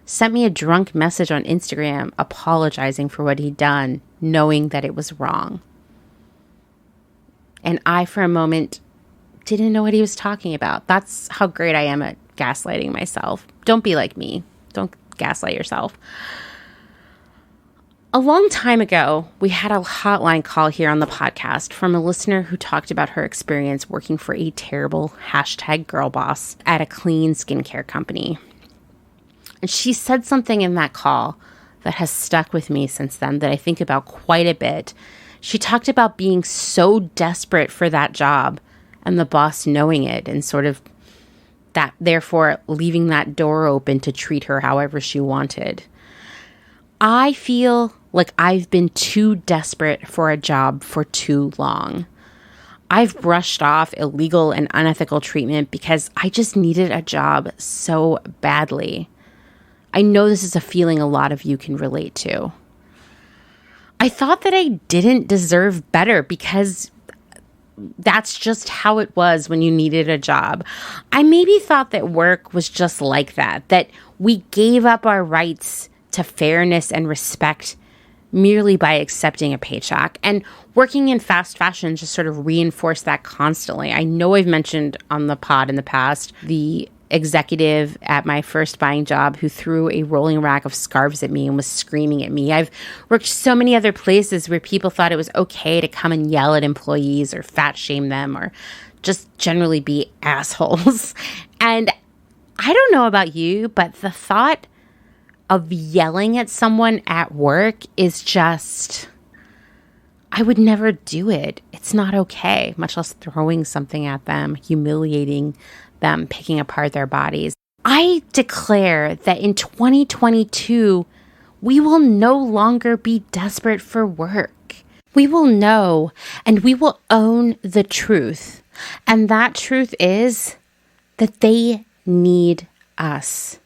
sent me a drunk message on Instagram apologizing for what he'd done, knowing that it was wrong. And I, for a moment, didn't know what he was talking about. That's how great I am at gaslighting myself. Don't be like me. Don't gaslight yourself. A long time ago, we had a hotline call here on the podcast from a listener who talked about her experience working for a terrible #girl boss at a clean skincare company. And she said something in that call that has stuck with me since then that I think about quite a bit. She talked about being so desperate for that job and the boss knowing it and sort of that, therefore, leaving that door open to treat her however she wanted. I feel like I've been too desperate for a job for too long. I've brushed off illegal and unethical treatment because I just needed a job so badly. I know this is a feeling a lot of you can relate to. I thought that I didn't deserve better because that's just how it was when you needed a job. I maybe thought that work was just like that we gave up our rights to fairness and respect merely by accepting a paycheck. And working in fast fashion just sort of reinforced that constantly. I know I've mentioned on the pod in the past the executive at my first buying job who threw a rolling rack of scarves at me and was screaming at me. I've worked so many other places where people thought it was okay to come and yell at employees or fat shame them or just generally be assholes. And I don't know about you, but the thought of yelling at someone at work is just, I would never do it. It's not okay, much less throwing something at them, humiliating them, picking apart their bodies. I declare that in 2022, we will no longer be desperate for work. We will know and we will own the truth. And that truth is that they need us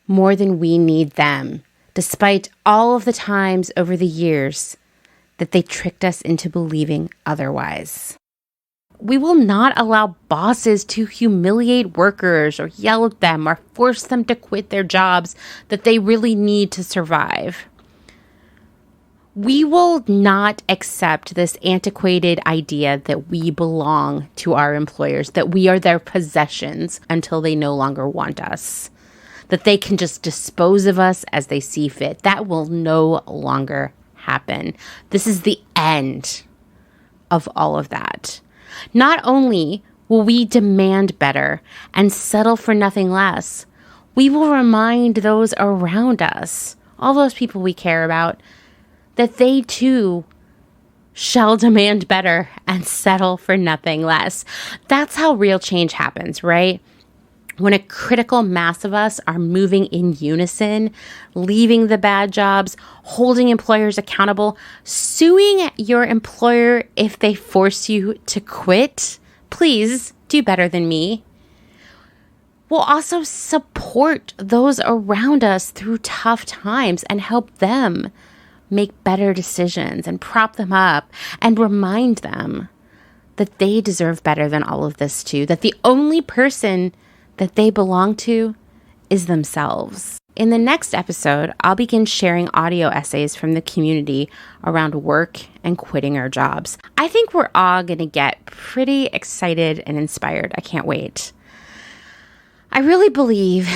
more than we need them, despite all of the times over the years that they tricked us into believing otherwise. We will not allow bosses to humiliate workers or yell at them or force them to quit their jobs that they really need to survive. We will not accept this antiquated idea that we belong to our employers, that we are their possessions until they no longer want us, that they can just dispose of us as they see fit. That will no longer happen. This is the end of all of that. Not only will we demand better and settle for nothing less, we will remind those around us, all those people we care about, that they too shall demand better and settle for nothing less. That's how real change happens, right? When a critical mass of us are moving in unison, leaving the bad jobs, holding employers accountable, suing your employer if they force you to quit, please do better than me. We'll also support those around us through tough times and help them make better decisions and prop them up and remind them that they deserve better than all of this too, that the only person that they belong to is themselves. In the next episode, I'll begin sharing audio essays from the community around work and quitting our jobs. I think we're all going to get pretty excited and inspired. I can't wait. I really believe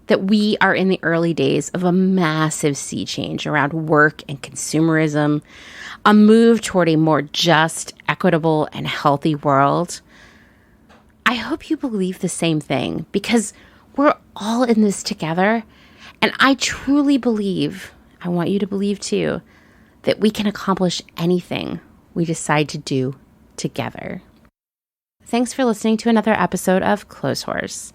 that we are in the early days of a massive sea change around work and consumerism, a move toward a more just, equitable, and healthy world. I hope you believe the same thing because we're all in this together. And I truly believe, I want you to believe too, that we can accomplish anything we decide to do together. Thanks for listening to another episode of Clotheshorse.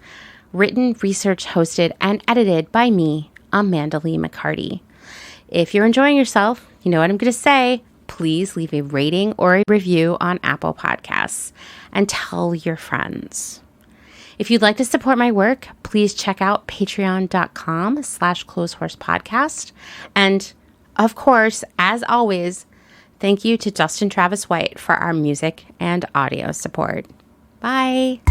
Written, researched, hosted, and edited by me, Amanda Lee McCarty. If you're enjoying yourself, you know what I'm going to say. Please leave a rating or a review on Apple Podcasts and tell your friends. If you'd like to support my work, please check out patreon.com/clothehorsepodcast. And of course, as always, thank you to Justin Travis White for our music and audio support. Bye.